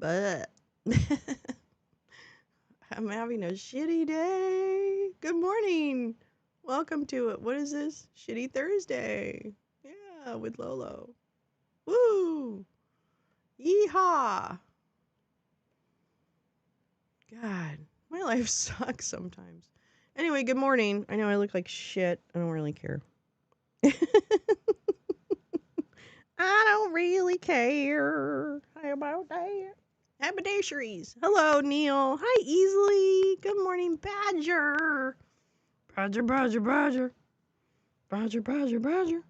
But I'm having a shitty day. Good morning. Welcome to it. What is this? Shitty Thursday. Yeah, with Lolo. Woo! Yeehaw! God, my life sucks sometimes. Anyway, good morning. I know I look like shit. I don't really care. I don't really care. How about that? Haberdasheries. Hello, Neil. Hi, Easily. Good morning, Badger. Badger, Badger, Badger. Badger, Badger, Badger.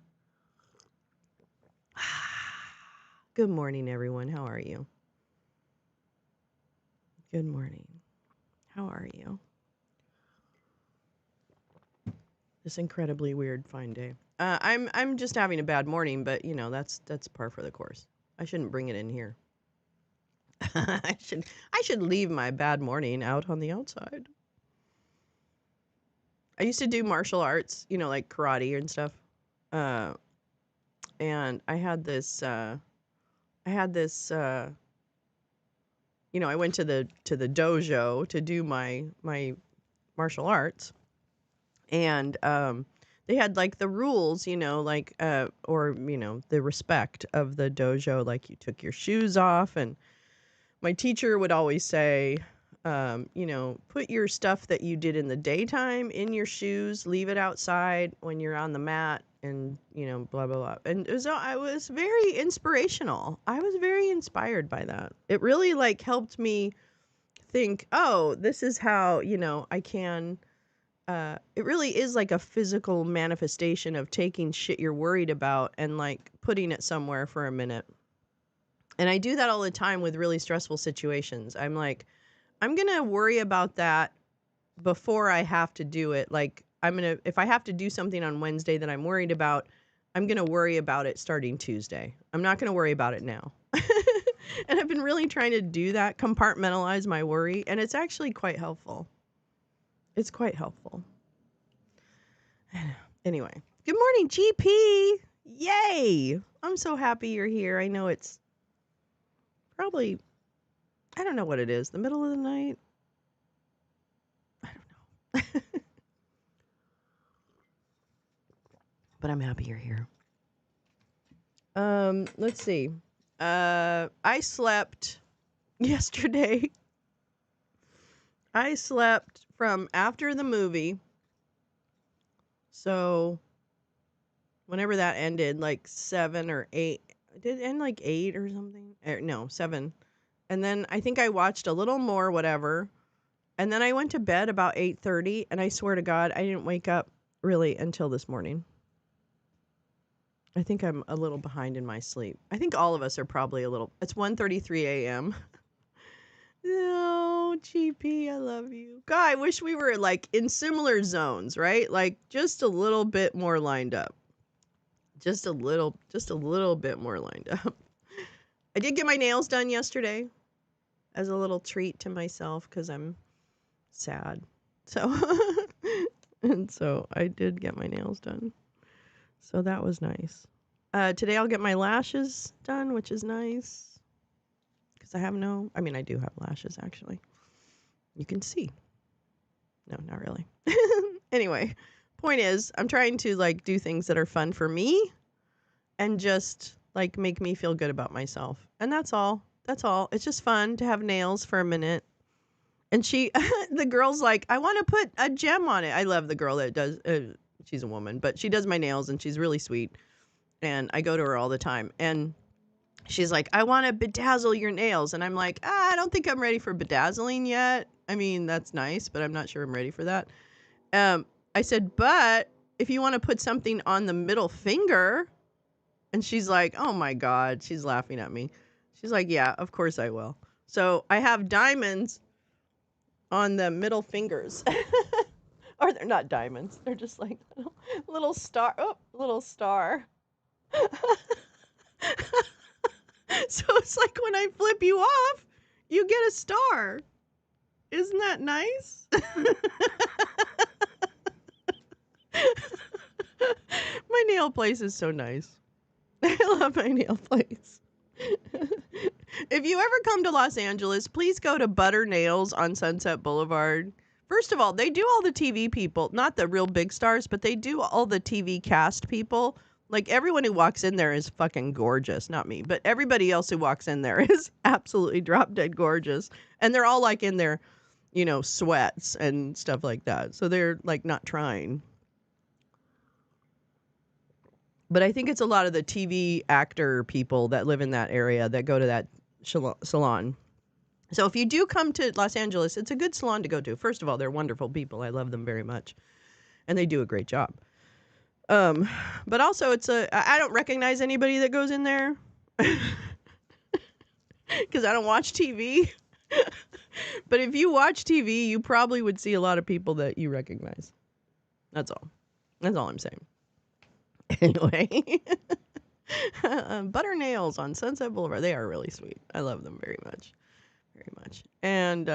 Good morning, everyone. How are you? Good morning. How are you? This incredibly weird fine day. I'm just having a bad morning, but you know that's par for the course. I shouldn't bring it in here. I should leave my bad morning out on the outside. I used to do martial arts, you know, like karate and stuff. Uh, and I had this you know, I went to the dojo to do my martial arts, and they had like the rules, you know, like or you know, the respect of the dojo, like you took your shoes off, and my teacher would always say, you know, put your stuff that you did in the daytime in your shoes, leave it outside when you're on the mat, and, you know, blah, blah, blah. And I was very inspirational. I was very inspired by that. It really, like, helped me think, oh, this is how, you know, I can. It really is like a physical manifestation of taking shit you're worried about and, like, putting it somewhere for a minute. And I do that all the time with really stressful situations. I'm like, I'm going to worry about that before I have to do it. Like, if I have to do something on Wednesday that I'm worried about, I'm going to worry about it starting Tuesday. I'm not going to worry about it now. And I've been really trying to do that, compartmentalize my worry. And it's actually quite helpful. It's quite helpful. Anyway, good morning, GP. Yay. I'm so happy you're here. I know it's probably, I don't know what it is, the middle of the night. I don't know. But I'm happy you're here. Let's see. I slept yesterday. I slept from after the movie. So whenever that ended, like 7 or 8. Did it end like 8 or something? No, 7. And then I think I watched a little more, whatever. And then I went to bed about 8:30, and I swear to God, I didn't wake up really until this morning. I think I'm a little behind in my sleep. I think all of us are probably a little. It's 1:33 a.m. No, GP, I love you. God, I wish we were like in similar zones, right? Like just a little bit more lined up. Just a little bit more lined up. I did get my nails done yesterday as a little treat to myself because I'm sad. So, and so I did get my nails done. So that was nice. Today I'll get my lashes done, which is nice. Because I do have lashes, actually. You can see. No, not really. Anyway, point is, I'm trying to, like, do things that are fun for me and just, like, make me feel good about myself. And that's all. That's all. It's just fun to have nails for a minute. And the girl's like, I want to put a gem on it. I love the girl that does, she's a woman, but she does my nails and she's really sweet. And I go to her all the time. And she's like, I want to bedazzle your nails. And I'm like, I don't think I'm ready for bedazzling yet. I mean, that's nice, but I'm not sure I'm ready for that. I said, but if you want to put something on the middle finger. And she's like, oh my God. She's laughing at me. She's like, yeah, of course I will. So I have diamonds on the middle fingers. Or they're not diamonds. They're just like little star. Oh, little star. So it's like when I flip you off, you get a star. Isn't that nice? My nail place is so nice. I love my nail place. If you ever come to Los Angeles, please go to Butter Nails on Sunset Boulevard. First of all, they do all the TV people, not the real big stars, but they do all the TV cast people. Like everyone who walks in there is fucking gorgeous. Not me, but everybody else who walks in there is absolutely drop dead gorgeous. And they're all like in their, sweats and stuff like that. So they're like not trying. But I think it's a lot of the TV actor people that live in that area that go to that salon. So if you do come to Los Angeles, it's a good salon to go to. First of all, they're wonderful people. I love them very much. And they do a great job. But also I don't recognize anybody that goes in there because I don't watch TV. But if you watch TV, you probably would see a lot of people that you recognize. That's all I'm saying. Anyway, Butter Nails on Sunset Boulevard. They are really sweet. I love them very much. Very much. And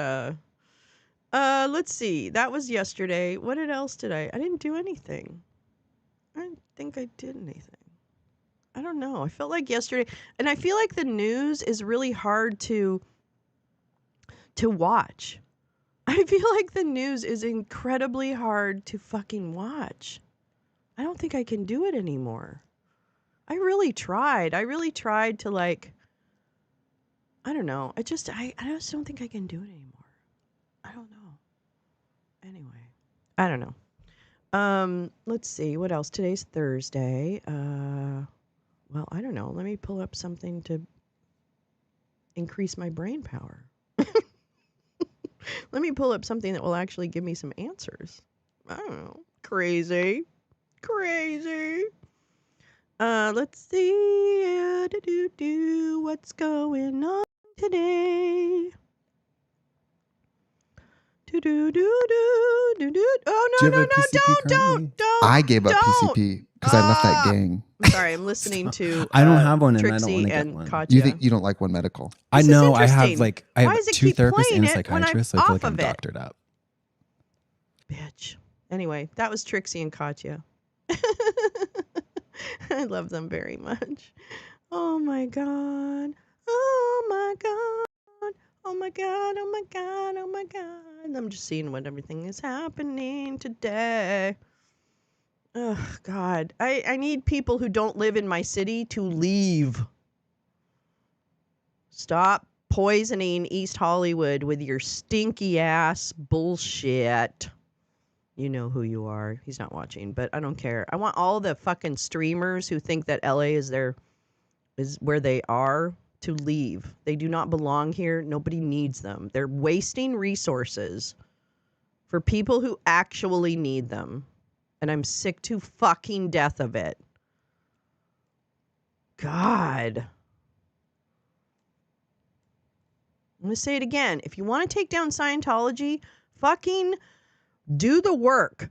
let's see. That was yesterday. What else did I didn't do anything. I don't think I did anything. I don't know. I felt like yesterday, and I feel like the news is really hard to watch. I feel like the news is incredibly hard to fucking watch. I don't think I can do it anymore. I really tried. To like, I don't know. I just don't think I can do it anymore. I don't know. Anyway, I don't know. Let's see. What else? Today's Thursday. Well, I don't know. Let me pull up something to increase my brain power. Let me pull up something that will actually give me some answers. I don't know. Crazy. Let's see. What's going on today? Oh, no, don't. I gave up PCP because I left that gang. I'm sorry, I'm listening to I don't have one, and Trixie I don't want to get and one. Katya. You don't like One Medical? I know. I have Why does it 2 keep therapists playing and a it when I'm psychiatrist, so I feel off like I'm of it? doctored up. Bitch. Anyway, that was Trixie and Katya. I love them very much. Oh my God. Oh my God. Oh my God. Oh my God. Oh my God. I'm just seeing what everything is happening today. Oh God. I need people who don't live in my city to leave. Stop poisoning East Hollywood with your stinky ass bullshit. You know who you are. He's not watching, but I don't care. I want all the fucking streamers who think that LA is where they are to leave. They do not belong here. Nobody needs them. They're wasting resources for people who actually need them. And I'm sick to fucking death of it. God. I'm going to say it again. If you want to take down Scientology, fucking do the work.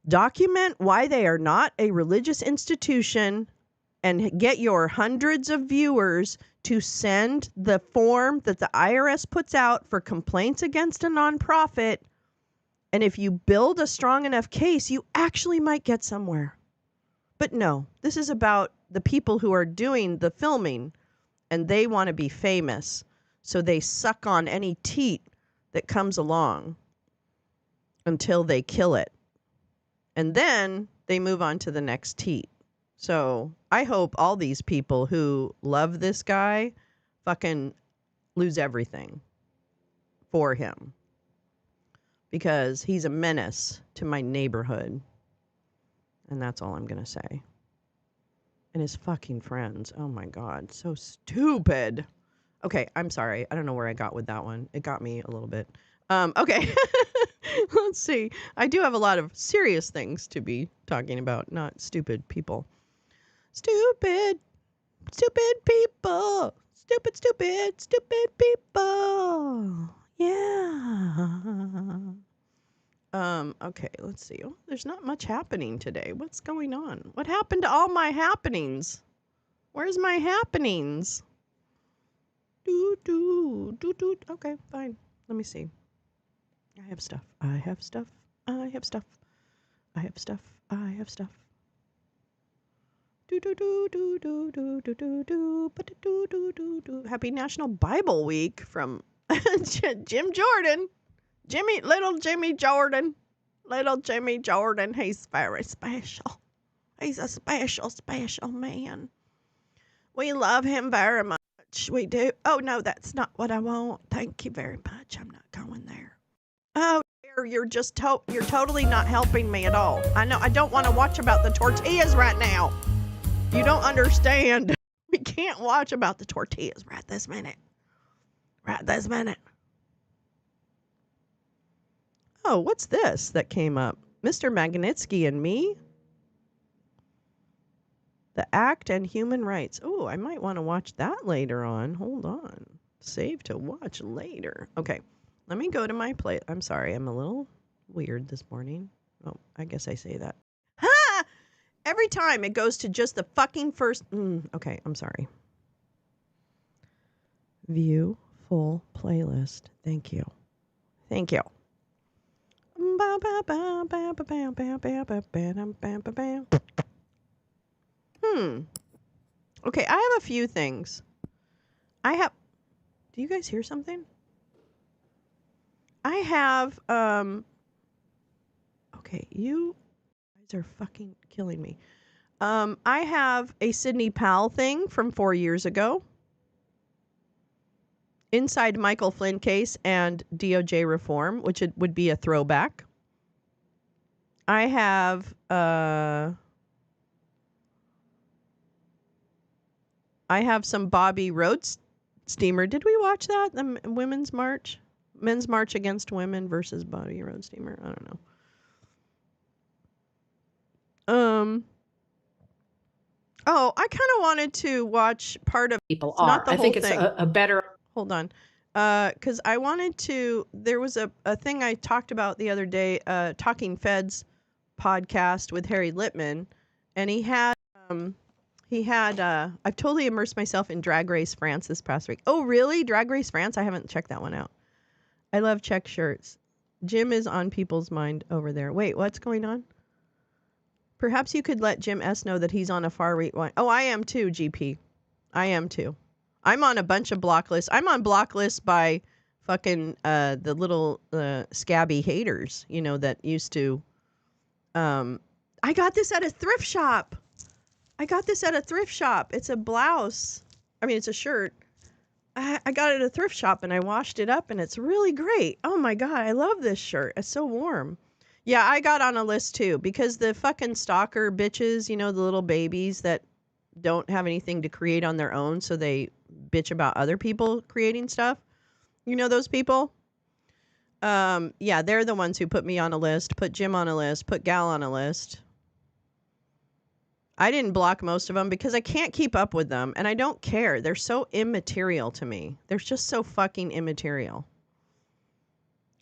Document why they are not a religious institution and get your hundreds of viewers to send the form that the IRS puts out for complaints against a nonprofit. And if you build a strong enough case, you actually might get somewhere. But no, this is about the people who are doing the filming, and they want to be famous. So they suck on any teat that comes along until they kill it. And then they move on to the next teat. So I hope all these people who love this guy fucking lose everything for him. Because he's a menace to my neighborhood. And that's all I'm going to say. And his fucking friends. Oh my God. So stupid. Okay, I'm sorry. I don't know where I got with that one. It got me a little bit. Okay. Let's see. I do have a lot of serious things to be talking about, not stupid people. Stupid people. Stupid people. Yeah. Okay, let's see. Oh, there's not much happening today. What's going on? What happened to all my happenings? Where's my happenings? Okay, fine. Let me see. I have stuff. Happy National Bible Week from Jim Jordan. Little Jimmy Jordan. Little Jimmy Jordan. He's very special. He's a special, special man. We love him very much. We do. Oh, no, that's not what I want. Thank you very much. I'm not going there. Oh, you're just you're totally not helping me at all. I know I don't want to watch about the tortillas right now. You don't understand. We can't watch about the tortillas right this minute. Right this minute. Oh, what's this that came up? Mr. Magnitsky and me? The Act and Human Rights. Oh, I might want to watch that later on. Hold on. Save to watch later. Okay. Let me go to my plate. I'm sorry. I'm a little weird this morning. Oh, I guess I say that. Ha! Every time it goes to just the fucking first. Okay, I'm sorry. View full playlist. Thank you. Thank you. Okay, I have a few things. Do you guys hear something? I have, okay, you guys are fucking killing me. I have a Sidney Powell thing from 4 years ago. Inside Michael Flynn case and DOJ reform, which it would be a throwback. I have, some Bobby Rhodes steamer. Did we watch that? The women's march? Men's March Against Women versus Bobby Rhodes steamer. I don't know. Oh, I kind of wanted to watch part of people are. Not the I whole think it's thing. a better. Hold on. Because I wanted to. There was a thing I talked about the other day, Talking Feds podcast with Harry Littman, and he had. I've totally immersed myself in Drag Race France this past week. Oh, really? Drag Race France? I haven't checked that one out. I love check shirts. Jim is on people's mind over there. Wait, what's going on? Perhaps you could let Jim S. know that he's on a far-right one. Oh, I am too, GP. I am too. I'm on a bunch of block lists. I'm on block lists by fucking the little scabby haters, that used to... I got this at a thrift shop. It's a blouse. I mean, it's a shirt. I got it at a thrift shop and I washed it up and it's really great. Oh my God, I love this shirt. It's so warm. Yeah, I got on a list too because the fucking stalker bitches, the little babies that don't have anything to create on their own, so they bitch about other people creating stuff. You know those people? Yeah, they're the ones who put me on a list, put Jim on a list, put Gal on a list. I didn't block most of them because I can't keep up with them, and I don't care. They're so immaterial to me. They're just so fucking immaterial.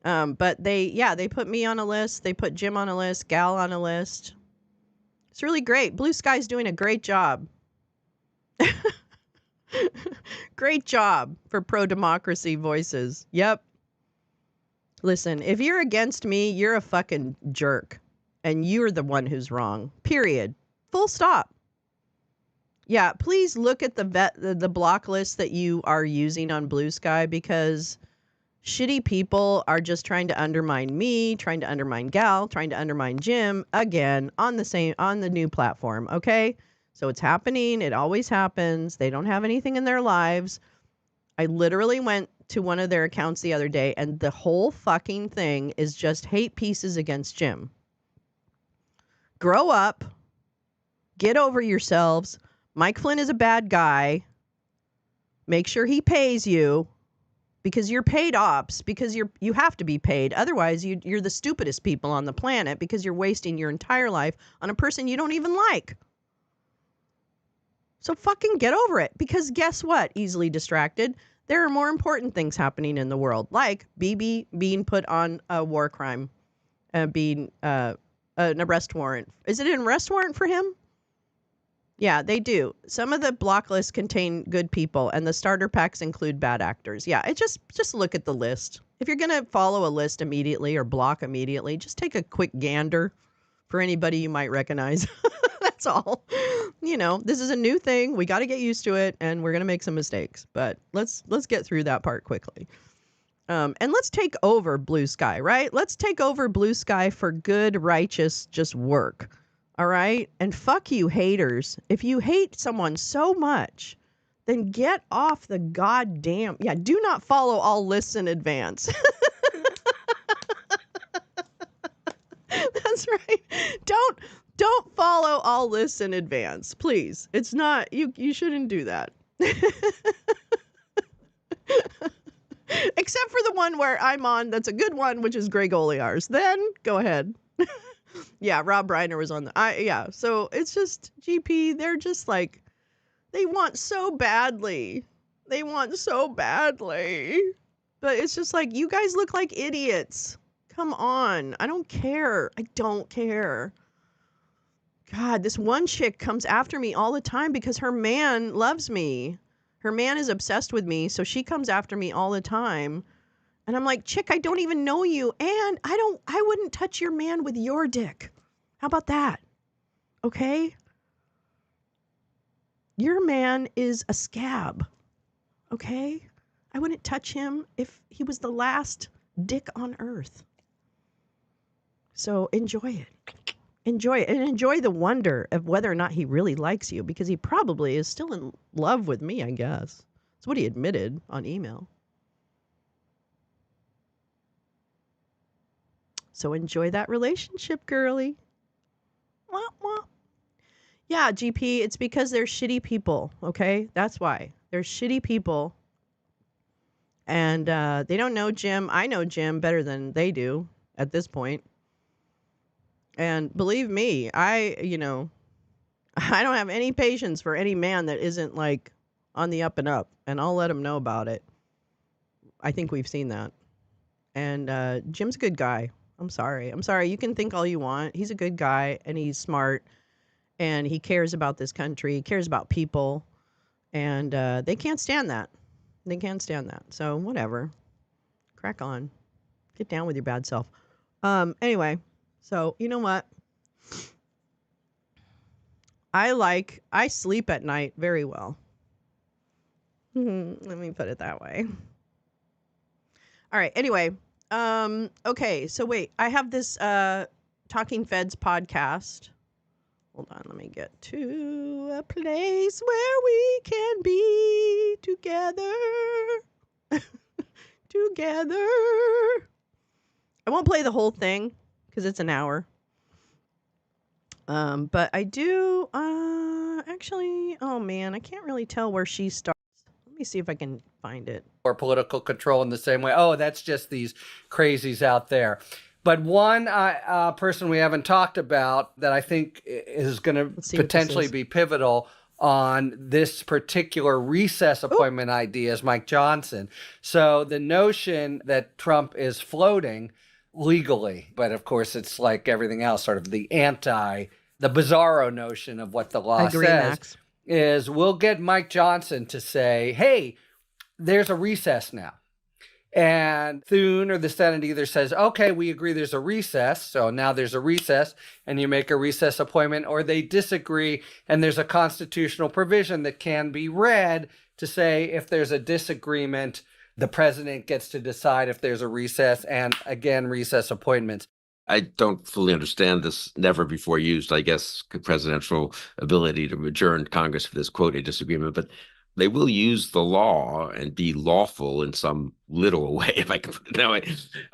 But they put me on a list. They put Jim on a list, Gal on a list. It's really great. Blue Sky's doing a great job. Great job for pro-democracy voices. Yep. Listen, if you're against me, you're a fucking jerk. And you're the one who's wrong. Period. Full stop. Yeah, please look at the block list that you are using on Blue Sky, because shitty people are just trying to undermine me, trying to undermine Gal, trying to undermine Jim again on the new platform, okay? So it's happening. It always happens. They don't have anything in their lives. I literally went to one of their accounts the other day and the whole fucking thing is just hate pieces against Jim. Grow up. Get over yourselves. Mike Flynn is a bad guy. Make sure he pays you, because you're paid ops, because you have to be paid. Otherwise, you're the stupidest people on the planet, because you're wasting your entire life on a person you don't even like. So fucking get over it, because guess what? Easily distracted. There are more important things happening in the world, like Bibi being put on a war crime, being an arrest warrant. Is it an arrest warrant for him? Yeah, they do. Some of the block lists contain good people, and the starter packs include bad actors. Yeah, just look at the list. If you're going to follow a list immediately or block immediately, just take a quick gander for anybody you might recognize. That's all. This is a new thing. We got to get used to it, and we're going to make some mistakes. But let's get through that part quickly. And let's take over Blue Sky, right? Let's take over Blue Sky for good, righteous, just work. All right? And fuck you, haters. If you hate someone so much, then get off the goddamn... Yeah, do not follow all lists in advance. That's right. Don't follow all lists in advance, please. It's not... You shouldn't do that. Except for the one where I'm on, that's a good one, which is Greg Olear's. Then go ahead. Yeah, Rob Reiner was on the... so it's just, GP, they're just like, they want so badly. They want so badly. But it's just like, you guys look like idiots. Come on. I don't care. I don't care. God, this one chick comes after me all the time because her man loves me. Her man is obsessed with me, so she comes after me all the time. And I'm like, chick, I don't even know you. And I wouldn't touch your man with your dick. How about that? Okay? Your man is a scab. Okay? I wouldn't touch him if he was the last dick on earth. So enjoy it. Enjoy it. And enjoy the wonder of whether or not he really likes you, because he probably is still in love with me, I guess. That's what he admitted on email. So enjoy that relationship, girly. Wah, wah. Yeah, GP, it's because they're shitty people, okay? That's why. They're shitty people. And they don't know Jim. I know Jim better than they do at this point. And believe me, I don't have any patience for any man that isn't like on the up and up. And I'll let him know about it. I think we've seen that. And Jim's a good guy. I'm sorry. You can think all you want. He's a good guy and he's smart. And he cares about this country. He cares about people. And they can't stand that. They can't stand that. So whatever. Crack on. Get down with your bad self. Anyway. So, you know what? I sleep at night very well. Let me put it that way. All right. Anyway. Okay. So wait, I have this Talking Feds podcast. Hold on. Let me get to a place where we can be together. Together. I won't play the whole thing, because it's an hour. But I do, actually, oh man, I can't really tell where she starts. Let me see if I can find it. Or political control in the same way. Oh, that's just these crazies out there. But one person we haven't talked about that I think is going to potentially be pivotal on this particular recess appointment idea is Mike Johnson. So the notion that Trump is floating legally, but of course it's like everything else, sort of the bizarro notion of what the law says, Max. Is we'll get Mike Johnson to say, hey, there's a recess now. And Thune or the Senate either says, okay, we agree there's a recess, so now there's a recess, and you make a recess appointment, or they disagree, and there's a constitutional provision that can be read to say if there's a disagreement, the president gets to decide if there's a recess, and again, recess appointments. I don't fully understand this never before used, I guess, presidential ability to adjourn Congress for this, quote, a disagreement, but they will use the law and be lawful in some little way, if I can put it that way,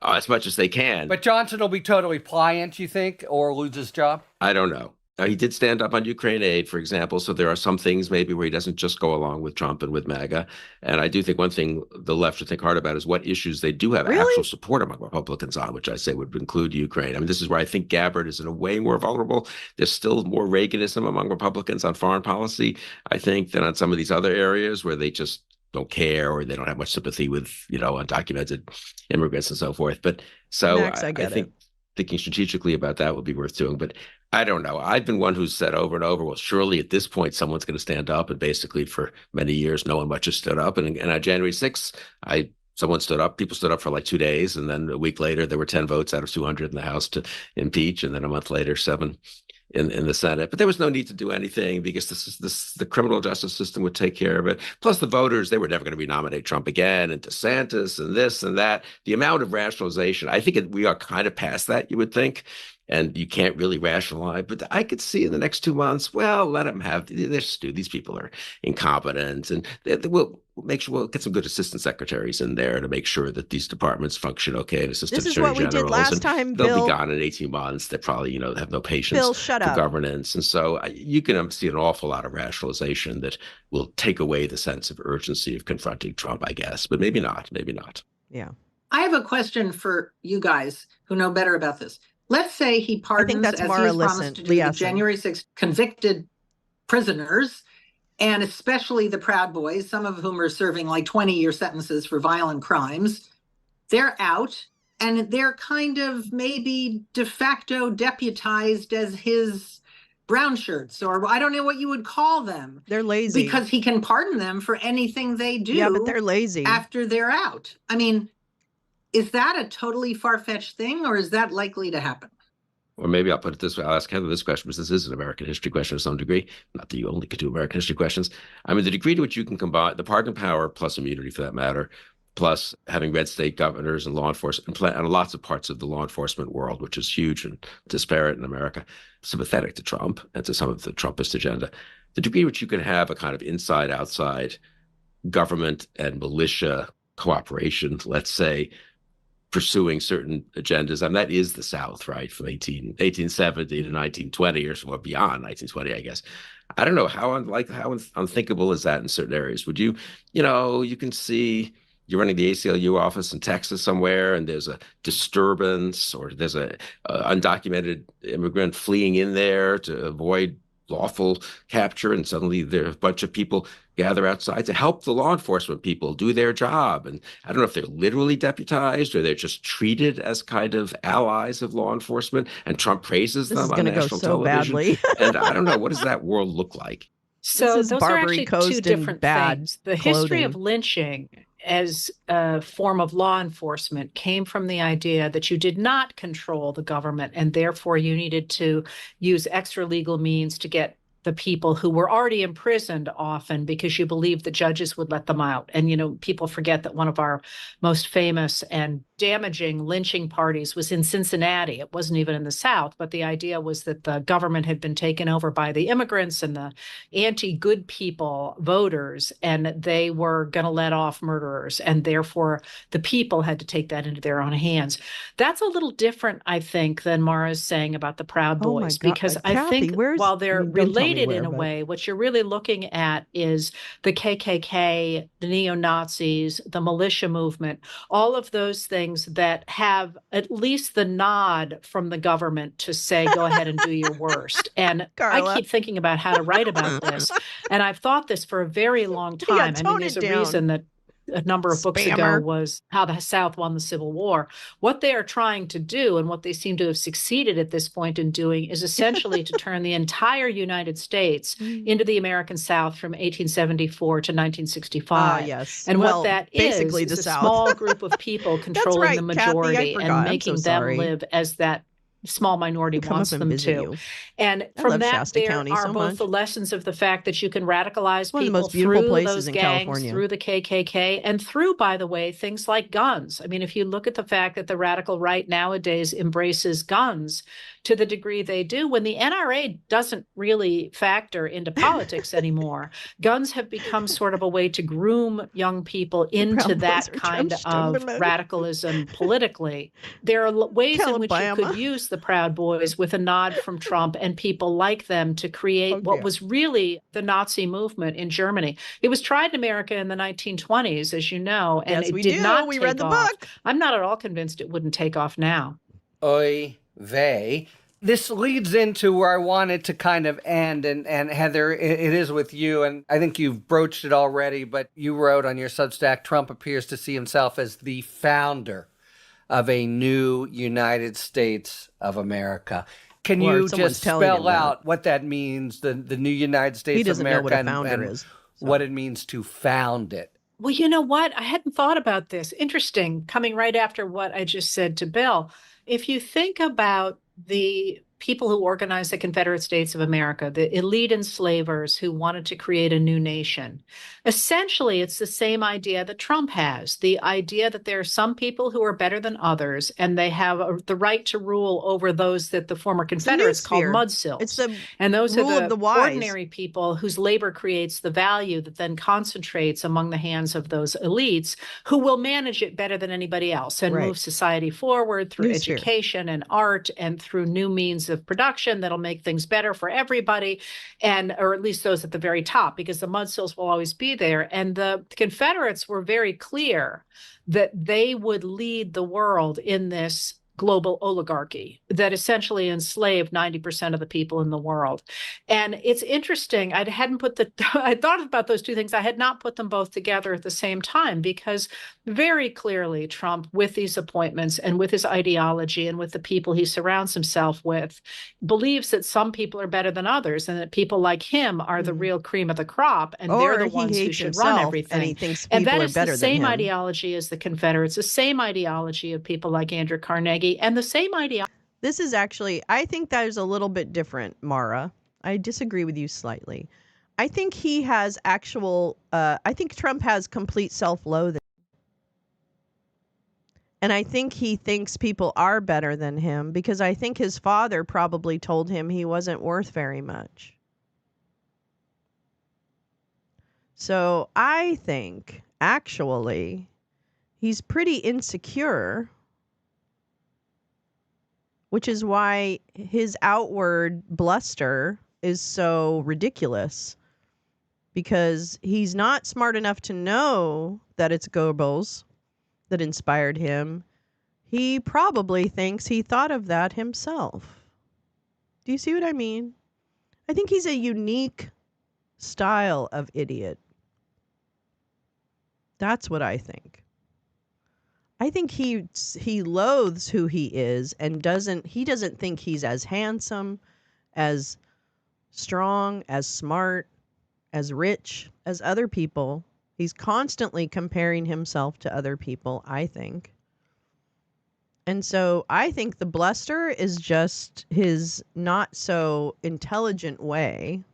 as much as they can. But Johnson will be totally pliant, you think, or lose his job? I don't know. He did stand up on Ukraine aid, for example, so there are some things maybe where he doesn't just go along with Trump and with MAGA. And I do think one thing the left should think hard about is what issues they do have actual support among Republicans on, which I say would include Ukraine. I mean, this is where I think Gabbard is in a way more vulnerable. There's still more Reaganism among Republicans on foreign policy, I think, than on some of these other areas where they just don't care or they don't have much sympathy with, undocumented immigrants and so forth. But so Max, I think thinking strategically about that would be worth doing. But I don't know. I've been one who's said over and over, well, surely at this point, someone's going to stand up. And basically for many years, no one much has stood up. And on January 6th, someone stood up. People stood up for like 2 days. And then a week later, there were 10 votes out of 200 in the House to impeach. And then a month later, 7 in the Senate. But there was no need to do anything because the criminal justice system would take care of it. Plus the voters, they were never going to renominate Trump again, and DeSantis and this and that. The amount of rationalization, I think we are kind of past that, you would think. And you can't really rationalize, but I could see in the next 2 months, well, let them have, these people are incompetent, and we'll make sure we'll get some good assistant secretaries in there to make sure that these departments function okay, and assistant This is attorney what we did generals, last and time, they'll Bill. be gone in 18 months. They probably, have no patience Bill, shut for up. governance. And so you can see an awful lot of rationalization that will take away the sense of urgency of confronting Trump, I guess, but maybe not. Yeah. I have a question for you guys who know better about this. Let's say he pardons, as he's promised to do, the January 6th convicted prisoners, and especially the Proud Boys, some of whom are serving like 20-year sentences for violent crimes. They're out, and they're kind of maybe de facto deputized as his brown shirts, or I don't know what you would call them. They're lazy. Because he can pardon them for anything they do. Yeah, but they're lazy. After they're out. I mean, is that a totally far-fetched thing, or is that likely to happen? Or maybe I'll put it this way. I'll ask Heather this question, because this is an American history question to some degree. Not that you only could do American history questions. I mean, the degree to which you can combine the pardon power plus immunity, for that matter, plus having red state governors and law enforcement, and lots of parts of the law enforcement world, which is huge and disparate in America, sympathetic to Trump and to some of the Trumpist agenda. The degree to which you can have a kind of inside-outside government and militia cooperation, let's say, pursuing certain agendas. And that is the South, right? From 1870 to 1920 or beyond 1920, I guess. I don't know how unthinkable is that in certain areas. Would you, you can see you're running the ACLU office in Texas somewhere, and there's a disturbance, or there's a undocumented immigrant fleeing in there to avoid lawful capture, and suddenly there are a bunch of people gather outside to help the law enforcement people do their job. And I don't know if they're literally deputized or they're just treated as kind of allies of law enforcement, and Trump praises them on national television. Badly. And I don't know, what does that world look like? So those are actually two different things. The history of lynching as a form of law enforcement came from the idea that you did not control the government, and therefore you needed to use extra legal means to get the people who were already imprisoned, often because you believed the judges would let them out. And, people forget that one of our most famous and damaging lynching parties was in Cincinnati. It wasn't even in the South, but the idea was that the government had been taken over by the immigrants and the anti-good people voters, and they were going to let off murderers. And therefore, the people had to take that into their own hands. That's a little different, I think, than Mara's saying about the Proud Boys, because I think while they're related in a way, what you're really looking at is the KKK, the neo-Nazis, the militia movement, all of those things that have at least the nod from the government to say, go ahead and do your worst. And I keep thinking about how to write about this. And I've thought this for a very long time. I mean, there's a reason that a number of books ago was How the South Won the Civil War. What they are trying to do, and what they seem to have succeeded at this point in doing, is essentially to turn the entire United States into the American South from 1874 to 1965. Yes. And what that is a small group of people controlling the majority and making them live as that small minority wants them to. And from that, there are both the lessons of the fact that you can radicalize people through those gangs, through the KKK, and through, by the way, things like guns. I mean, if you look at the fact that the radical right nowadays embraces guns to the degree they do, when the NRA doesn't really factor into politics anymore, guns have become sort of a way to groom young people into that kind of radicalism politically. There are ways in which you could use the Proud Boys with a nod from Trump and people like them to create what was really the Nazi movement in Germany. It was tried in America in the 1920s, as you know, and it did not take off. We read the book. I'm not at all convinced it wouldn't take off now. Oy vey. This leads into where I wanted to kind of end, and Heather, it is with you, and I think you've broached it already, but you wrote on your Substack, Trump appears to see himself as the founder of a new United States of America. Can you just spell out what that means, the new United States of America, and what it means to found it? Well, you know what? I hadn't thought about this. Interesting, coming right after what I just said to Bill. If you think about the people who organized the Confederate States of America, the elite enslavers who wanted to create a new nation. Essentially, it's the same idea that Trump has, the idea that there are some people who are better than others, and they have the right to rule over those that the former Confederates called mudsills. And those are the ordinary people whose labor creates the value that then concentrates among the hands of those elites who will manage it better than anybody else and move society forward through education and art and through new means of production that'll make things better for everybody, or at least those at the very top, because the mudsills will always be there. And the Confederates were very clear that they would lead the world in this global oligarchy that essentially enslaved 90% of the people in the world. And it's interesting. I thought about those two things. I had not put them both together at the same time, because very clearly Trump, with these appointments and with his ideology and with the people he surrounds himself with, believes that some people are better than others and that people like him are the real cream of the crop, and they're the ones who should run everything. And he thinks people that are is better the same than him. ideology as the Confederates, the same ideology of people like Andrew Carnegie, and the same ideology. This is actually, I think that is a little bit different, Mara. I disagree with you slightly. I think he has I think Trump has complete self-loathing. And I think he thinks people are better than him because I think his father probably told him he wasn't worth very much. So I think, actually, he's pretty insecure, which is why his outward bluster is so ridiculous, because he's not smart enough to know that it's Goebbels that inspired him. He probably thinks he thought of that himself. Do you see what I mean? I think he's a unique style of idiot. That's what I think. I think he loathes who he is and he doesn't think he's as handsome, as strong, as smart, as rich as other people. He's constantly comparing himself to other people, I think. And so I think the bluster is just his not so intelligent way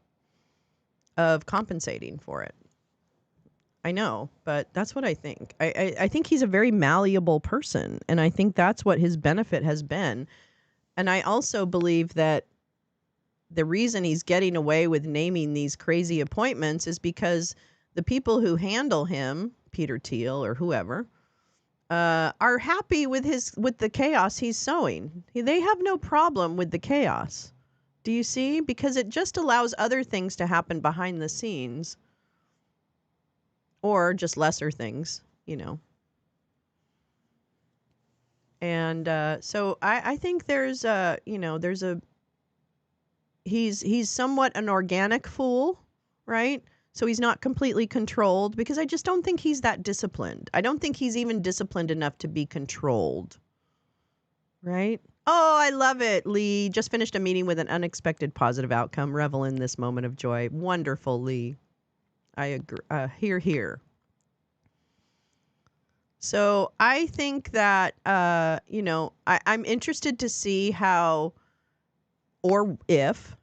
of compensating for it. I know, but that's what I think. I think he's a very malleable person, and I think that's what his benefit has been. And I also believe that the reason he's getting away with naming these crazy appointments is because the people who handle him, Peter Thiel or whoever, are happy with the chaos he's sowing. They have no problem with the chaos. Do you see? Because it just allows other things to happen behind the scenes, or just lesser things, And so I think there's he's somewhat an organic fool, right? So he's not completely controlled, because I just don't think he's that disciplined. I don't think he's even disciplined enough to be controlled, right? Oh, I love it, Lee. Just finished a meeting with an unexpected positive outcome. Revel in this moment of joy. Wonderful, Lee. I agree. Hear, hear. So I think that, I'm interested to see how, or if,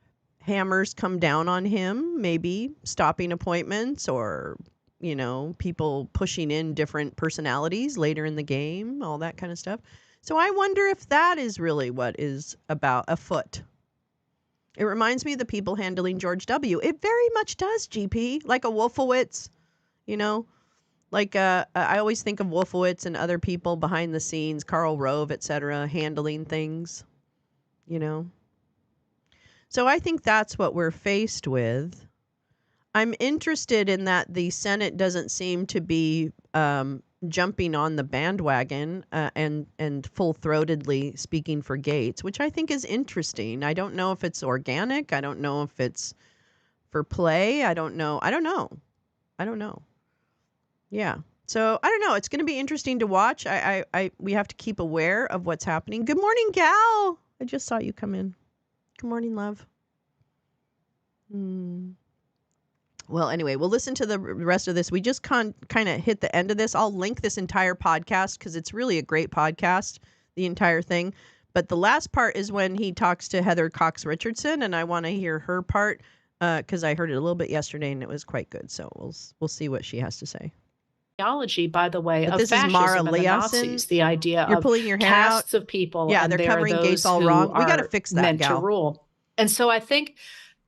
hammers come down on him, maybe stopping appointments, or, people pushing in different personalities later in the game, all that kind of stuff. So I wonder if that is really what is afoot. It reminds me of the people handling George W. It very much does, GP, like a Wolfowitz, Like I always think of Wolfowitz and other people behind the scenes, Karl Rove, etc., handling things, So I think that's what we're faced with. I'm interested in that the Senate doesn't seem to be jumping on the bandwagon and full-throatedly speaking for Gates, which I think is interesting. I don't know if it's organic. I don't know if it's for play. I don't know. Yeah. So I don't know. It's going to be interesting to watch. We have to keep aware of what's happening. Good morning, Gal. I just saw you come in. Good morning, love. Well, anyway, we'll listen to the rest of this. We just kind of hit the end of this. I'll link this entire podcast because it's really a great podcast, the entire thing. But the last part is when he talks to Heather Cox Richardson, and I want to hear her part because I heard it a little bit yesterday and it was quite good. So we'll see what she has to say. Ideology, by the way, but of this fascism is Mara and the Nazis, the idea You're of pulling your hair castes out. of people. Yeah, and they're covering those Gates all who wrong. We got to are fix that, meant gal. to rule. And so I think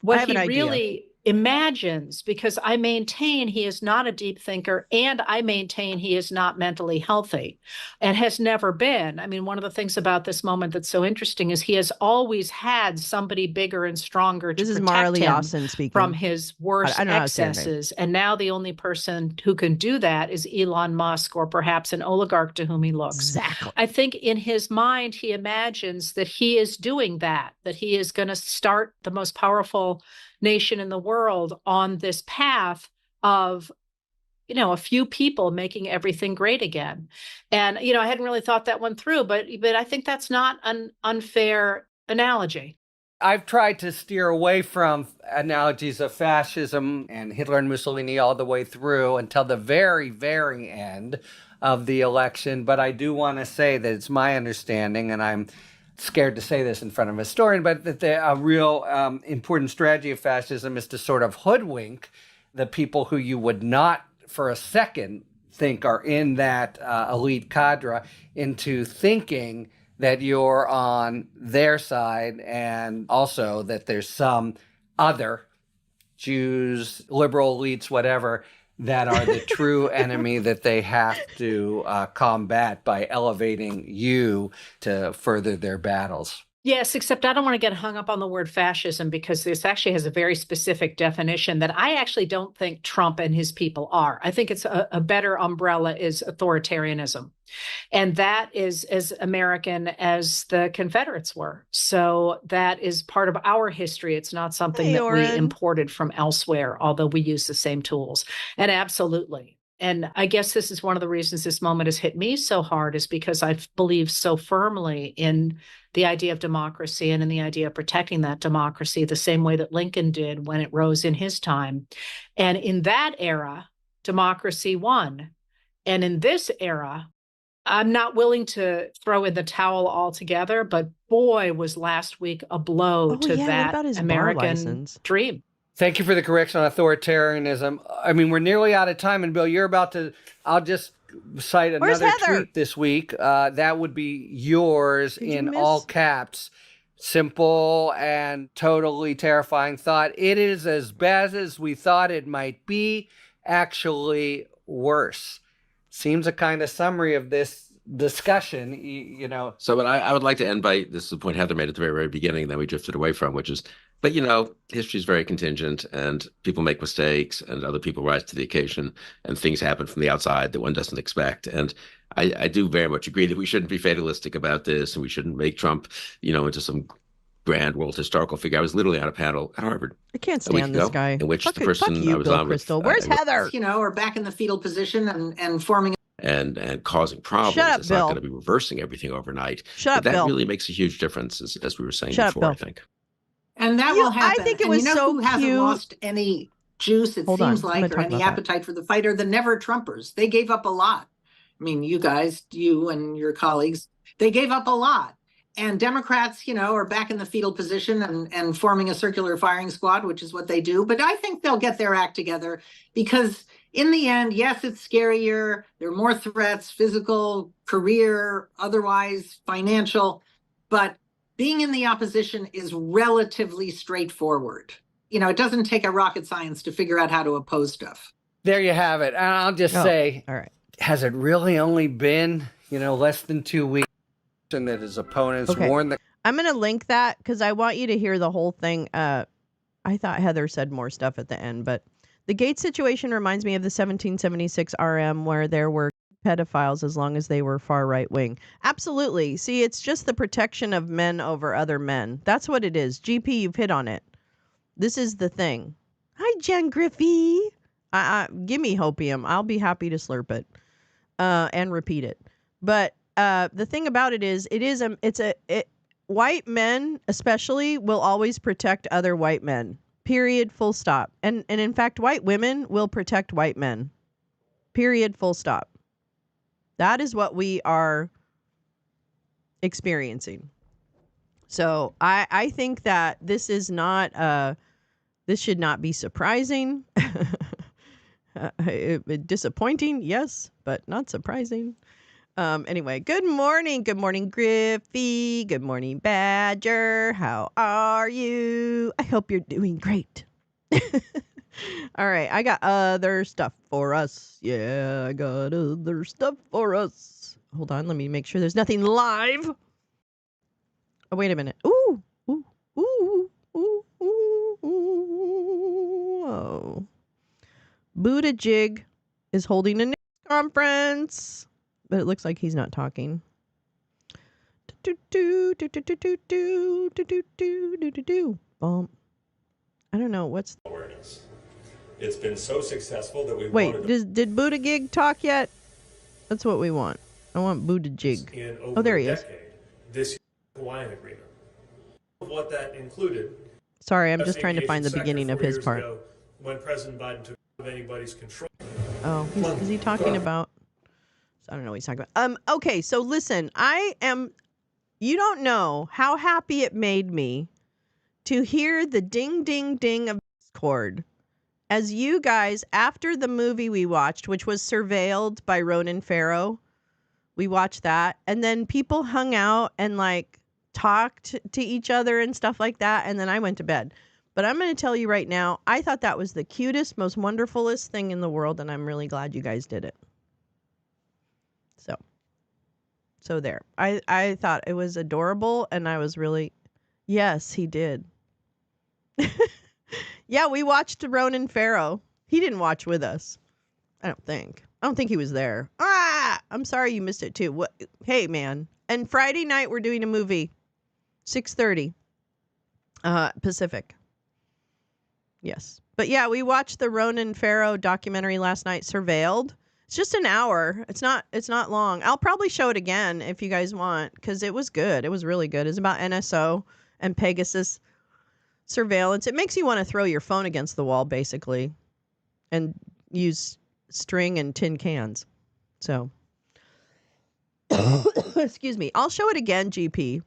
what he really imagines, because I maintain he is not a deep thinker, and I maintain he is not mentally healthy and has never been. I mean, one of the things about this moment that's so interesting is he has always had somebody bigger and stronger to protect him from his worst excesses. And now the only person who can do that is Elon Musk, or perhaps an oligarch to whom he looks. Exactly. I think in his mind, he imagines that he is doing that he is going to start the most powerful nation in the world on this path of, a few people making everything great again. And, I hadn't really thought that one through, but I think that's not an unfair analogy. I've tried to steer away from analogies of fascism and Hitler and Mussolini all the way through until the very, very end of the election. But I do want to say that it's my understanding, and I'm scared to say this in front of a historian, but that a real important strategy of fascism is to sort of hoodwink the people who you would not for a second think are in that elite cadre into thinking that you're on their side, and also that there's some other Jews, liberal elites, whatever, that are the true enemy that they have to combat by elevating you to further their battles. Yes, except I don't want to get hung up on the word fascism, because this actually has a very specific definition that I actually don't think Trump and his people are. I think it's a better umbrella is authoritarianism. And that is as American as the Confederates were. So that is part of our history. It's not something that we imported from elsewhere, although we use the same tools. And absolutely. And I guess this is one of the reasons this moment has hit me so hard, is because I believe so firmly in the idea of democracy and in the idea of protecting that democracy the same way that Lincoln did when it rose in his time. And in that era, democracy won. And in this era, I'm not willing to throw in the towel altogether, but boy, was last week a blow to that American dream. Thank you for the correction on authoritarianism. I mean, we're nearly out of time, and Bill, you're about to, I'll just cite another tweet this week. That would be yours in all caps. Simple and totally terrifying thought. It is as bad as we thought it might be, actually worse. Seems a kind of summary of this discussion, So, but I would like to end by, this is the point Heather made at the very, very beginning, and then we drifted away from, which is, but history is very contingent, and people make mistakes, and other people rise to the occasion, and things happen from the outside that one doesn't expect. And I do very much agree that we shouldn't be fatalistic about this, and we shouldn't make Trump, into some grand world historical figure. I was literally on a panel at Harvard. I can't stand this guy. In which the person I was on with, where's Heather? Or back in the fetal position and forming and causing problems. Shut up, it's Bill. not going to be reversing everything overnight. Shut up, that Bill. really makes a huge difference, as we were saying Shut before, up, Bill. I think. And that will happen. I think it was who hasn't lost any juice, it seems like, or any appetite for the fight, are the never Trumpers. They gave up a lot. I mean, you guys, you and your colleagues, they gave up a lot. And Democrats, are back in the fetal position and forming a circular firing squad, which is what they do. But I think they'll get their act together, because in the end, yes, it's scarier. There are more threats, physical, career, otherwise, financial. But being in the opposition is relatively straightforward. It doesn't take a rocket science to figure out how to oppose stuff. There you have it. And I'll just say, all right. Has it really only been, less than 2 weeks? And that his opponents warned that. I'm going to link that because I want you to hear the whole thing. I thought Heather said more stuff at the end, but the Gates situation reminds me of the 1776 RM, where there were pedophiles as long as they were far right wing. Absolutely. See, it's just the protection of men over other men. That's what it is. GP, you've hit on it. This is the thing. Hi, Jen Griffey. Give me hopium. I'll be happy to slurp it and repeat it. But the thing about it is, white men especially will always protect other white men. Period. Full stop. And in fact, white women will protect white men. Period. Full stop. That is what we are experiencing. So I think that this is not this should not be surprising. Disappointing, yes, but not surprising. Anyway, good morning, Griffey. Good morning, Badger. How are you? I hope you're doing great. All right, I got other stuff for us. Yeah, I got other stuff for us. Hold on, let me make sure there's nothing live. Oh, wait a minute. Ooh, ooh, ooh, ooh, ooh, ooh. Oh. Buttigieg is holding a news conference, but it looks like he's not talking. Bump. I don't know what's awareness. It's been so successful that we wait. Did Buttigieg talk yet? That's what we want. I want Buttigieg. Oh, there he is. This Hawaiian agreement. What that included. Sorry, I'm just trying to find the beginning of his part. When President Biden took anybody's control. Oh, is he talking about? I don't know what he's talking about. Okay, so listen, you don't know how happy it made me to hear the ding, ding, ding of Discord as you guys, after the movie we watched, which was Surveilled by Ronan Farrow, we watched that, and then people hung out and like talked to each other and stuff like that, and then I went to bed. But I'm going to tell you right now, I thought that was the cutest, most wonderfulest thing in the world, and I'm really glad you guys did it. So there. I thought it was adorable, and I was really... Yes, he did. Yeah, we watched Ronan Farrow. He didn't watch with us. I don't think he was there. I'm sorry you missed it too. What? Hey, man. And Friday night, we're doing a movie. 6:30. Pacific. Yes. But yeah, we watched the Ronan Farrow documentary last night, Surveilled. It's just an hour. It's not long. I'll probably show it again if you guys want, because it was good. It was really good. It's about NSO and Pegasus surveillance. It makes you want to throw your phone against the wall, basically, and use string and tin cans. So, excuse me. I'll show it again, GP.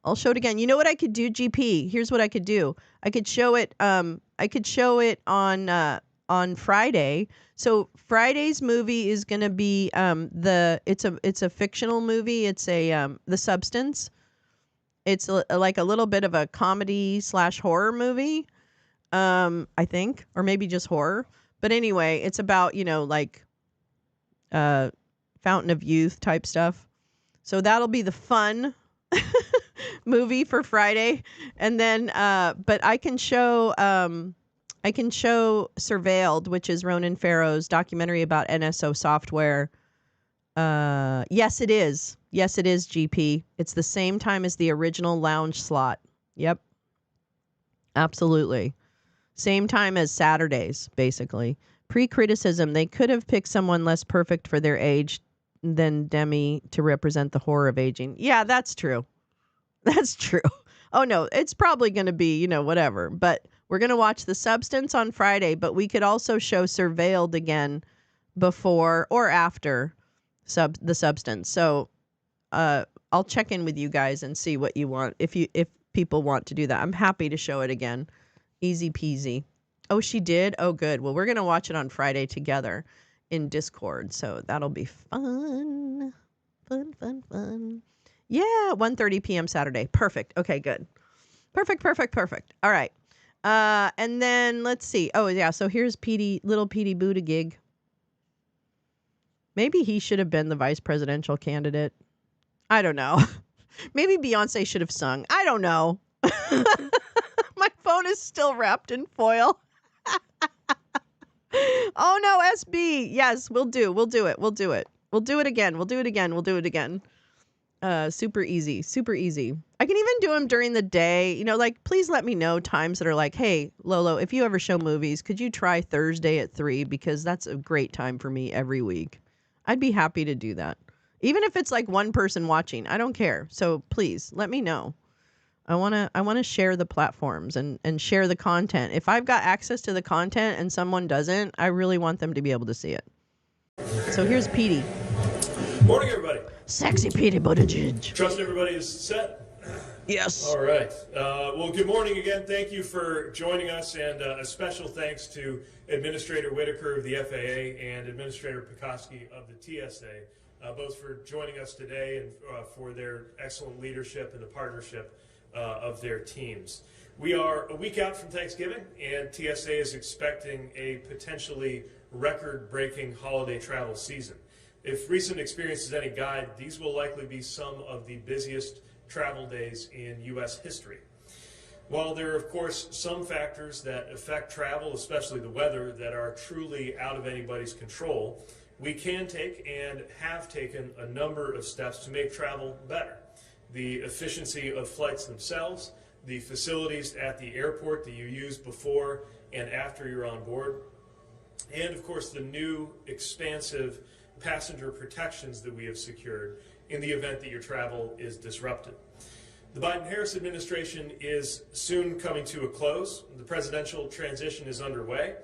I'll show it again. You know what I could do, GP? Here's what I could do. I could show it. I could show it on Friday. So Friday's movie is going to be it's a fictional movie. It's The Substance. It's like a little bit of a comedy / horror movie, I think, or maybe just horror. But anyway, it's about, like Fountain of Youth type stuff. So that'll be the fun movie for Friday. And then, but I can show Surveilled, which is Ronan Farrow's documentary about NSO software. Yes, it is. Yes, it is, GP. It's the same time as the original lounge slot. Yep. Absolutely. Same time as Saturdays, basically. Pre-criticism, they could have picked someone less perfect for their age than Demi to represent the horror of aging. Yeah, that's true. That's true. Oh, no, it's probably going to be, whatever. But we're going to watch The Substance on Friday, but we could also show Surveilled again before or after The Substance. So I'll check in with you guys and see what you want. If people want to do that, I'm happy to show it again. Easy peasy. Oh, she did? Oh, good. Well, we're going to watch it on Friday together in Discord. So that'll be fun. Fun. Yeah, 1:30 p.m. Saturday. Perfect. Okay, good. Perfect. All right. And then let's see. Oh, yeah. So here's little Petey Buttigieg. Maybe he should have been the vice presidential candidate. I don't know. Maybe Beyonce should have sung. I don't know. My phone is still wrapped in foil. Oh no, SB. Yes, we'll do it. We'll do it again. Super easy. I can even do them during the day. Please let me know times that are like, hey, Lolo, if you ever show movies, could you try Thursday at 3? Because that's a great time for me every week. I'd be happy to do that. Even if it's like one person watching, I don't care. So please let me know. I want to share the platforms and share the content. If I've got access to the content and someone doesn't, I really want them to be able to see it. So here's Petey. Morning, everybody. Sexy Petey Buttigieg. Trust everybody is set Yes. All right. Well, good morning again. Thank you for joining us, and a special thanks to Administrator Whitaker of the FAA and Administrator Pekoski of the TSA, both for joining us today and for their excellent leadership and the partnership of their teams. We are a week out from Thanksgiving, and TSA is expecting a potentially record-breaking holiday travel season. If recent experience is any guide, these will likely be some of the busiest travel days in U.S. history. While there are, of course, some factors that affect travel, especially the weather, that are truly out of anybody's control, we can take and have taken a number of steps to make travel better. The efficiency of flights themselves, the facilities at the airport that you use before and after you're on board, and of course the new expansive passenger protections that we have secured in the event that your travel is disrupted. The Biden-Harris administration is soon coming to a close. The presidential transition is underway,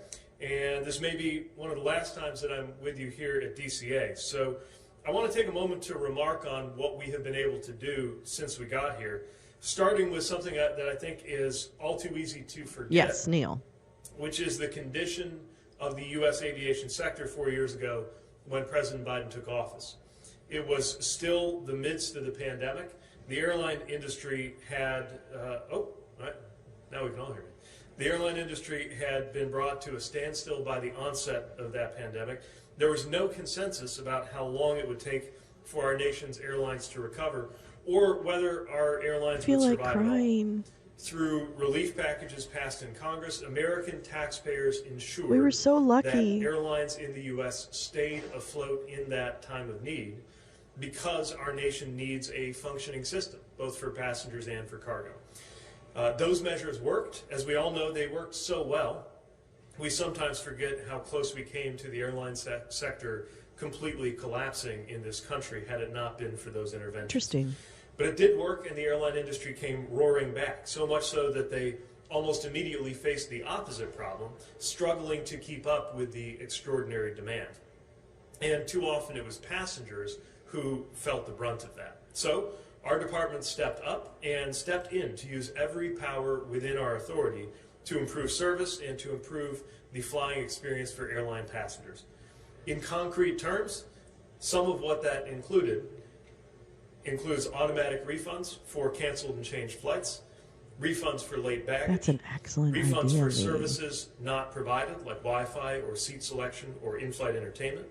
and this may be one of the last times that I'm with you here at DCA. So I want to take a moment to remark on what we have been able to do since we got here, starting with something that I think is all too easy to forget. Yes, Neil. Which is the condition of the U.S. aviation sector 4 years ago when President Biden took office. It was still the midst of the pandemic. The airline industry had, now we can all hear me. The airline industry had been brought to a standstill by the onset of that pandemic. There was no consensus about how long it would take for our nation's airlines to recover, or whether our airlines would survive at all. Through relief packages passed in Congress, American taxpayers ensured we were so lucky that airlines in the U.S. stayed afloat in that time of need, because our nation needs a functioning system, both for passengers and for cargo. Those measures worked. As we all know, they worked so well. We sometimes forget how close we came to the airline sector completely collapsing in this country had it not been for those interventions. Interesting. But it did work, and the airline industry came roaring back, so much so that they almost immediately faced the opposite problem, struggling to keep up with the extraordinary demand. And too often it was passengers who felt the brunt of that. So our department stepped up and stepped in to use every power within our authority to improve service and to improve the flying experience for airline passengers. In concrete terms, some of what that includes automatic refunds for canceled and changed flights, refunds for late baggage. That's an excellent refunds idea, for services not provided, like Wi-Fi or seat selection or in-flight entertainment.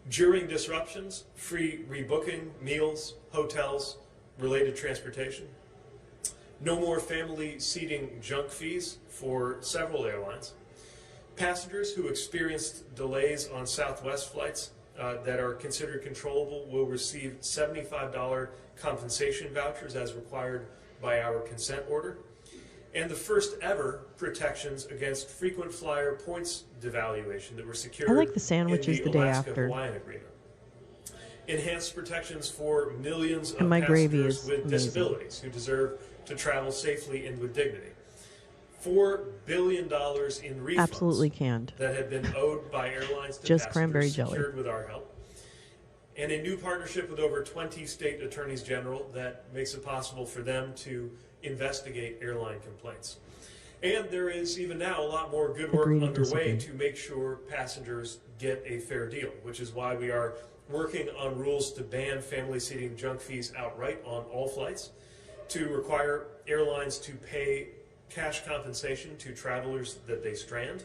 During disruptions, free rebooking, meals, hotels, related transportation. No more family seating junk fees for several airlines. Passengers who experienced delays on Southwest flights that are considered controllable will receive $75 compensation vouchers as required by our consent order. And the first ever protections against frequent flyer points devaluation that were secured I like the sandwiches the day after. Hawaiian agreement. Enhanced protections for millions of and my gravy passengers is with amazing. disabilities who deserve to travel safely and with dignity. $4 billion in refunds absolutely canned that had been owed by airlines to just passengers cranberry jelly secured with our help. And a new partnership with over 20 state attorneys general that makes it possible for them to investigate airline complaints. And there is even now a lot more good work underway to make sure passengers get a fair deal, which is why we are working on rules to ban family seating junk fees outright on all flights, to require airlines to pay cash compensation to travelers that they strand,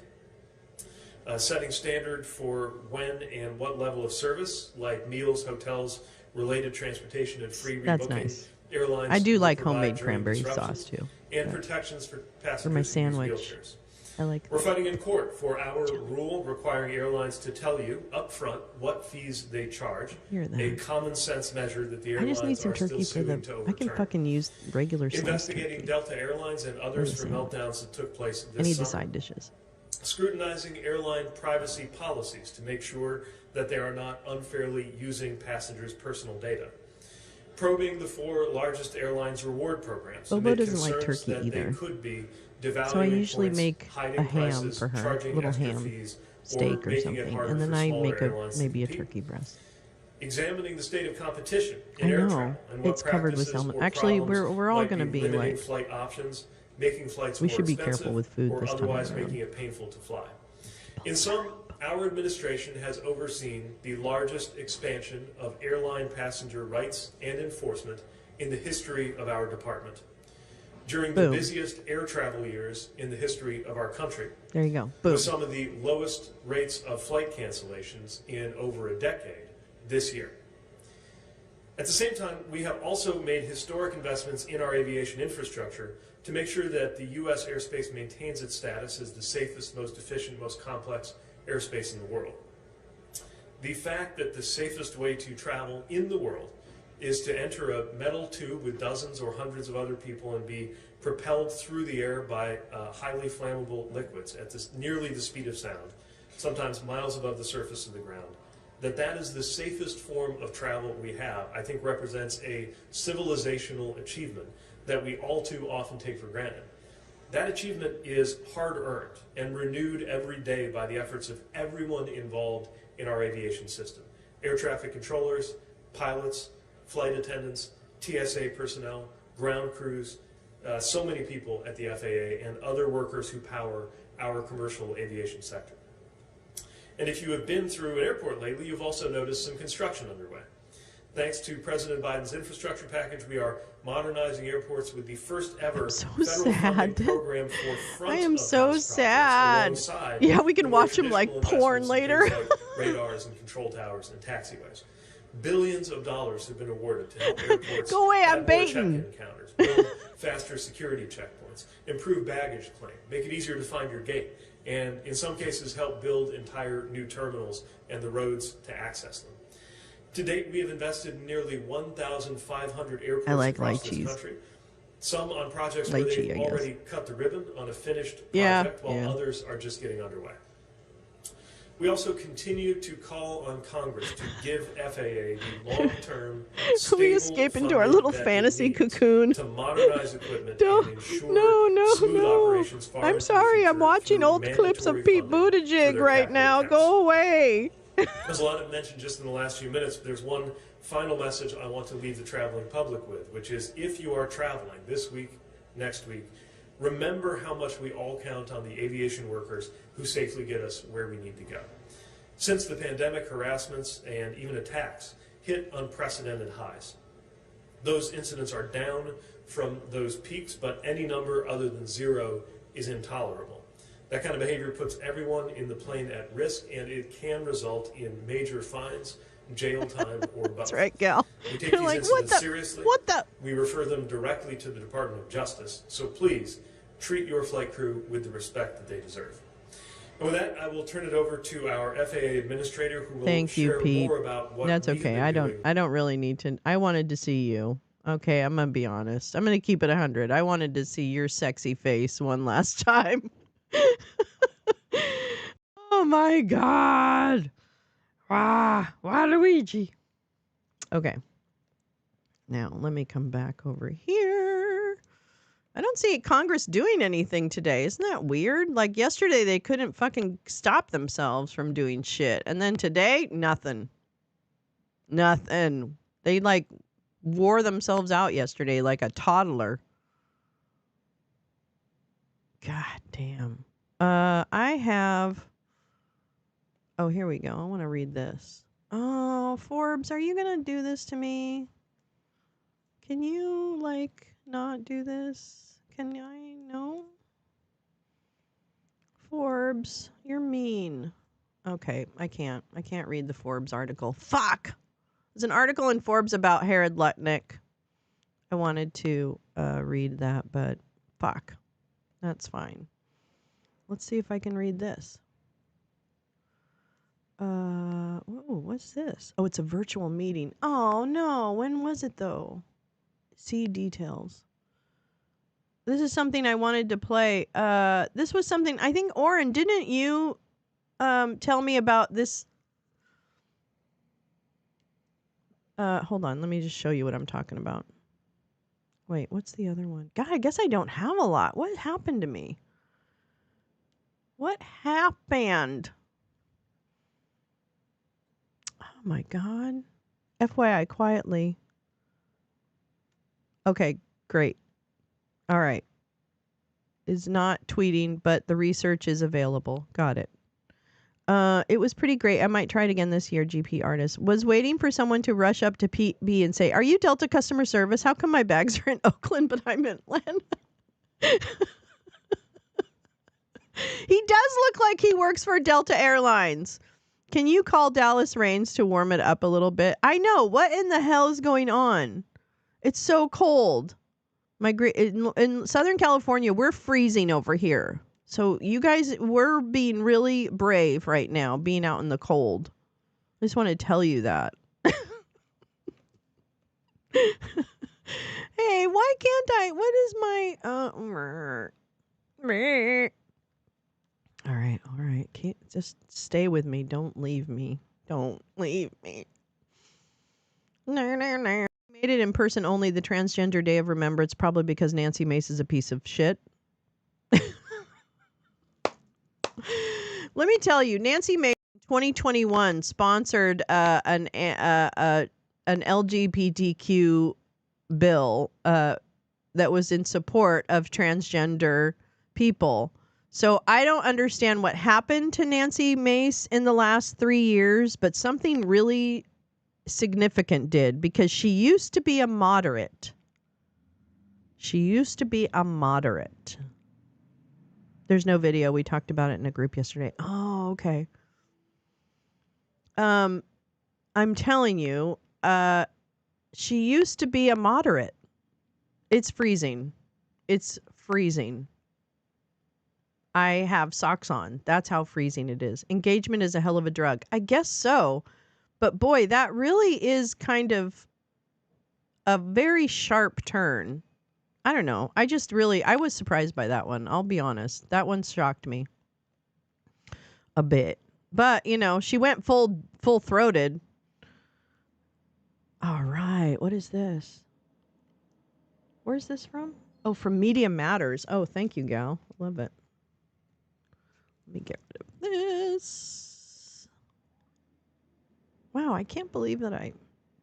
setting standard for when and what level of service, like meals, hotels, related transportation, and free rebooking. That's nice. Airlines I do like provide homemade during cranberry disruptions, sauce too. and protections for passengers For my who use sandwich. wheelchairs. I like We're fighting in court for our rule requiring airlines to tell you up front what fees they charge, Hear that. a common sense measure that the I airlines just need some are still turkey for suing the to I overturn. can fucking use regular sliced Investigating turkey. Delta Airlines and others for Listen. meltdowns that took place I this need summer. the side dishes. Scrutinizing airline privacy policies to make sure that they are not unfairly using passengers' personal data. Probing the 4 largest airlines' reward programs. Bobo amid doesn't like concerns turkey that either. They could be devaluing So I usually points, make hiding a ham prices, for her, charging little extra ham fees, steak or making it something, harder and then for I smaller make airlines to maybe a compete. turkey breast. examining the state of competition in air travel and what it's covered with salmon. Actually, we're all going to be like flight options, making flights we more should be expensive, careful with food or this otherwise time around. making it painful to fly. In sum, our administration has overseen the largest expansion of airline passenger rights and enforcement in the history of our department. During the busiest air travel years in the history of our country. There you go. Boom. With some of the lowest rates of flight cancellations in over a decade this year. At the same time, we have also made historic investments in our aviation infrastructure to make sure that the U.S. airspace maintains its status as the safest, most efficient, most complex airspace in the world. The fact that the safest way to travel in the world is to enter a metal tube with dozens or hundreds of other people and be propelled through the air by highly flammable liquids at nearly the speed of sound, sometimes miles above the surface of the ground, that is the safest form of travel we have, I think represents a civilizational achievement that we all too often take for granted. That achievement is hard-earned and renewed every day by the efforts of everyone involved in our aviation system. Air traffic controllers, pilots, flight attendants, TSA personnel, ground crews, so many people at the FAA and other workers who power our commercial aviation sector. And if you have been through an airport lately, you've also noticed some construction underway. Thanks to President Biden's infrastructure package, we are modernizing airports with the first ever federal funding program for front I am so sad. Yeah, we can watch them like porn later. Like radars and control towers and taxiways. Billions of dollars have been awarded to help airports go away, I'm add more baiting. check-in counters, build faster security checkpoints, improve baggage claim, make it easier to find your gate, and in some cases help build entire new terminals and the roads to access them. To date, we have invested in nearly 1,500 airports across this country. Some on projects where they've already cut the ribbon on a finished project, while others are just getting underway. We also continue to call on Congress to give FAA the long-term, stable we escape into our little fantasy cocoon to modernize equipment and ensure smooth operations far I'm into sorry, the I'm watching future old clips of mandatory Pete funding Buttigieg for their right capital now. accounts. Go away. There's a lot of mention just in the last few minutes, but there's one final message I want to leave the traveling public with, which is if you are traveling this week, next week, remember how much we all count on the aviation workers who safely get us where we need to go. Since the pandemic, harassments and even attacks hit unprecedented highs. Those incidents are down from those peaks, but any number other than zero is intolerable. That kind of behavior puts everyone in the plane at risk, and it can result in major fines, jail time, or both. That's right, Gal. We take You're these like, incidents seriously. What the? We refer them directly to the Department of Justice. So please, treat your flight crew with the respect that they deserve. And with that, I will turn it over to our FAA administrator, who will share more about what That's we've okay. been I don't really need to. I wanted to see you. Okay, I'm gonna be honest. I'm gonna keep it 100. I wanted to see your sexy face one last time. Oh my God. Waluigi. Okay. Now, let me come back over here. I don't see Congress doing anything today. Isn't that weird? Like yesterday, they couldn't fucking stop themselves from doing shit. And then today, nothing. Nothing. They like wore themselves out yesterday like a toddler. God damn. I have... Oh, here we go. I want to read this. Oh, Forbes, are you going to do this to me? Can you, like, not do this? Can I? No? Forbes, you're mean. Okay, I can't. I can't read the Forbes article. Fuck! There's an article in Forbes about Herod Lutnick. I wanted to read that, but fuck. That's fine. Let's see if I can read this. What's this? Oh, it's a virtual meeting. Oh, no. When was it, though? See details. This is something I wanted to play. This was something, I think, Oren, didn't you tell me about this? Hold on. Let me just show you what I'm talking about. Wait, what's the other one? God, I guess I don't have a lot. What happened to me? What happened? Oh my God. FYI, quietly. Okay, great. All right. Is not tweeting, but the research is available. Got it. It was pretty great. I might try it again this year, GP Artist. Was waiting for someone to rush up to PB and say, "Are you Delta customer service? How come my bags are in Oakland, but I'm in Atlanta?" He does look like he works for Delta Airlines. Can you call Dallas Rains to warm it up a little bit? I know. What in the hell is going on? It's so cold. In Southern California, we're freezing over here. So you guys, we're being really brave right now, being out in the cold. I just want to tell you that. Hey, why can't I? What is my... All right. Just stay with me. Don't leave me. Don't leave me. No. Made it in person only the Transgender Day of Remembrance, probably because Nancy Mace is a piece of shit. Let me tell you, Nancy Mace in 2021 sponsored an LGBTQ bill that was in support of transgender people. So I don't understand what happened to Nancy Mace in the last 3 years, but something really significant did, because she used to be a moderate. There's no video. We talked about it in a group yesterday. Oh, okay. I'm telling you, she used to be a moderate. It's freezing. I have socks on. That's how freezing it is. Engagement is a hell of a drug. I guess so. But boy, that really is kind of a very sharp turn. I don't know. I was surprised by that one. I'll be honest. That one shocked me a bit. But, she went full-throated. All right. What is this? Where's this from? Oh, from Media Matters. Oh, thank you, gal. Love it. Let me get rid of this. Wow, I can't believe that I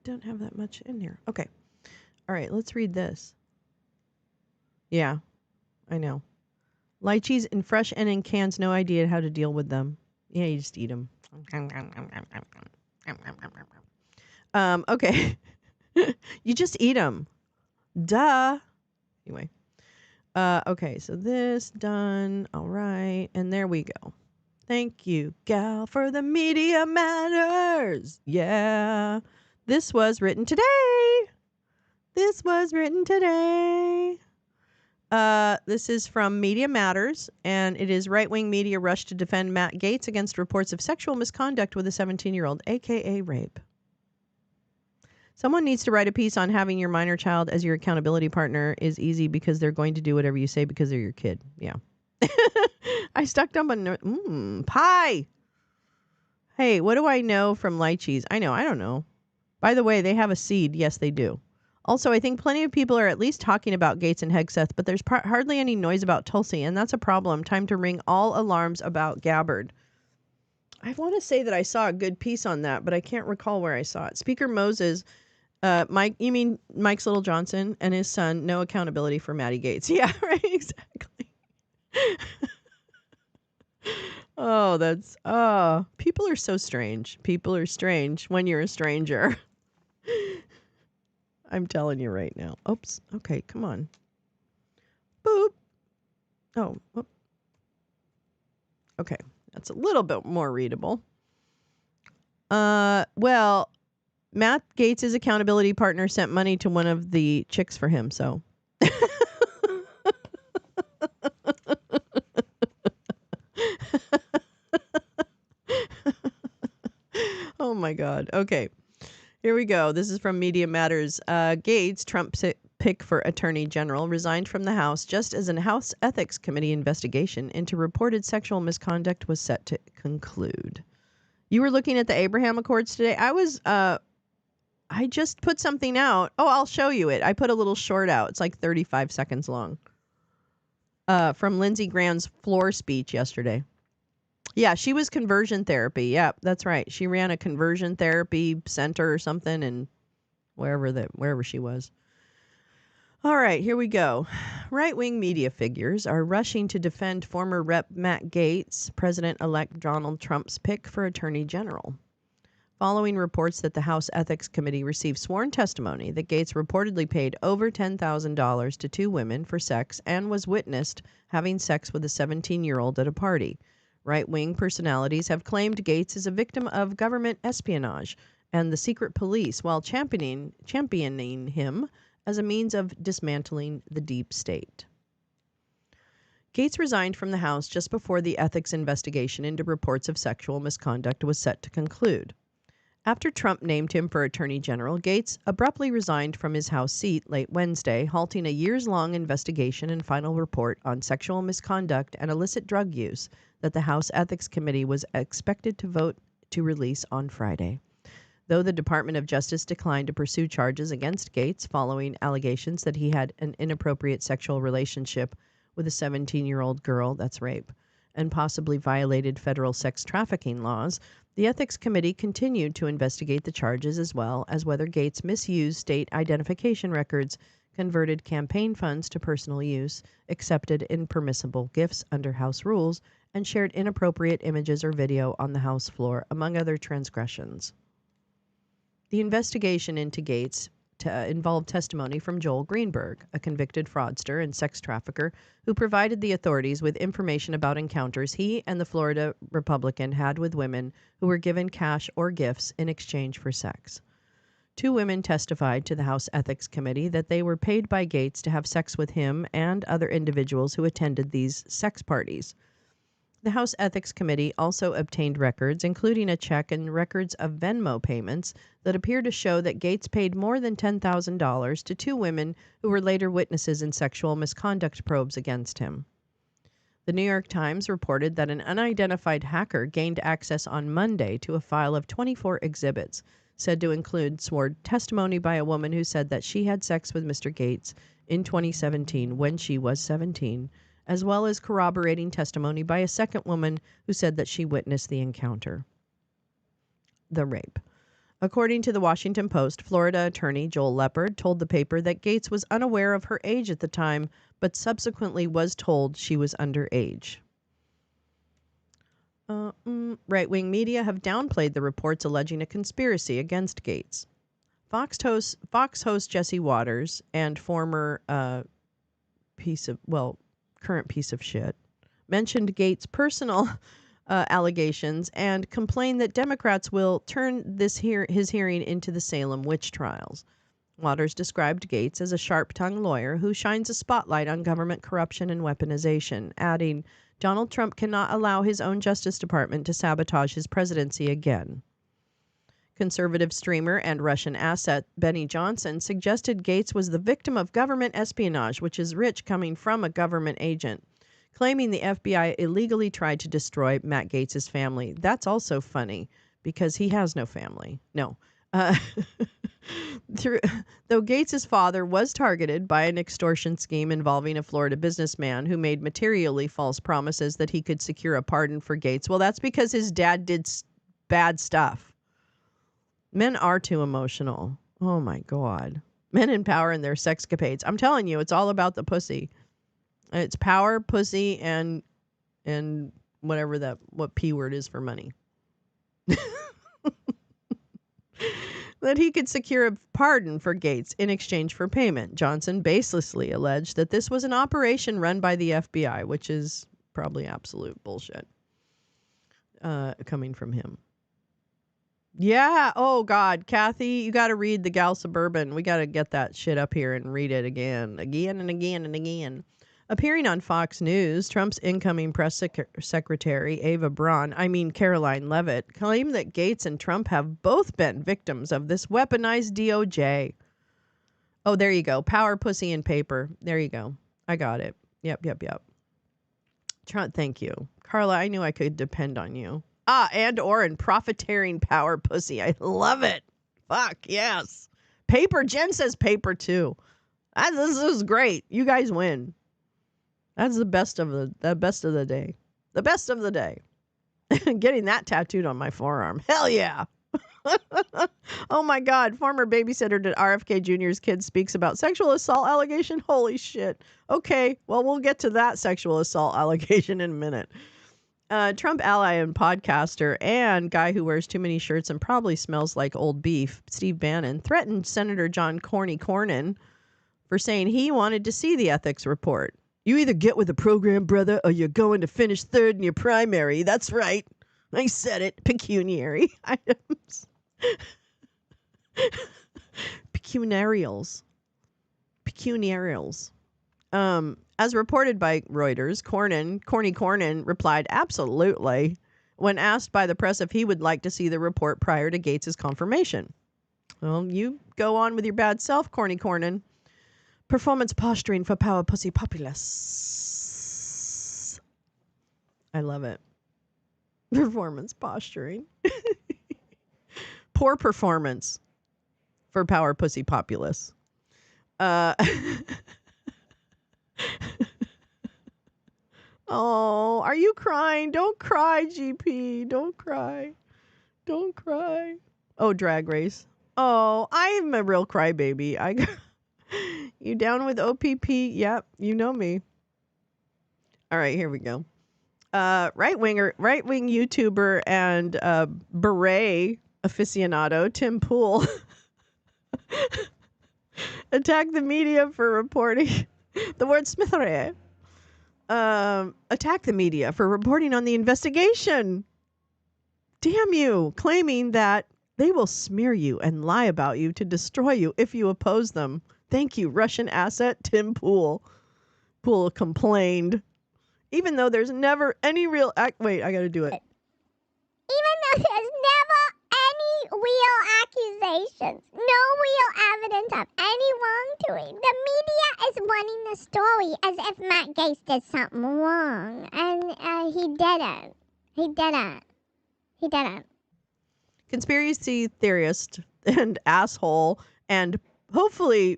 don't have that much in here. Okay. All right, let's read this. Yeah, I know. Lychees in fresh and in cans, no idea how to deal with them. Yeah, you just eat them. Okay. You just eat them. Duh. Anyway. Okay, so this done. All right, and there we go. Thank you, gal, for the Media Matters. Yeah. This was written today. This is from Media Matters, and it is right-wing media rush to defend Matt Gaetz against reports of sexual misconduct with a 17-year-old, a.k.a. rape. Someone needs to write a piece on having your minor child as your accountability partner is easy because they're going to do whatever you say because they're your kid. Yeah. I stuck up on pie. Hey, what do I know from lychees? I don't know. By the way, they have a seed. Yes, they do. Also, I think plenty of people are at least talking about Gaetz and Hegseth, but there's hardly any noise about Tulsi, and that's a problem. Time to ring all alarms about Gabbard. I want to say that I saw a good piece on that, but I can't recall where I saw it. Speaker Moses, Mike's Little Johnson and his son, no accountability for Maddie Gaetz. Yeah, right, exactly. People are so strange. People are strange when you're a stranger. I'm telling you right now. Oops. Okay, come on. Boop. Oh. Whoop. Okay, that's a little bit more readable. Well, Matt Gaetz' accountability partner sent money to one of the chicks for him, so. Oh my God. Okay. Here we go. This is from Media Matters. Gaetz, Trump's pick for Attorney General, resigned from the House just as a House Ethics Committee investigation into reported sexual misconduct was set to conclude. You were looking at the Abraham Accords today. I just put something out. Oh, I'll show you it. I put a little short out. It's like 35 seconds long. From Lindsey Graham's floor speech yesterday. Yeah, she was conversion therapy. Yeah, that's right. She ran a conversion therapy center or something in wherever she was. All right, here we go. Right-wing media figures are rushing to defend former Rep. Matt Gaetz, President-elect Donald Trump's pick for Attorney General. Following reports that the House Ethics Committee received sworn testimony that Gaetz reportedly paid over $10,000 to two women for sex and was witnessed having sex with a 17-year-old at a party. Right-wing personalities have claimed Gaetz is a victim of government espionage and the secret police while championing him as a means of dismantling the deep state. Gaetz resigned from the House just before the ethics investigation into reports of sexual misconduct was set to conclude. After Trump named him for Attorney General, Gaetz abruptly resigned from his House seat late Wednesday, halting a years-long investigation and final report on sexual misconduct and illicit drug use that the House Ethics Committee was expected to vote to release on Friday. Though the Department of Justice declined to pursue charges against Gaetz following allegations that he had an inappropriate sexual relationship with a 17-year-old girl, that's rape, and possibly violated federal sex trafficking laws, the Ethics Committee continued to investigate the charges as well as whether Gaetz misused state identification records, converted campaign funds to personal use, accepted impermissible gifts under House rules, and shared inappropriate images or video on the House floor, among other transgressions. The investigation into Gaetz involved testimony from Joel Greenberg, a convicted fraudster and sex trafficker who provided the authorities with information about encounters he and the Florida Republican had with women who were given cash or gifts in exchange for sex. Two women testified to the House Ethics Committee that they were paid by Gaetz to have sex with him and other individuals who attended these sex parties. The House Ethics Committee also obtained records, including a check and records of Venmo payments that appear to show that Gaetz paid more than $10,000 to two women who were later witnesses in sexual misconduct probes against him. The New York Times reported that an unidentified hacker gained access on Monday to a file of 24 exhibits, said to include sworn testimony by a woman who said that she had sex with Mr. Gaetz in 2017 when she was 17, as well as corroborating testimony by a second woman who said that she witnessed the encounter. The rape. According to the Washington Post, Florida attorney Joel Leppard told the paper that Gaetz was unaware of her age at the time, but subsequently was told she was underage. Right-wing media have downplayed the reports alleging a conspiracy against Gaetz. Fox host Jesse Waters and former current piece of shit, mentioned Gaetz' personal allegations and complained that Democrats will turn his hearing into the Salem witch trials. Waters described Gaetz as a sharp-tongued lawyer who shines a spotlight on government corruption and weaponization, adding, Donald Trump cannot allow his own Justice Department to sabotage his presidency again. Conservative streamer and Russian asset Benny Johnson suggested Gaetz was the victim of government espionage, which is rich coming from a government agent, claiming the FBI illegally tried to destroy Matt Gaetz' family. That's also funny because he has no family. No. Though Gaetz' father was targeted by an extortion scheme involving a Florida businessman who made materially false promises that he could secure a pardon for Gaetz. Well, that's because his dad did bad stuff. Men are too emotional. Oh my God. Men in power and their sexcapades. I'm telling you, it's all about the pussy. It's power, pussy, and whatever what P word is for money. That he could secure a pardon for Gaetz in exchange for payment. Johnson baselessly alleged that this was an operation run by the FBI, which is probably absolute bullshit coming from him. Yeah. Oh, God. Kathy, you got to read The Gal Suburban. We got to get that shit up here and read it again and again. Appearing on Fox News, Trump's incoming press secretary, Caroline Leavitt, claimed that Gaetz and Trump have both been victims of this weaponized DOJ. Oh, there you go. Power, pussy, and paper. There you go. I got it. Yep. Trump, thank you. Carla, I knew I could depend on you. And/or in profiteering power, pussy. I love it. Fuck, yes. Paper. Jen says paper, too. This is great. You guys win. That's the best of the day. The best of the day. Getting that tattooed on my forearm. Hell yeah. Oh my God. Former babysitter to RFK Jr.'s kid speaks about sexual assault allegation. Holy shit. Okay. Well, we'll get to that sexual assault allegation in a minute. Trump ally and podcaster and guy who wears too many shirts and probably smells like old beef, Steve Bannon, threatened Senator John Cornyn for saying he wanted to see the ethics report. You either get with the program, brother, or you're going to finish third in your primary. That's right. I said it. Pecuniary items. Pecuniarials. As reported by Reuters, Cornyn replied, absolutely, when asked by the press if he would like to see the report prior to Gates' confirmation. Well, you go on with your bad self, Cornyn. Performance posturing for power pussy populace. I love it. Performance posturing. Poor performance for power pussy populace. Oh, are you crying? Don't cry, GP. Don't cry. Don't cry. Oh, Drag Race. Oh, I'm a real crybaby. You down with OPP? Yep, you know me. All right, here we go. Right-wing YouTuber and beret aficionado Tim Pool attacked the media for reporting the word smithery. Attacked the media for reporting on the investigation. Damn you, claiming that they will smear you and lie about you to destroy you if you oppose them. Thank you, Russian asset Tim Pool. Pool complained. Even though there's never any real wait, I gotta do it. Even though there's never any real accusations, no real evidence of any wrongdoing, the media is running the story as if Matt Gaetz did something wrong, and he didn't. He didn't. Conspiracy theorist and asshole and hopefully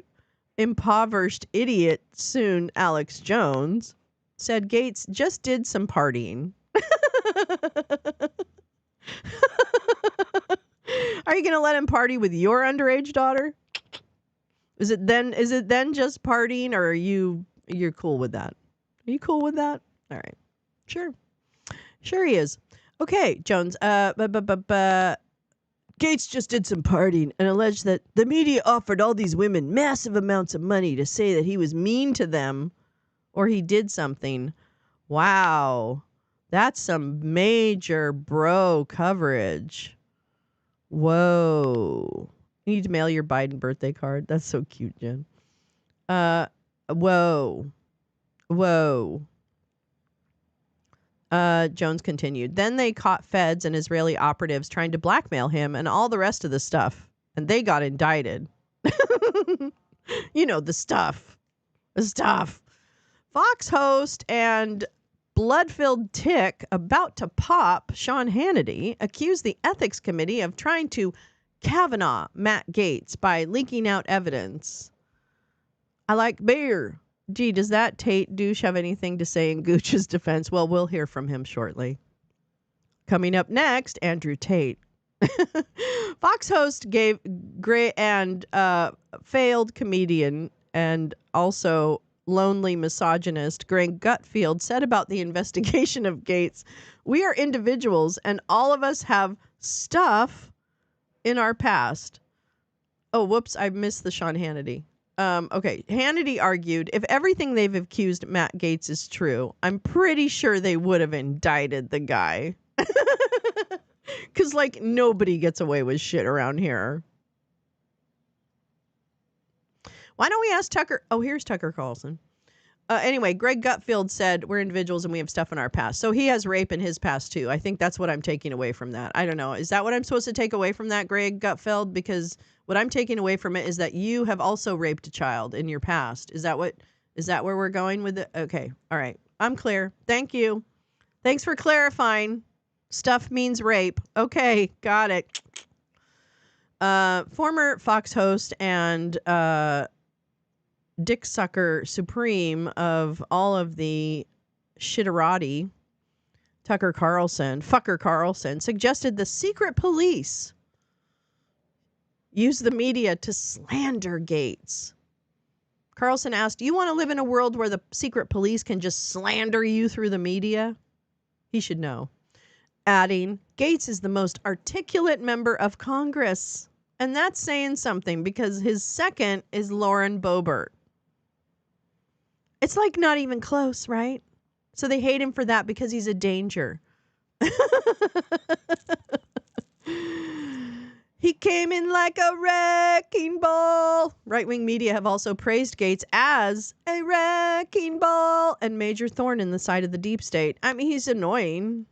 impoverished idiot soon Alex Jones said Gaetz just did some partying. Are you going to let him party with your underage daughter? Is it then just partying, or you're cool with that? Are you cool with that? All right. Sure he is. Okay, Jones. Gaetz just did some partying and alleged that the media offered all these women massive amounts of money to say that he was mean to them or he did something. Wow. That's some major bro coverage. Whoa. You need to mail your Biden birthday card. That's so cute, Jen. Whoa. Jones continued. Then they caught feds and Israeli operatives trying to blackmail him and all the rest of the stuff. And they got indicted. You know, the stuff. Fox host and blood-filled tick about to pop Sean Hannity accused the ethics committee of trying to Kavanaugh Matt Gaetz by leaking out evidence. I like beer. Gee, does that Tate douche have anything to say in Gooch's defense? Well, we'll hear from him shortly. Coming up next, Andrew Tate. Fox host gave great and failed comedian and also lonely misogynist Greg Gutfeld said about the investigation of Gaetz, we are individuals and all of us have stuff in our past. Oh, whoops, I missed the Sean Hannity. Okay, Hannity argued if everything they've accused Matt Gaetz is true, I'm pretty sure they would have indicted the guy. Because, like, nobody gets away with shit around here. Why don't we ask Tucker? Oh, here's Tucker Carlson. Anyway, Greg Gutfeld said we're individuals and we have stuff in our past. So he has rape in his past, too. I think that's what I'm taking away from that. I don't know. Is that what I'm supposed to take away from that, Greg Gutfeld? Because what I'm taking away from it is that you have also raped a child in your past. Is that where we're going with it? Okay. All right. I'm clear. Thank you. Thanks for clarifying. Stuff means rape. Okay. Got it. Former Fox host and dick sucker supreme of all of the shitterati Fucker Carlson, suggested the secret police use the media to slander Gates. Carlson asked, "You want to live in a world where the secret police can just slander you through the media?" He should know. Adding, Gates is the most articulate member of Congress. And that's saying something because his second is Lauren Boebert. It's like not even close, right? So they hate him for that because he's a danger. He came in like a wrecking ball. Right-wing media have also praised Gates as a wrecking ball and major thorn in the side of the deep state. I mean, he's annoying.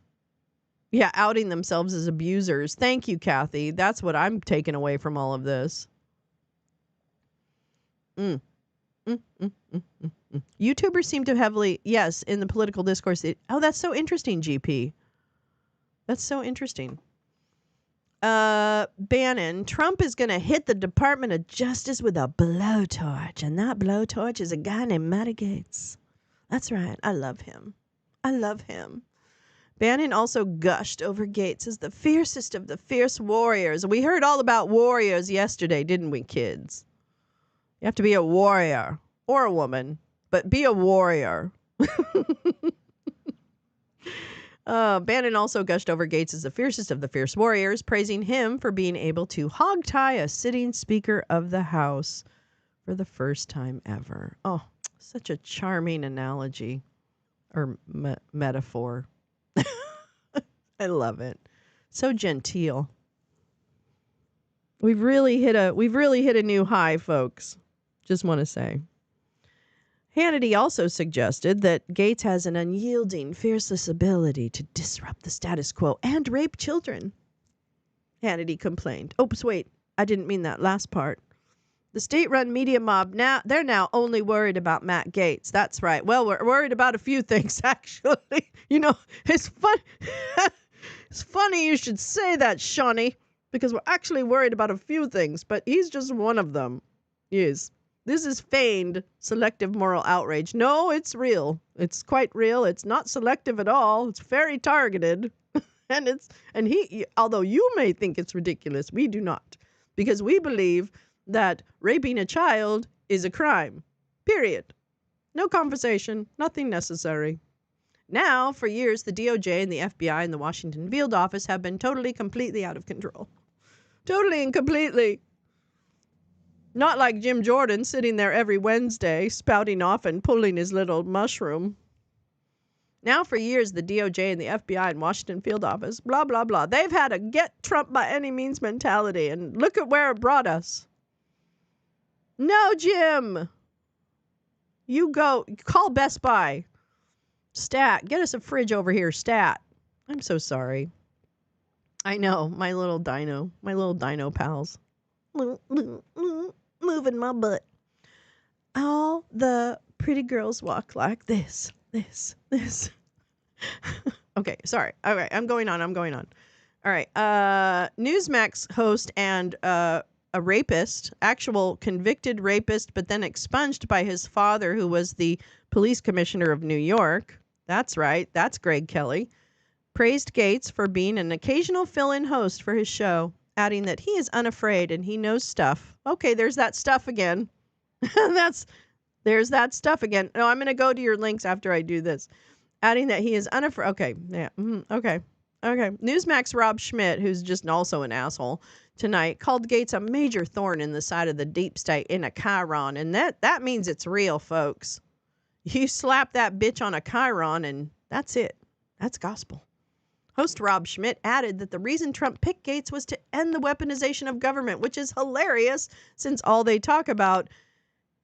Yeah, outing themselves as abusers. Thank you, Kathy. That's what I'm taking away from all of this. YouTubers seem to heavily, yes, in the political discourse. That's so interesting, GP. That's so interesting. Bannon, Trump is going to hit the Department of Justice with a blowtorch, and that blowtorch is a guy named Matty Gates. That's right. I love him. Bannon also gushed over Gates as the fiercest of the fierce warriors. We heard all about warriors yesterday, didn't we, kids? You have to be a warrior or a woman, but be a warrior. Bannon also gushed over Gates as the fiercest of the fierce warriors, praising him for being able to hogtie a sitting Speaker of the House for the first time ever. Oh, such a charming analogy or metaphor. I love it. So genteel. We've really hit a new high, folks. Just want to say. Hannity also suggested that Gates has an unyielding, fearless ability to disrupt the status quo and rape children. Hannity complained. Oops, wait, I didn't mean that last part. The state-run media mob, they're now only worried about Matt Gates. That's right. Well, we're worried about a few things, actually. You know, it's fun. It's funny you should say that, Shawnee, because we're actually worried about a few things, but he's just one of them. Yes. This is feigned selective moral outrage. No, it's real. It's quite real. It's not selective at all. It's very targeted. and he, although you may think it's ridiculous, we do not. Because we believe that raping a child is a crime. Period. No conversation. Nothing necessary. Now, for years, the DOJ and the FBI and the Washington field office have been totally, completely out of control. Totally and completely. Not like Jim Jordan sitting there every Wednesday, spouting off and pulling his little mushroom. Now for years, the DOJ and the FBI and Washington field office, blah, blah, blah. They've had a get Trump by any means mentality, and look at where it brought us. No, Jim. You go. Call Best Buy. Stat. Get us a fridge over here, Stat. I'm so sorry. I know. My little dino pals. Moving my butt. All the pretty girls walk like this. Okay, sorry. All right, I'm going on. All right. Newsmax host and a rapist, actual convicted rapist, but then expunged by his father, who was the police commissioner of New York. That's right. That's Greg Kelly. Praised Gates for being an occasional fill-in host for his show, adding that he is unafraid and he knows stuff. Okay, there's that stuff again. There's that stuff again. No, I'm going to go to your links after I do this. Adding that he is unafraid. Okay, yeah. Okay. Newsmax Rob Schmidt, who's just also an asshole tonight, called Gates a major thorn in the side of the deep state in a chyron. And that means it's real, folks. You slap that bitch on a chyron and that's it. That's gospel. Host Rob Schmidt added that the reason Trump picked Gates was to end the weaponization of government, which is hilarious since all they talk about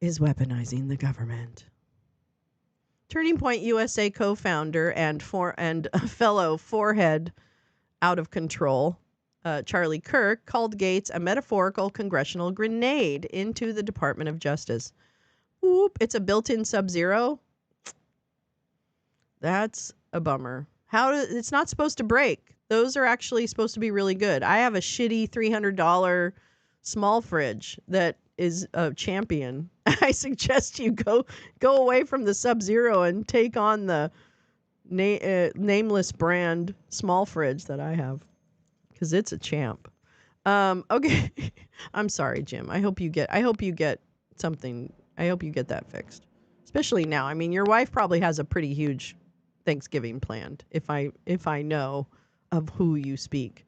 is weaponizing the government. Turning Point USA co-founder and fellow forehead out of control, Charlie Kirk, called Gates a metaphorical congressional grenade into the Department of Justice. Whoop, it's a built-in Sub-Zero? That's a bummer. It's not supposed to break. Those are actually supposed to be really good. I have a shitty $300 small fridge that is a champion. I suggest you go away from the Sub-Zero and take on the nameless brand small fridge that I have, because it's a champ. Okay. I'm sorry, Jim. I hope you get something. I hope you get that fixed, especially now. I mean, your wife probably has a pretty huge Thanksgiving planned, if I know of who you speak.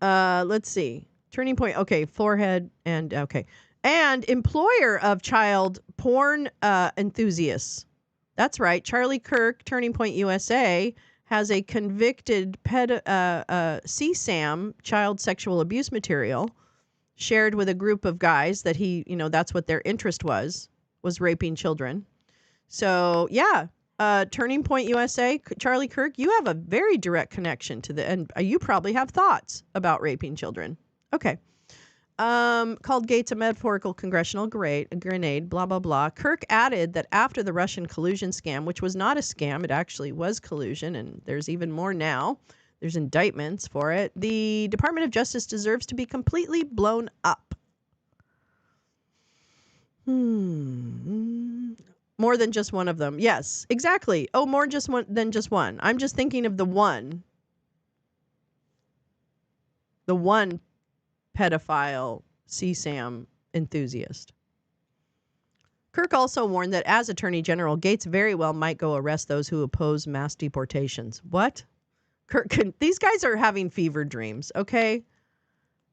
Let's see. Turning Point. Okay, forehead and okay. And employer of child porn enthusiasts. That's right. Charlie Kirk, Turning Point USA, has a convicted CSAM, child sexual abuse material, shared with a group of guys that he, that's what their interest was raping children. So, yeah, Turning Point USA, Charlie Kirk, you have a very direct connection to and you probably have thoughts about raping children. Okay. Called Gates a metaphorical congressional grenade, blah, blah, blah. Kirk added that after the Russian collusion scam, which was not a scam, it actually was collusion, and there's even more now. There's indictments for it. The Department of Justice deserves to be completely blown up. More than just one of them. Yes, exactly. Oh, more than just one. I'm just thinking of the one. The one pedophile CSAM enthusiast. Kirk also warned that as Attorney General, Gates very well might go arrest those who oppose mass deportations. What? Kirk, these guys are having fever dreams, okay?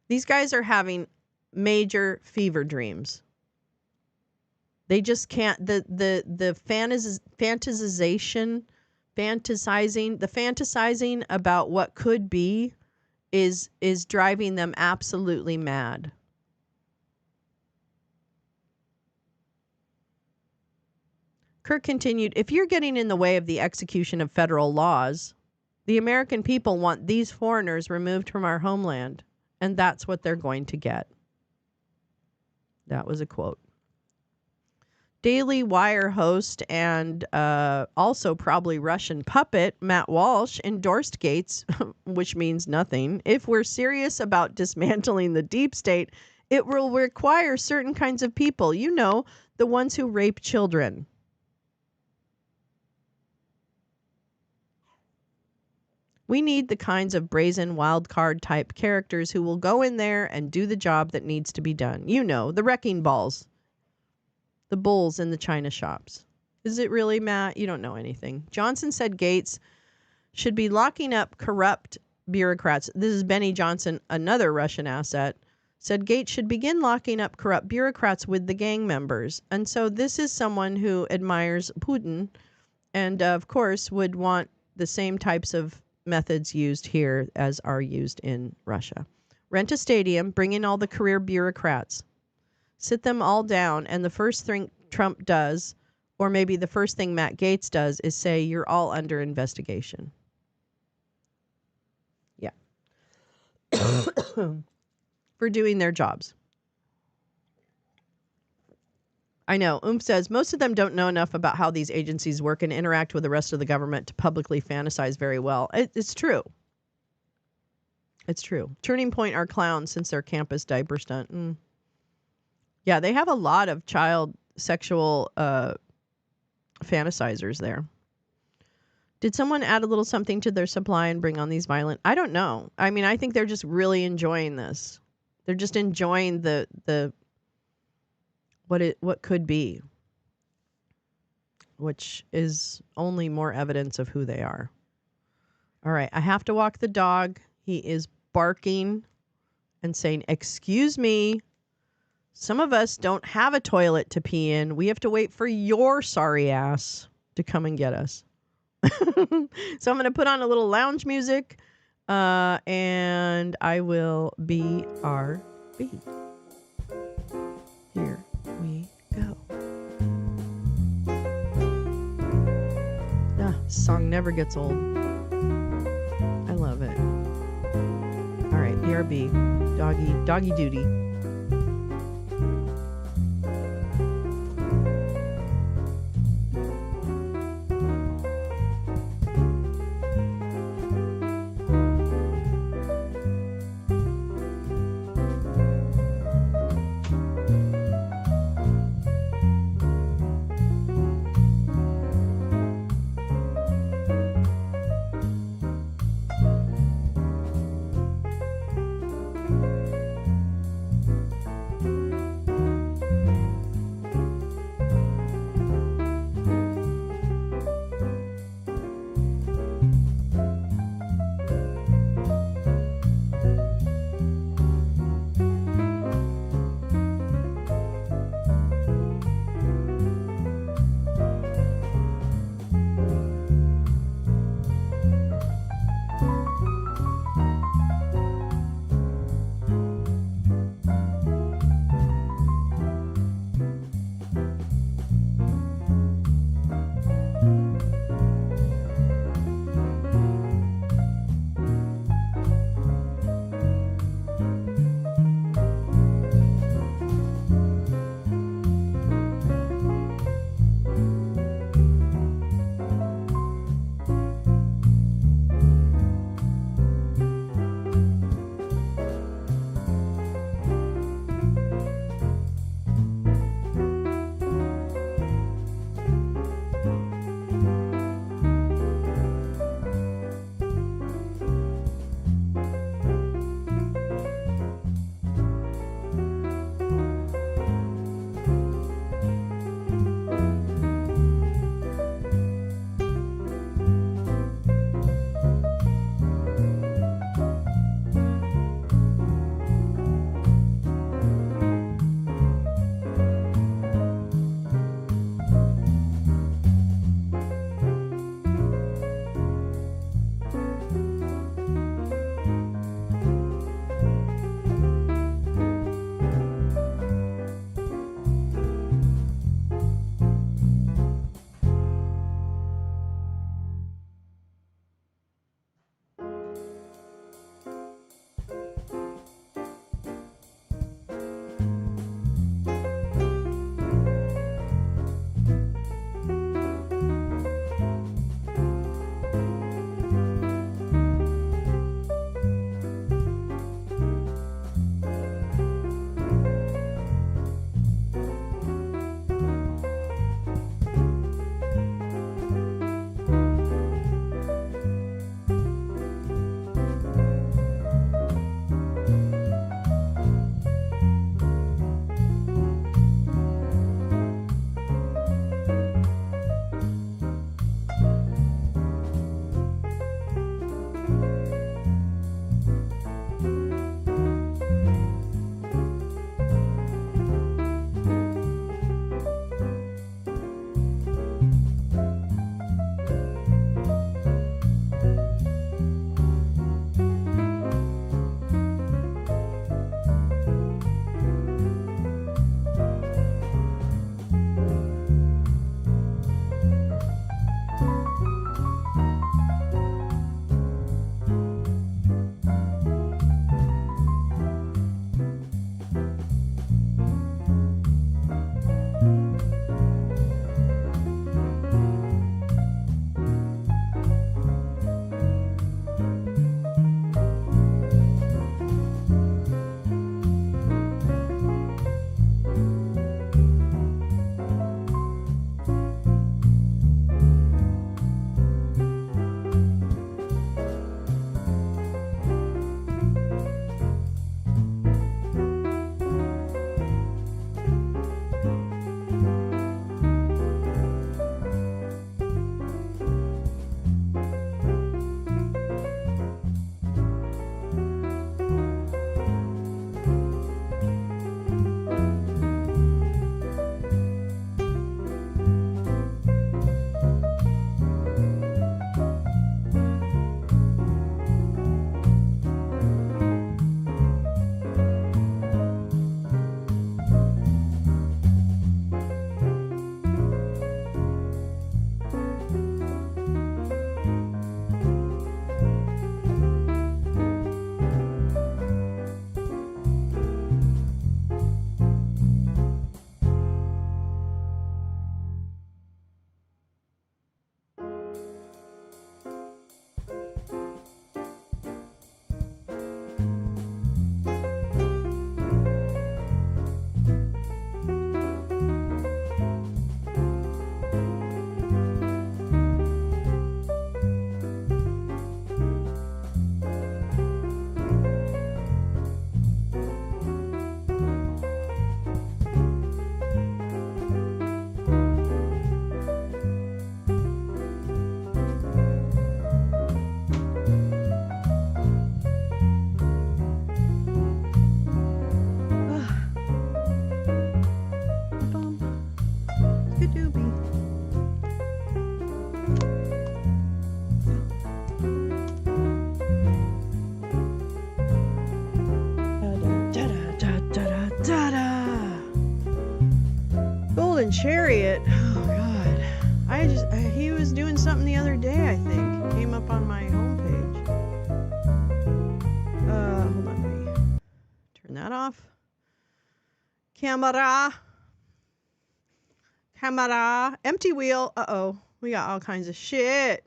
These guys are having major fever dreams. They just can't, the fantasizing about what could be is driving them absolutely mad. Kirk continued, if you're getting in the way of the execution of federal laws, the American people want these foreigners removed from our homeland, and that's what they're going to get. That was a quote. Daily Wire host and also probably Russian puppet Matt Walsh endorsed Gates, which means nothing. If we're serious about dismantling the deep state, it will require certain kinds of people. You know, the ones who rape children. We need the kinds of brazen wild card type characters who will go in there and do the job that needs to be done. You know, the wrecking balls. The bulls in the china shops. Is it really, Matt? You don't know anything. Johnson said Gates should be locking up corrupt bureaucrats. This is Benny Johnson, another Russian asset, said Gates should begin locking up corrupt bureaucrats with the gang members. And so this is someone who admires Putin and, of course, would want the same types of methods used here as are used in Russia. Rent a stadium, bring in all the career bureaucrats. Sit them all down, and the first thing Trump does, or maybe the first thing Matt Gaetz does, is say, you're all under investigation. Yeah. For doing their jobs. I know. Says, most of them don't know enough about how these agencies work and interact with the rest of the government to publicly fantasize very well. It's true. It's true. Turning Point are clowns since their campus diaper stunt. Yeah, they have a lot of child sexual fantasizers there. Did someone add a little something to their supply and bring on these violent? I don't know. I mean, I think they're just really enjoying this. They're just enjoying the what could be, which is only more evidence of who they are. All right, I have to walk the dog. He is barking and saying, "Excuse me. Some of us don't have a toilet to pee in. We have to wait for your sorry ass to come and get us." So I'm going to put on a little lounge music, and I will BRB. Here we go. This song never gets old. I love it. All right, BRB, doggy duty. Golden Chariot. Oh God. He was doing something the other day, I think. Came up on my homepage. Hold on, let me turn that off. Camera. Empty wheel. Uh-oh. We got all kinds of shit.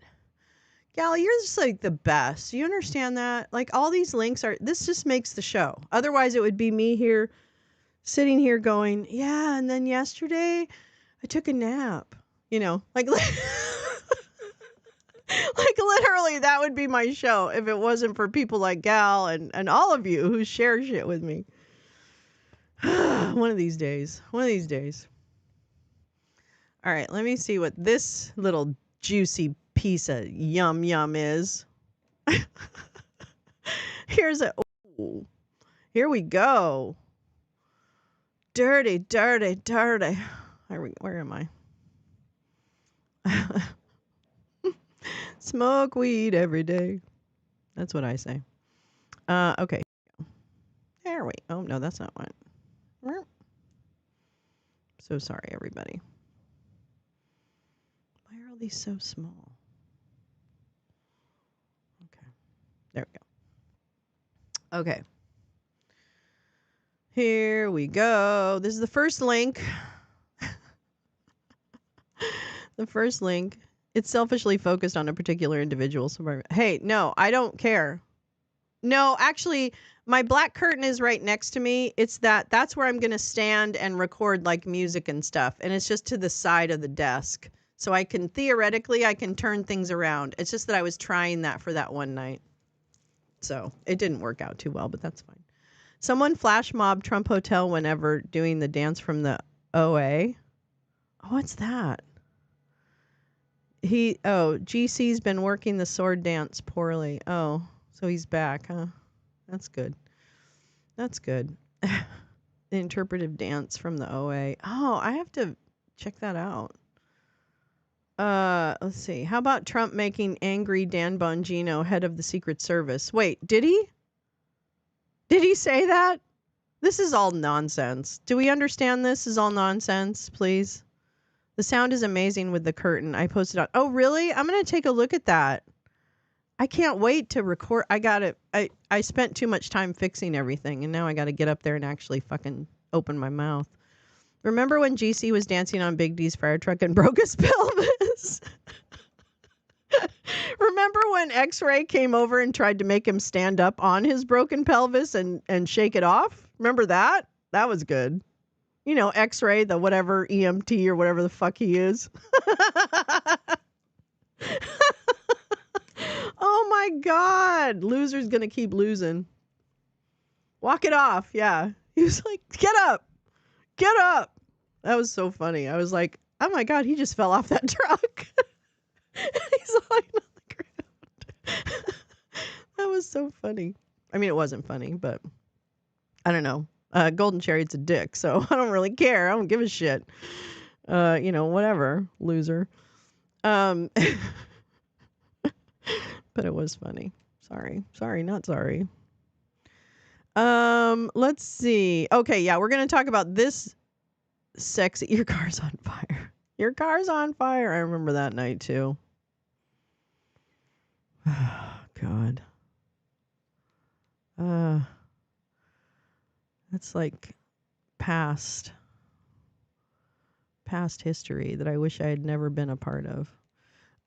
Gal, you're just like the best. You understand that? Like all these links this just makes the show. Otherwise it would be me here, sitting here going, yeah, and then yesterday I took a nap. You know, like literally that would be my show if it wasn't for people like Gal and all of you who share shit with me. One of these days. All right, let me see what this little juicy piece of yum is. Here we go. Dirty. Where am I? Smoke weed every day. That's what I say. Okay. There we. Oh no, that's not one. So sorry, everybody. Why are all these so small? Okay. There we go. Okay. Here we go. This is the first link. The first link. It's selfishly focused on a particular individual. Hey, no, I don't care. No, actually, my black curtain is right next to me. That's where I'm going to stand and record like music and stuff. And it's just to the side of the desk. So I can turn things around. It's just that I was trying that for that one night. So it didn't work out too well, but that's fine. Someone flash mobbed Trump Hotel whenever doing the dance from the OA. Oh, what's that? GC's been working the sword dance poorly. Oh, so he's back, huh? That's good. The interpretive dance from the OA. Oh, I have to check that out. Let's see. How about Trump making angry Dan Bongino head of the Secret Service? Wait, did he? Did he say that? This is all nonsense. Do we understand this is all nonsense, please? The sound is amazing with the curtain. I posted on. Oh, really? I'm going to take a look at that. I can't wait to record. I spent too much time fixing everything, and now I got to get up there and actually fucking open my mouth. Remember when GC was dancing on Big D's fire truck and broke his pelvis? Remember when X-Ray came over and tried to make him stand up on his broken pelvis and shake it off? Remember that? That was good. You know, X-Ray, the whatever EMT or whatever the fuck he is. Oh my God. Loser's going to keep losing. Walk it off. Yeah. He was like, get up. Get up. That was so funny. I was like, oh my God, he just fell off that truck. He's lying on the ground. That was so funny. I mean, it wasn't funny, but I don't know. Golden Chariot's a dick, so I don't really care. I don't give a shit. Whatever, loser. But it was funny. Sorry, not sorry. Let's see. Okay, yeah, we're gonna talk about this sexy. Your car's on fire. Your car's on fire. I remember that night too. God. That's like past history that I wish I had never been a part of.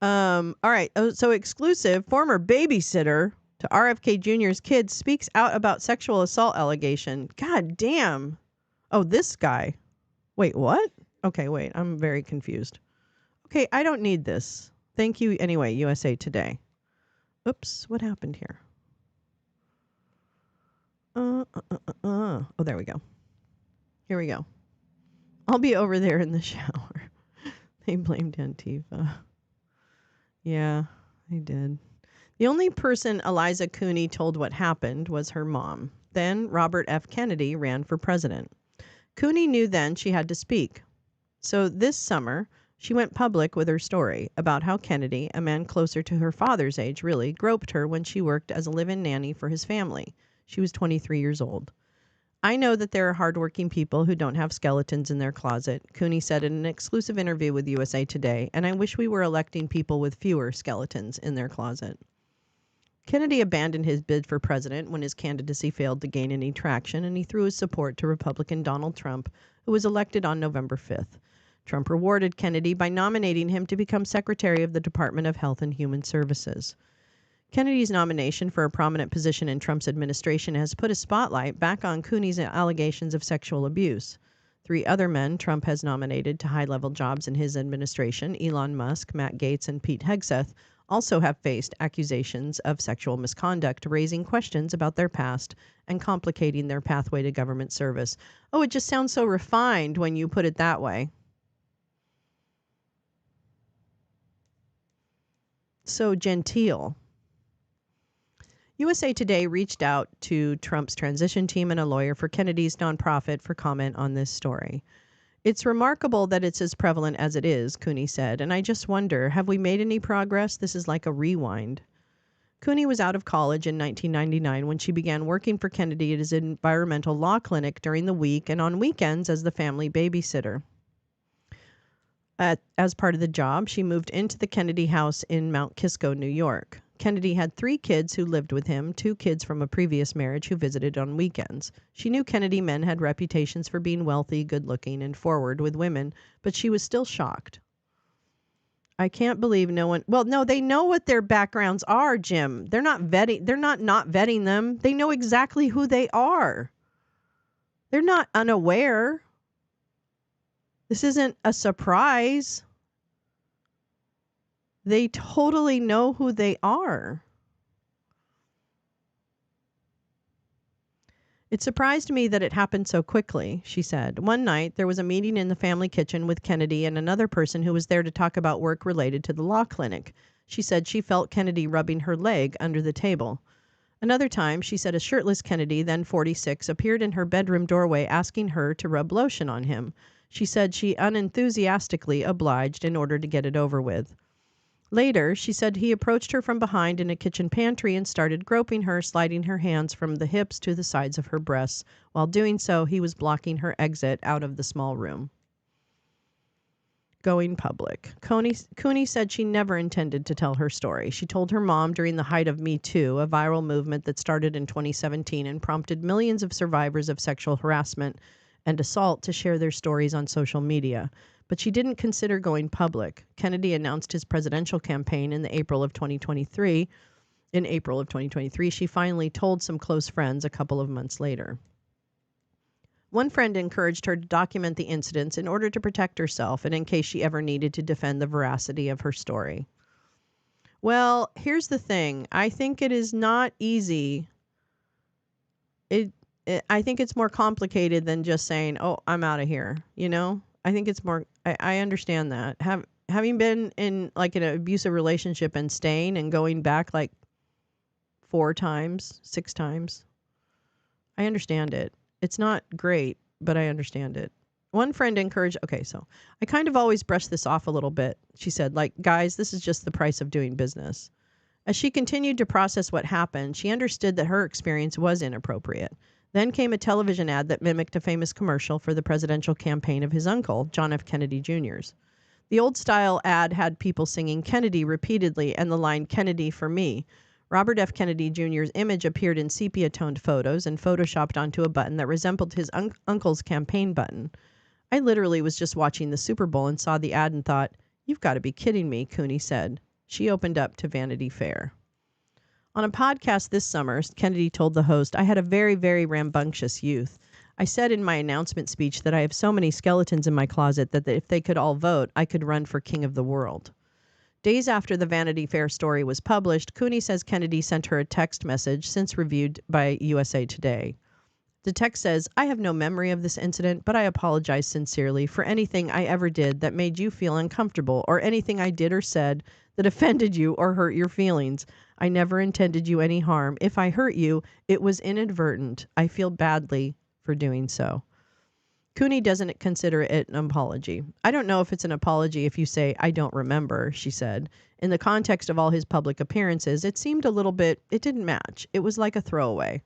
All right. So exclusive, former babysitter to RFK Jr.'s kids speaks out about sexual assault allegation. God damn. Oh, this guy. Wait, what? Okay, wait. I'm very confused. Okay, I don't need this. Thank you anyway, USA Today. Oops, what happened here? Oh, there we go. Here we go. I'll be over there in the shower. They blamed Antifa. Yeah, they did. The only person Eliza Cooney told what happened was her mom. Then Robert F. Kennedy ran for president. Cooney knew then she had to speak. So this summer, she went public with her story about how Kennedy, a man closer to her father's age really, groped her when she worked as a live-in nanny for his family. She was 23 years old. I know that there are hardworking people who don't have skeletons in their closet, Cooney said in an exclusive interview with USA Today, and I wish we were electing people with fewer skeletons in their closet. Kennedy abandoned his bid for president when his candidacy failed to gain any traction, and he threw his support to Republican Donald Trump, who was elected on November 5th. Trump rewarded Kennedy by nominating him to become Secretary of the Department of Health and Human Services. Kennedy's nomination for a prominent position in Trump's administration has put a spotlight back on Cooney's allegations of sexual abuse. 3 other men Trump has nominated to high-level jobs in his administration, Elon Musk, Matt Gaetz, and Pete Hegseth, also have faced accusations of sexual misconduct, raising questions about their past and complicating their pathway to government service. Oh, it just sounds so refined when you put it that way. So genteel. USA Today reached out to Trump's transition team and a lawyer for Kennedy's nonprofit for comment on this story. It's remarkable that it's as prevalent as it is, Cooney said, and I just wonder, have we made any progress? This is like a rewind. Cooney was out of college in 1999 when she began working for Kennedy at his environmental law clinic during the week and on weekends as the family babysitter. As part of the job, she moved into the Kennedy house in Mount Kisco, New York. Kennedy had 3 kids who lived with him, 2 kids from a previous marriage who visited on weekends. She knew Kennedy men had reputations for being wealthy, good-looking, and forward with women, but she was still shocked. I can't believe no one... Well, no, they know what their backgrounds are, Jim. They're not vetting them. They know exactly who they are. They're not unaware. This isn't a surprise. They totally know who they are. It surprised me that it happened so quickly, she said. One night, there was a meeting in the family kitchen with Kennedy and another person who was there to talk about work related to the law clinic. She said she felt Kennedy rubbing her leg under the table. Another time, she said a shirtless Kennedy, then 46, appeared in her bedroom doorway asking her to rub lotion on him. She said she unenthusiastically obliged in order to get it over with. Later, she said he approached her from behind in a kitchen pantry and started groping her, sliding her hands from the hips to the sides of her breasts. While doing so, he was blocking her exit out of the small room. Going public. Cooney said she never intended to tell her story. She told her mom during the height of Me Too, a viral movement that started in 2017 and prompted millions of survivors of sexual harassment and assault to share their stories on social media. But she didn't consider going public. Kennedy announced his presidential campaign in April of 2023. In April of 2023, she finally told some close friends a couple of months later. One friend encouraged her to document the incidents in order to protect herself and in case she ever needed to defend the veracity of her story. Well, here's the thing. I think it is not easy. I think it's more complicated than just saying, oh, I'm out of here, you know? I think it's more, I understand that. Having been in like an abusive relationship and staying and going back like 4 times, 6 times, I understand it. It's not great, but I understand it. One friend encouraged, okay, so I kind of always brush this off a little bit. She said, like, guys, this is just the price of doing business. As she continued to process what happened, she understood that her experience was inappropriate. Then came a television ad that mimicked a famous commercial for the presidential campaign of his uncle, John F. Kennedy Jr.'s. The old-style ad had people singing Kennedy repeatedly and the line, Kennedy for me. Robert F. Kennedy Jr.'s image appeared in sepia-toned photos and photoshopped onto a button that resembled his uncle's campaign button. I literally was just watching the Super Bowl and saw the ad and thought, you've got to be kidding me, Cooney said. She opened up to Vanity Fair. On a podcast this summer, Kennedy told the host, I had a very, very rambunctious youth. I said in my announcement speech that I have so many skeletons in my closet that if they could all vote, I could run for king of the world. Days after the Vanity Fair story was published, Cooney says Kennedy sent her a text message since reviewed by USA Today. The text says, I have no memory of this incident, but I apologize sincerely for anything I ever did that made you feel uncomfortable or anything I did or said that offended you or hurt your feelings. I never intended you any harm. If I hurt you, it was inadvertent. I feel badly for doing so. Cooney doesn't consider it an apology. I don't know if it's an apology if you say, I don't remember, she said. In the context of all his public appearances, it seemed a little bit, it didn't match. It was like a throwaway.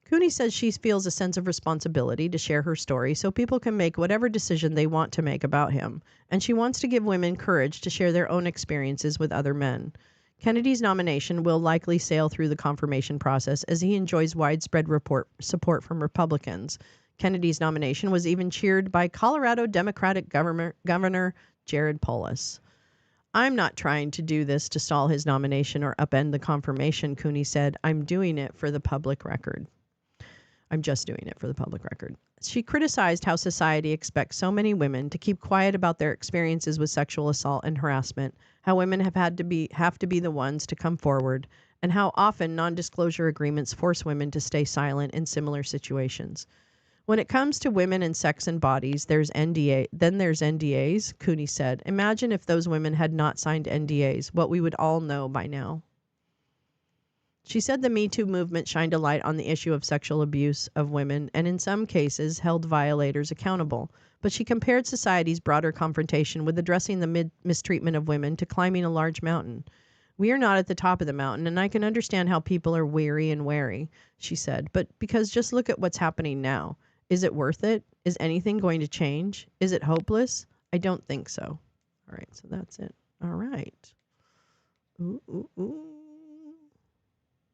Cooney says she feels a sense of responsibility to share her story so people can make whatever decision they want to make about him, and she wants to give women courage to share their own experiences with other men. Kennedy's nomination will likely sail through the confirmation process as he enjoys widespread support from Republicans. Kennedy's nomination was even cheered by Colorado Democratic Governor Jared Polis. I'm not trying to do this to stall his nomination or upend the confirmation, Cooney said. I'm doing it for the public record. I'm just doing it for the public record. She criticized how society expects so many women to keep quiet about their experiences with sexual assault and harassment, how women have to be the ones to come forward, and how often non-disclosure agreements force women to stay silent in similar situations. When it comes to women and sex and bodies, there's NDAs, Cooney said. Imagine if those women had not signed NDAs, what we would all know by now. She said the Me Too movement shined a light on the issue of sexual abuse of women and in some cases held violators accountable. But she compared society's broader confrontation with addressing the mistreatment of women to climbing a large mountain. We are not at the top of the mountain, and I can understand how people are weary and wary, she said. But because just look at what's happening now. Is it worth it? Is anything going to change? Is it hopeless? I don't think so. All right, so that's it. All right. Ooh, ooh, ooh.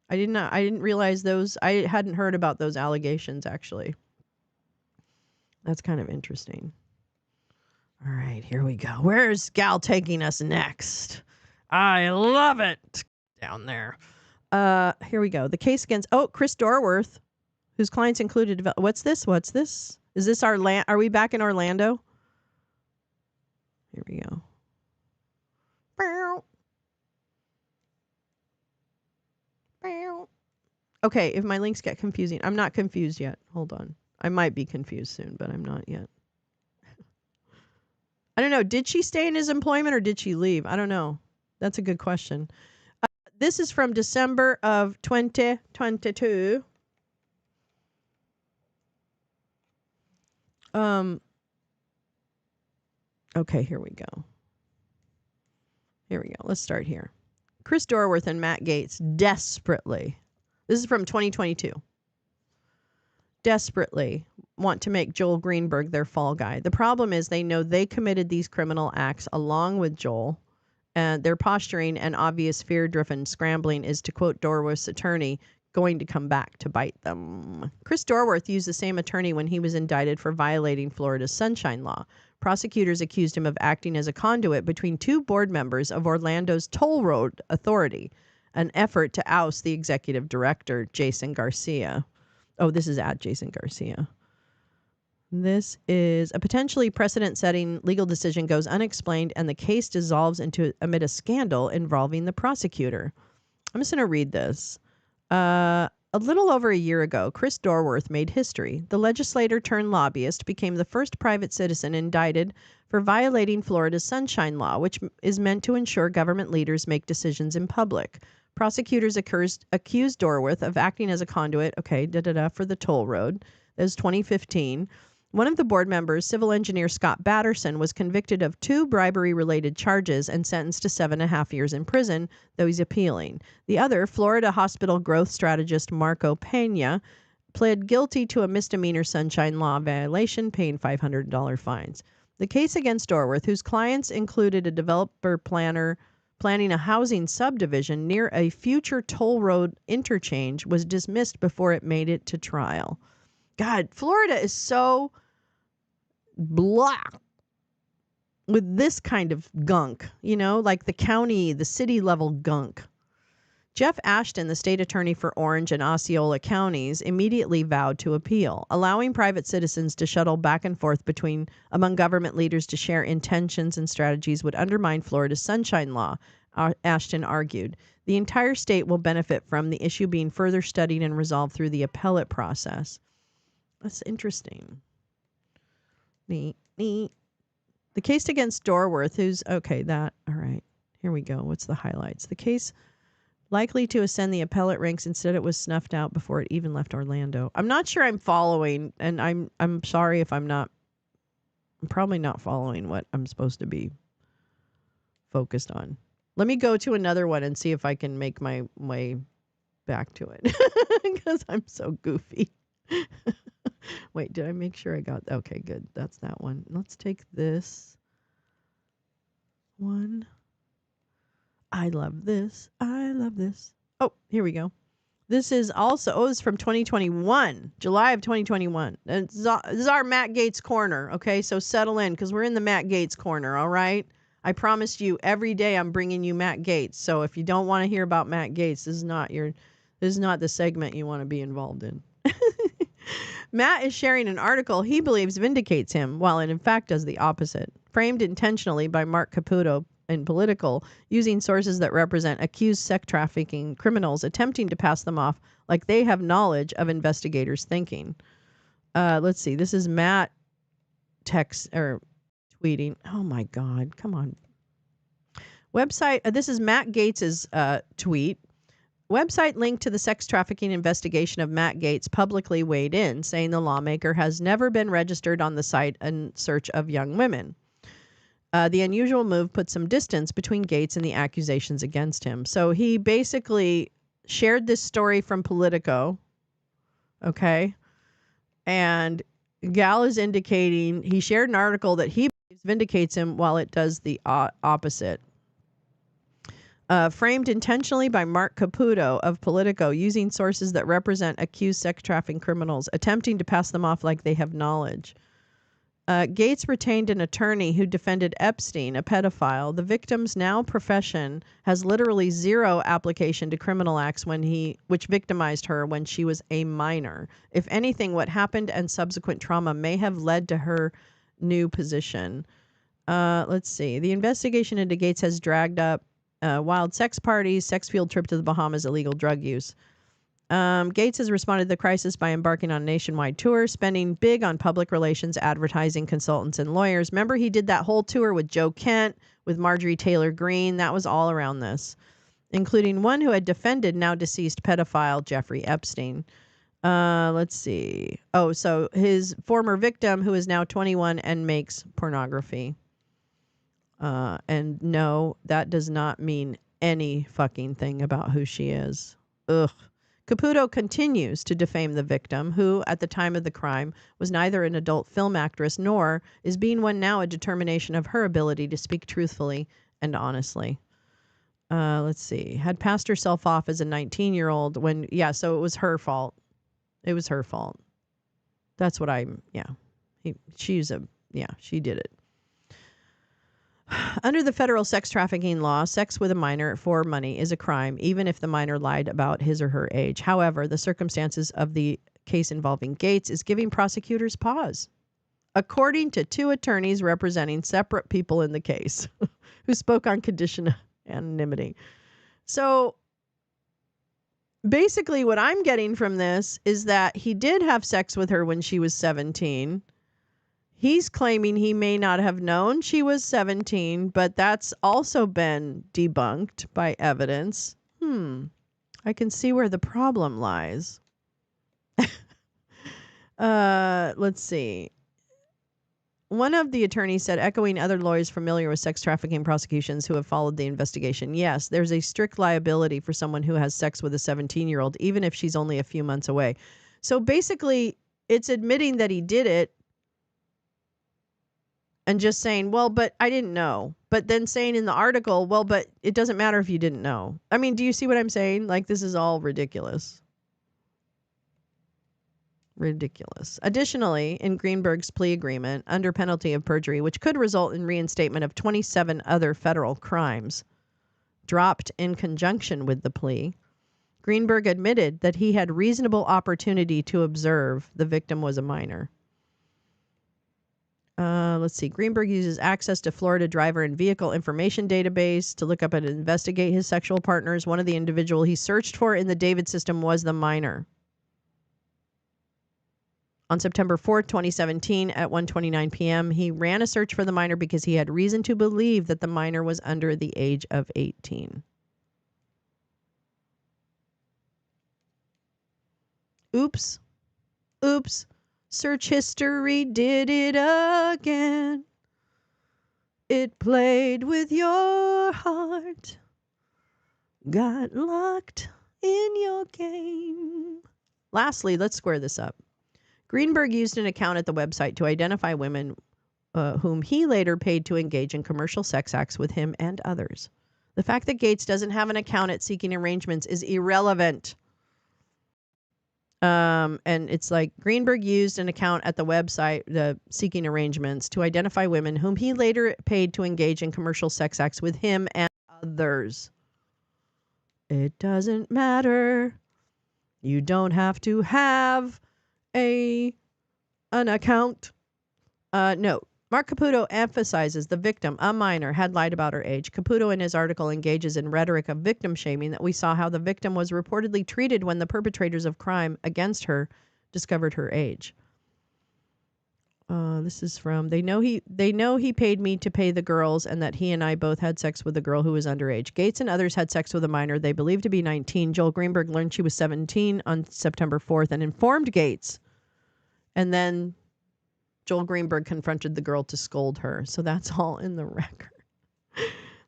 I didn't realize those. I hadn't heard about those allegations, actually. That's kind of interesting. All right, here we go. Where's Gal taking us next? I love it. Down there. Here we go. The case against, Chris Dorworth, whose clients included, what's this? Is this are we back in Orlando? Here we go. Okay, if my links get confusing. I'm not confused yet. Hold on. I might be confused soon, but I'm not yet. I don't know. Did she stay in his employment or did she leave? I don't know. That's a good question. This is from December of 2022. Okay, here we go. Let's start here. Chris Dorworth and Matt Gaetz desperately, this is from 2022, desperately want to make Joel Greenberg their fall guy. The problem is they know they committed these criminal acts along with Joel, and their posturing and obvious fear-driven scrambling is, to quote Dorworth's attorney, going to come back to bite them. Chris Dorworth used the same attorney when he was indicted for violating Florida's Sunshine Law. Prosecutors accused him of acting as a conduit between two board members of Orlando's Toll Road Authority, an effort to oust the executive director, Jason Garcia. Oh, this is at Jason Garcia. This is a potentially precedent-setting legal decision goes unexplained, and the case dissolves amid a scandal involving the prosecutor. I'm just going to read this. A little over a year ago, Chris Dorworth made history. The legislator turned lobbyist became the first private citizen indicted for violating Florida's Sunshine Law, which is meant to ensure government leaders make decisions in public. Prosecutors accused Dorworth of acting as a conduit, for the toll road. That was 2015. One of the board members, civil engineer Scott Batterson, was convicted of 2 bribery-related charges and sentenced to 7.5 years in prison, though he's appealing. The other, Florida hospital growth strategist Marco Pena, pled guilty to a misdemeanor Sunshine Law violation, paying $500 fines. The case against Dorworth, whose clients included a developer planning a housing subdivision near a future toll road interchange, was dismissed before it made it to trial. God, Florida is so blah with this kind of gunk, like the city level gunk. Jeff Ashton, the state attorney for Orange and Osceola counties, immediately vowed to appeal. Allowing private citizens to shuttle back and forth among government leaders to share intentions and strategies would undermine Florida's Sunshine Law, Ashton argued. The entire state will benefit from the issue being further studied and resolved through the appellate process. That's interesting. Neat. The case against Dorworth, all right. Here we go. What's the highlights? The case likely to ascend the appellate ranks. Instead, it was snuffed out before it even left Orlando. I'm not sure I'm following, and I'm sorry if I'm not. I'm probably not following what I'm supposed to be focused on. Let me go to another one and see if I can make my way back to it because I'm so goofy. Wait, did I make sure I got... Okay, good. That's that one. Let's take this one. I love this. I love this. Oh, here we go. This is also, it's from 2021, July of 2021. And this is our Matt Gaetz corner, okay? So settle in because we're in the Matt Gaetz corner, all right? I promised you every day I'm bringing you Matt Gaetz. So if you don't want to hear about Matt Gaetz, this is not the segment you want to be involved in. Matt is sharing an article he believes vindicates him, while it in fact does the opposite. Framed intentionally by Mark Caputo in Political, using sources that represent accused sex trafficking criminals, attempting to pass them off like they have knowledge of investigators' thinking. Let's see. This is Matt tweeting. Oh my God. Come on. Website. This is Matt Gaetz's tweet. Website linked to the sex trafficking investigation of Matt Gaetz publicly weighed in, saying the lawmaker has never been registered on the site in search of young women. The unusual move put some distance between Gaetz and the accusations against him. So he basically shared this story from Politico, okay? And Gal is indicating he shared an article that he believes vindicates him while it does the opposite. Framed intentionally by Mark Caputo of Politico, using sources that represent accused sex trafficking criminals, attempting to pass them off like they have knowledge. Gaetz retained an attorney who defended Epstein, a pedophile. The victim's now profession has literally zero application to criminal acts which victimized her when she was a minor. If anything, what happened and subsequent trauma may have led to her new position. Let's see. The investigation into Gaetz has dragged up wild sex parties, sex field trip to the Bahamas, illegal drug use. Gaetz has responded to the crisis by embarking on a nationwide tour, spending big on public relations, advertising, consultants, and lawyers. Remember, he did that whole tour with Joe Kent, with Marjorie Taylor Greene. That was all around this, including one who had defended now deceased pedophile Jeffrey Epstein. Let's see. Oh, so his former victim, who is now 21 and makes pornography. And no, that does not mean any fucking thing about who she is. Ugh. Caputo continues to defame the victim, who, at the time of the crime, was neither an adult film actress nor is being one now a determination of her ability to speak truthfully and honestly. Let's see. Had passed herself off as a 19-year-old when, so it was her fault. It was her fault. That's what she did it. Under the federal sex trafficking law, sex with a minor for money is a crime, even if the minor lied about his or her age. However, the circumstances of the case involving Gaetz is giving prosecutors pause, according to two attorneys representing separate people in the case who spoke on condition of anonymity. So basically what I'm getting from this is that he did have sex with her when she was 17. He's claiming he may not have known she was 17, but that's also been debunked by evidence. I can see where the problem lies. Let's see. One of the attorneys said, echoing other lawyers familiar with sex trafficking prosecutions who have followed the investigation, yes, there's a strict liability for someone who has sex with a 17-year-old, even if she's only a few months away. So basically, it's admitting that he did it, and just saying, well, but I didn't know. But then saying in the article, well, but it doesn't matter if you didn't know. I mean, do you see what I'm saying? Like, this is all ridiculous. Ridiculous. Additionally, in Greenberg's plea agreement, under penalty of perjury, which could result in reinstatement of 27 other federal crimes, dropped in conjunction with the plea, Greenberg admitted that he had reasonable opportunity to observe the victim was a minor. Let's see. Greenberg uses access to Florida driver and vehicle information database to look up and investigate his sexual partners. One of the individual he searched for in the David system was the minor. On September 4th, 2017, at 1:29 p.m., he ran a search for the minor because he had reason to believe that the minor was under the age of 18. Oops. Search history did it again. It played with your heart. Got locked in your game. Lastly, let's square this up. Greenberg used an account at the website to identify women whom he later paid to engage in commercial sex acts with him and others. The fact that Gates doesn't have an account at Seeking Arrangements is irrelevant. And it's like Greenberg used an account at the website, the Seeking Arrangements, to identify women whom he later paid to engage in commercial sex acts with him and others. It doesn't matter. You don't have to have an account. Note. Mark Caputo emphasizes the victim, a minor, had lied about her age. Caputo in his article engages in rhetoric of victim shaming that we saw how the victim was reportedly treated when the perpetrators of crime against her discovered her age. This is from, they know he paid me to pay the girls and that he and I both had sex with a girl who was underage. Gates and others had sex with a minor they believed to be 19. Joel Greenberg learned she was 17 on September 4th and informed Gates. And then Joel Greenberg confronted the girl to scold her. So that's all in the record.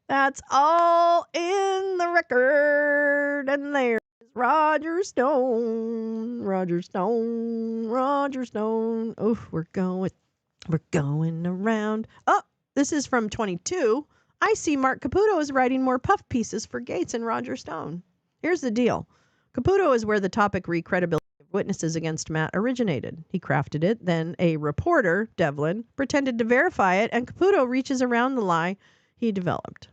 That's all in the record. And there's Roger Stone. Roger Stone. Roger Stone. Oh, we're going around. Oh, this is from 22. I see Mark Caputo is writing more puff pieces for Gates and Roger Stone. Here's the deal. Caputo is where the topic re-credibility witnesses against Matt originated. He crafted it, then a reporter, Devlin, pretended to verify it, and Caputo reaches around the lie he developed.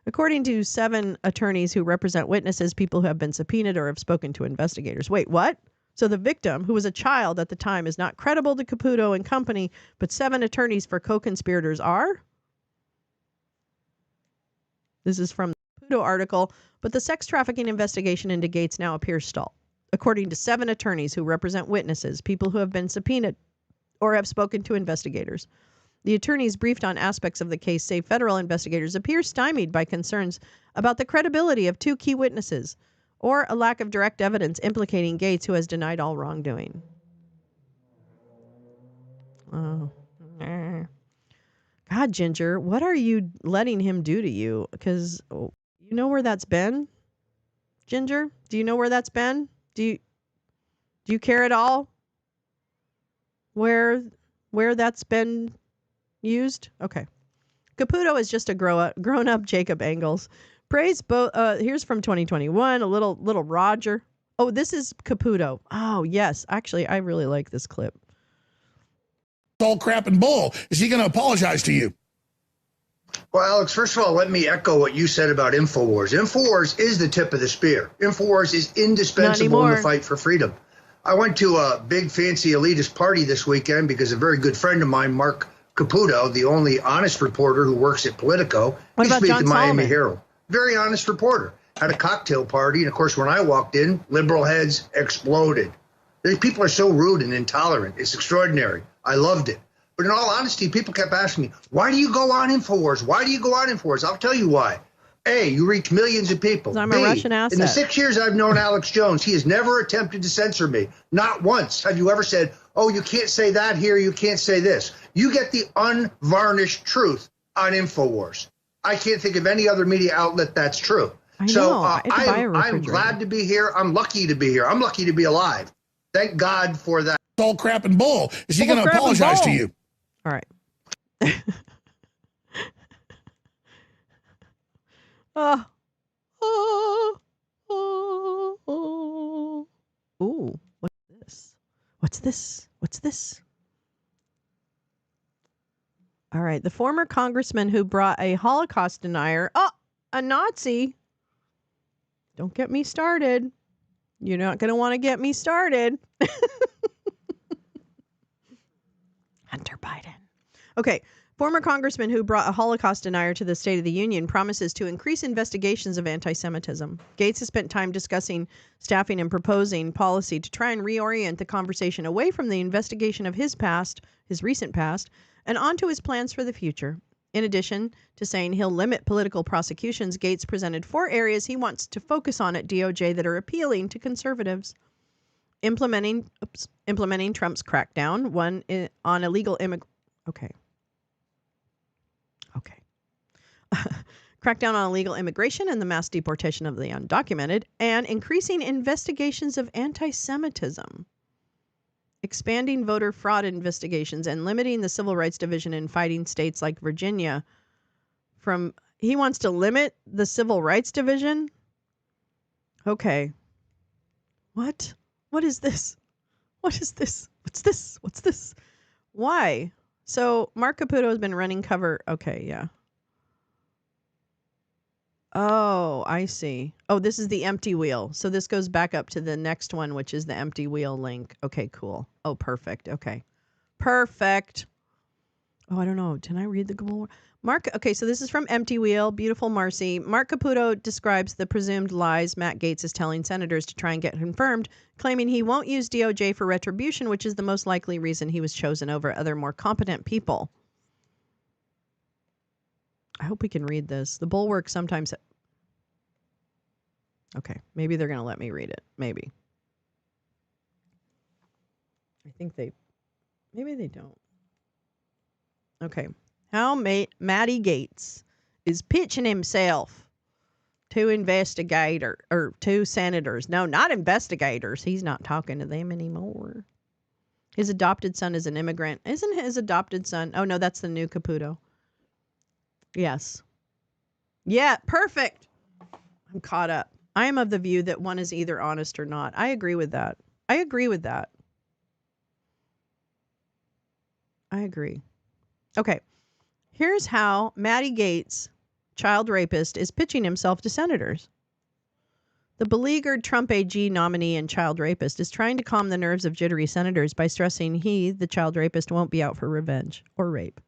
According to 7 attorneys who represent witnesses, people who have been subpoenaed or have spoken to investigators. Wait, what? So the victim, who was a child at the time, is not credible to Caputo and company, but 7 attorneys for co-conspirators are? This is from the Caputo article, but the sex trafficking investigation into Gates now appears stalled. According to 7 attorneys who represent witnesses, people who have been subpoenaed or have spoken to investigators. The attorneys briefed on aspects of the case say federal investigators appear stymied by concerns about the credibility of 2 key witnesses or a lack of direct evidence implicating Gates, who has denied all wrongdoing. Oh. God, Ginger, what are you letting him do to you? Because you know where that's been? Ginger, do you know where that's been? Do you care at all where that's been used? Okay. Caputo is just a grown-up Jacob Engels. Praise both. Here's from 2021, a little Roger. Oh, this is Caputo. Oh, yes. Actually, I really like this clip. It's all crap and bull. Is he going to apologize to you? Well, Alex, first of all, let me echo what you said about InfoWars. InfoWars is the tip of the spear. InfoWars is indispensable in the fight for freedom. I went to a big, fancy, elitist party this weekend because a very good friend of mine, Mark Caputo, the only honest reporter who works at Politico, what about John the Miami Solomon? Herald. Very honest reporter. Had a cocktail party, and of course, when I walked in, liberal heads exploded. These people are so rude and intolerant. It's extraordinary. I loved it. But in all honesty, people kept asking me, why do you go on InfoWars? Why do you go on InfoWars? I'll tell you why. A, you reach millions of people. I'm a Russian asset. In the 6 years I've known Alex Jones, he has never attempted to censor me. Not once have you ever said, oh, you can't say that here, you can't say this. You get the unvarnished truth on InfoWars. I can't think of any other media outlet that's true. I'm glad to be here. I'm lucky to be here. I'm lucky to be alive. Thank God for that. It's all crap and bull. Is he going to apologize to you? All right. Ooh, what's this? What's this? All right. The former congressman who brought a Holocaust denier, a Nazi. Don't get me started. You're not going to want to get me started. Hunter Biden. Okay. Former congressman who brought a Holocaust denier to the State of the Union promises to increase investigations of anti-Semitism. Gates has spent time discussing staffing and proposing policy to try and reorient the conversation away from the investigation of his recent past, and onto his plans for the future. In addition to saying he'll limit political prosecutions, Gates presented 4 areas he wants to focus on at DOJ that are appealing to conservatives. Implementing Trump's crackdown, one on illegal immigration. Okay. crackdown on illegal immigration and the mass deportation of the undocumented, and increasing investigations of anti-Semitism, expanding voter fraud investigations, and limiting the Civil Rights Division in fighting states like Virginia from... He wants to limit the Civil Rights Division? Okay. What? What is this? What is this? What's this? What's this? Why? So Mark Caputo has been running cover. Okay, yeah. Oh, I see. Oh, this is the empty wheel. So this goes back up to the next one, which is the empty wheel link. Okay, cool. Oh, perfect. Okay. Perfect. Oh, I don't know. Can I read the goal? Okay, so this is from Empty Wheel. Beautiful Marcy. Mark Caputo describes the presumed lies Matt Gaetz is telling senators to try and get confirmed, claiming he won't use DOJ for retribution, which is the most likely reason he was chosen over other more competent people. I hope we can read this. The Bulwark sometimes... Okay, maybe they're going to let me read it. Maybe. I think they... Maybe they don't. Okay. How Matty Gaetz is pitching himself to two senators. No, not investigators. He's not talking to them anymore. His adopted son is an immigrant. Isn't his adopted son? Oh, no, that's the new Caputo. Yes. Yeah, perfect. I'm caught up. I am of the view that one is either honest or not. I agree with that. I agree. Okay. Here's how Matty Gaetz, child rapist, is pitching himself to senators. The beleaguered Trump AG nominee and child rapist is trying to calm the nerves of jittery senators by stressing he, the child rapist, won't be out for revenge or rape.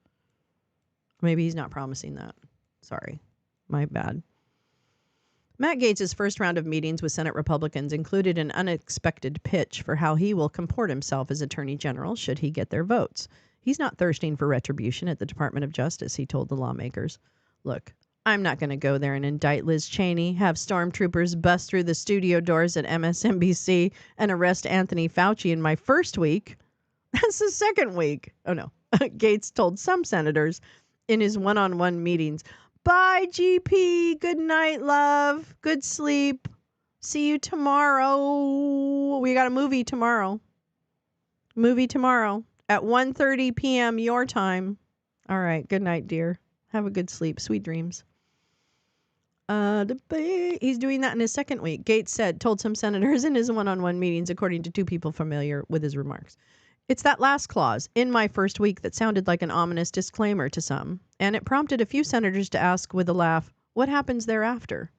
Maybe he's not promising that. Sorry. My bad. Matt Gaetz's first round of meetings with Senate Republicans included an unexpected pitch for how he will comport himself as Attorney General should he get their votes. He's not thirsting for retribution at the Department of Justice, he told the lawmakers. Look, I'm not going to go there and indict Liz Cheney, have stormtroopers bust through the studio doors at MSNBC and arrest Anthony Fauci in my first week. That's the second week. Oh, no. Gaetz told some senators in his one-on-one meetings, "Bye, GP. Good night, love. Good sleep. See you tomorrow. We got a movie tomorrow. At 1:30 p.m. your time. All right. Good night, dear. Have a good sleep. Sweet dreams." He's doing that in his second week. Gaetz told some senators in his one-on-one meetings, according to two people familiar with his remarks. It's that last clause, "in my first week," that sounded like an ominous disclaimer to some, and it prompted a few senators to ask with a laugh, what happens thereafter?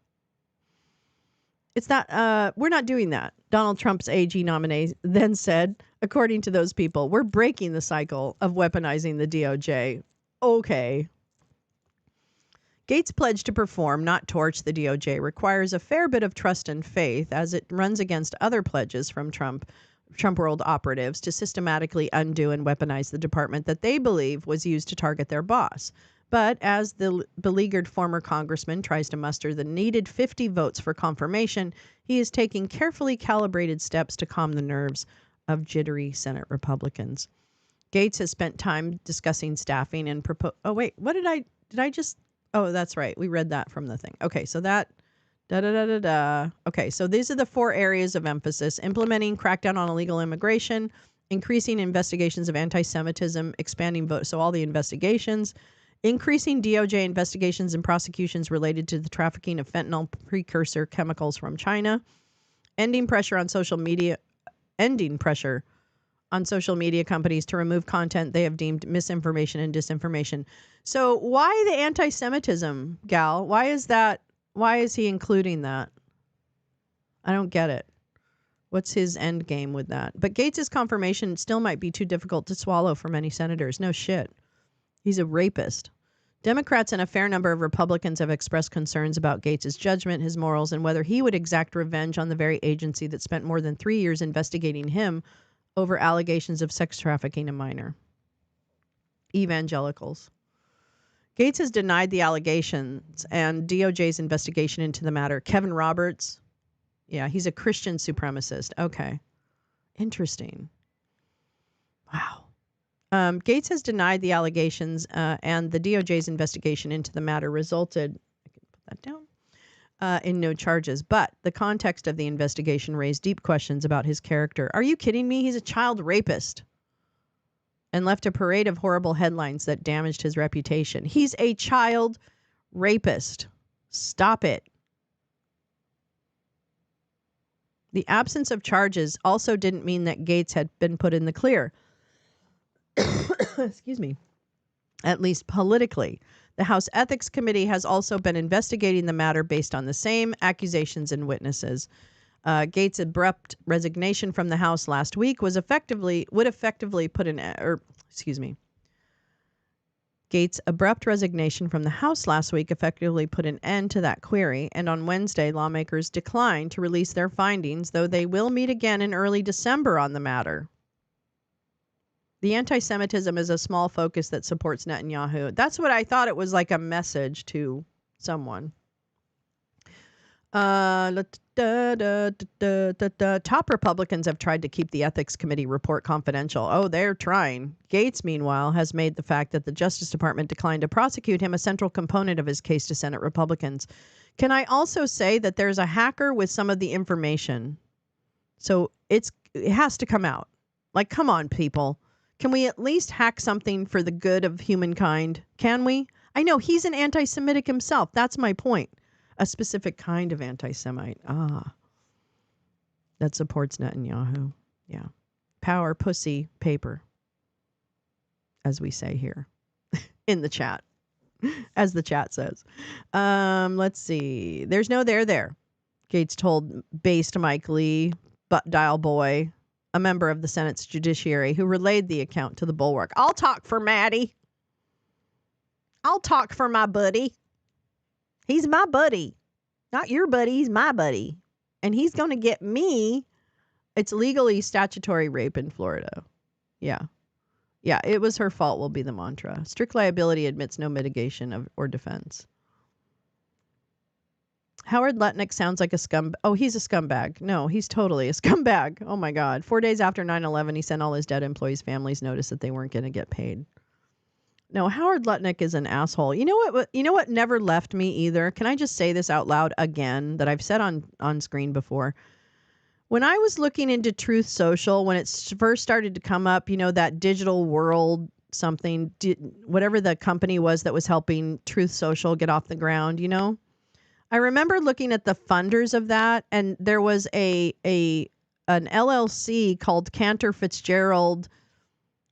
It's that, we're not doing that, Donald Trump's AG nominee then said. According to those people, we're breaking the cycle of weaponizing the DOJ. Okay. Gaetz' pledge to perform, not torch, the DOJ requires a fair bit of trust and faith, as it runs against other pledges from Trump world operatives to systematically undo and weaponize the department that they believe was used to target their boss. But as the beleaguered former congressman tries to muster the needed 50 votes for confirmation, he is taking carefully calibrated steps to calm the nerves of jittery Senate Republicans. Gaetz has spent time discussing staffing and Oh, that's right. We read that from the thing. Okay, so that... Okay, so these are the 4 areas of emphasis: implementing crackdown on illegal immigration, increasing investigations of anti-Semitism, expanding vote, so all the investigations, increasing DOJ investigations and prosecutions related to the trafficking of fentanyl precursor chemicals from China, ending pressure on social media companies to remove content they have deemed misinformation and disinformation. So why the anti-Semitism, Gal? Why is that? Why is he including that? I don't get it. What's his end game with that? But Gaetz' confirmation still might be too difficult to swallow for many senators. No shit. He's a rapist. Democrats and a fair number of Republicans have expressed concerns about Gaetz' judgment, his morals, and whether he would exact revenge on the very agency that spent more than 3 years investigating him over allegations of sex trafficking a minor. Evangelicals. Gaetz has denied the allegations and DOJ's investigation into the matter. Kevin Roberts, yeah, he's a Christian supremacist. Okay. Interesting. Wow. Gaetz has denied the allegations and the DOJ's investigation into the matter resulted... I can that down. In no charges. But the context of the investigation raised deep questions about his character. Are you kidding me? He's a child rapist and left a parade of horrible headlines that damaged his reputation. He's a child rapist. Stop it. The absence of charges also didn't mean that Gates had been put in the clear. Excuse me. At least politically. The House Ethics Committee has also been investigating the matter based on the same accusations and witnesses. Gates' abrupt resignation from the House last week would effectively put Gates' abrupt resignation from the House last week effectively put an end to that query, and on Wednesday, lawmakers declined to release their findings, though they will meet again in early December on the matter. The anti-Semitism is a small focus that supports Netanyahu. That's what I thought it was, like a message to someone. Top Republicans have tried to keep the Ethics Committee report confidential. Oh, they're trying. Gates, meanwhile, has made the fact that the Justice Department declined to prosecute him a central component of his case to Senate Republicans. Can I also say that there's a hacker with some of the information? So it has to come out. Like, come on, people. Can we at least hack something for the good of humankind? Can we? I know he's an anti-Semitic himself. That's my point. A specific kind of anti-Semite. That supports Netanyahu. Yeah. Power, pussy, paper. As we say here in the chat. As the chat says. Let's see. There's no there. Gates told based Mike Lee, dial boy, a member of the Senate's judiciary, who relayed the account to the Bulwark. I'll talk for Maddie. I'll talk for my buddy. He's my buddy. Not your buddy, he's my buddy. And he's going to get me. It's legally statutory rape in Florida. Yeah. Yeah, it was her fault will be the mantra. Strict liability admits no mitigation or defense. Howard Lutnick sounds like a scumbag. Oh, he's a scumbag. No, he's totally a scumbag. Oh, my God. 4 days after 9/11, he sent all his dead employees' families notice that they weren't going to get paid. No, Howard Lutnick is an asshole. You know what never left me either? Can I just say this out loud again that I've said on screen before? When I was looking into Truth Social, when it first started to come up, that digital world something, whatever the company was that was helping Truth Social get off the ground, I remember looking at the funders of that, and there was an LLC called Cantor Fitzgerald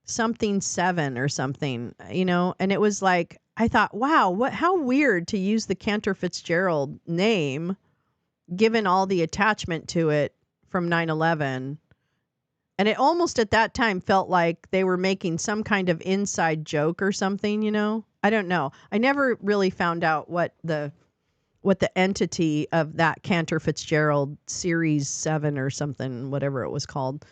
something 7 or something, and it was like, I thought, wow, how weird to use the Cantor Fitzgerald name, given all the attachment to it from 9/11. And it almost at that time felt like they were making some kind of inside joke or something, I don't know. I never really found out what the entity of that Cantor Fitzgerald Series 7 or something, whatever it was called,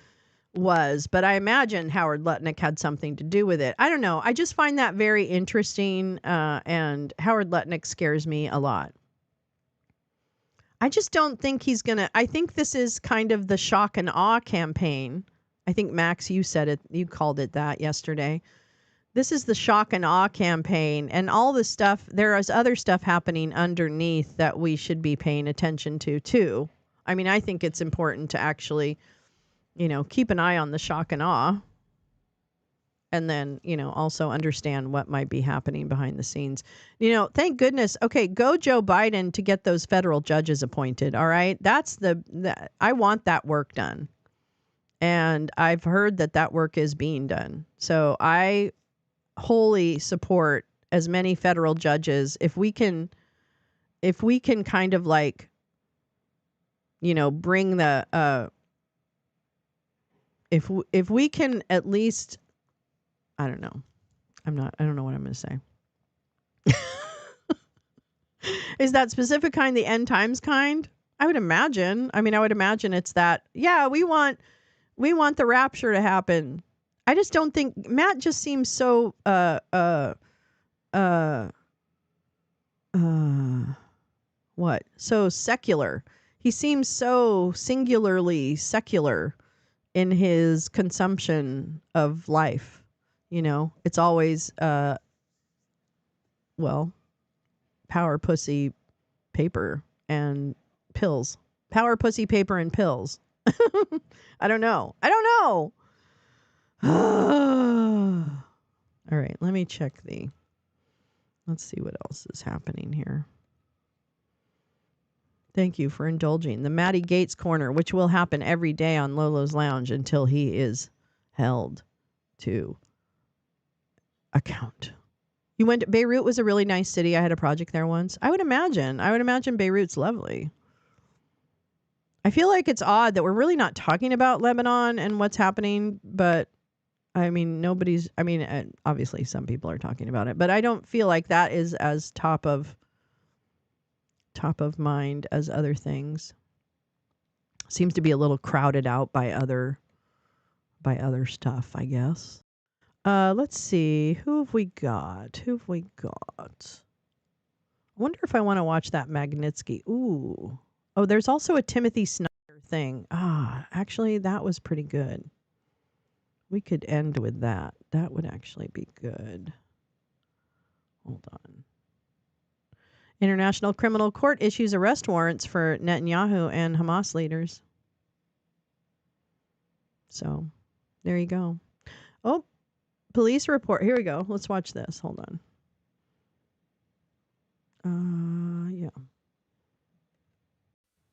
was. But I imagine Howard Lutnick had something to do with it. I don't know. I just find that very interesting. And Howard Lutnick scares me a lot. I just don't think he's going to. I think this is kind of the shock and awe campaign. I think, Max, you said it. You called it that yesterday. This is the shock and awe campaign, and all the stuff. There is other stuff happening underneath that we should be paying attention to, too. I mean, I think it's important to actually, keep an eye on the shock and awe. And then, also understand what might be happening behind the scenes. Thank goodness. Okay, go Joe Biden to get those federal judges appointed. All right. That's I want that work done. And I've heard that work is being done. So I wholly support as many federal judges. If we can kind of like, bring the, if we can at least, I don't know. I don't know what I'm going to say. Is that specific kind the end times kind? I would imagine. I would imagine it's that, yeah, we want the rapture to happen. I just don't think Matt just seems so so secular. He seems so singularly secular in his consumption of life. It's always, power, pussy, paper and pills. Power, pussy, paper, and pills. I don't know. All right, let me check let's see what else is happening here. Thank you for indulging. The Maddie Gates Corner, which will happen every day on Lolo's Lounge until he is held to account. You went to Beirut was a really nice city. I had a project there once. I would imagine Beirut's lovely. I feel like it's odd that we're really not talking about Lebanon and what's happening, but I mean, obviously some people are talking about it, but I don't feel like that is as top of mind as other things. Seems to be a little crowded out by other stuff, I guess. Let's see. Who have we got? I wonder if I want to watch that Magnitsky. Ooh. Oh, there's also a Timothy Snyder thing. Actually, that was pretty good. We could end with that. That would actually be good. Hold on. International Criminal Court issues arrest warrants for Netanyahu and Hamas leaders. So, there you go. Oh, police report. Here we go. Let's watch this. Hold on. Yeah.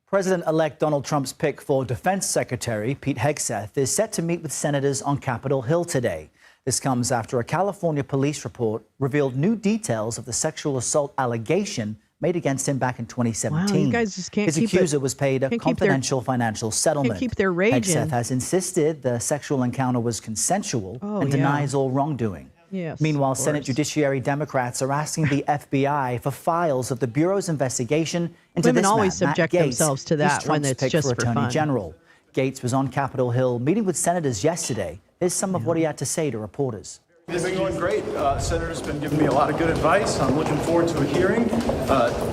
President-elect Donald Trump's pick for Defense Secretary, Pete Hegseth, is set to meet with senators on Capitol Hill today. This comes after a California police report revealed new details of the sexual assault allegation made against him back in 2017. Wow, you guys just can't His accuser was paid a confidential financial settlement. Can't keep their rage in. Hegseth has insisted the sexual encounter was consensual and denies all wrongdoing. Yes, meanwhile, Senate Judiciary Democrats are asking the FBI for files of the Bureau's investigation into Women this always man, subject Matt Gaetz, themselves to that when it's just for for Attorney fun. General. Gaetz was on Capitol Hill meeting with senators yesterday. Here's some of what he had to say to reporters. It's been going great. Senator's been giving me a lot of good advice. I'm looking forward to a hearing.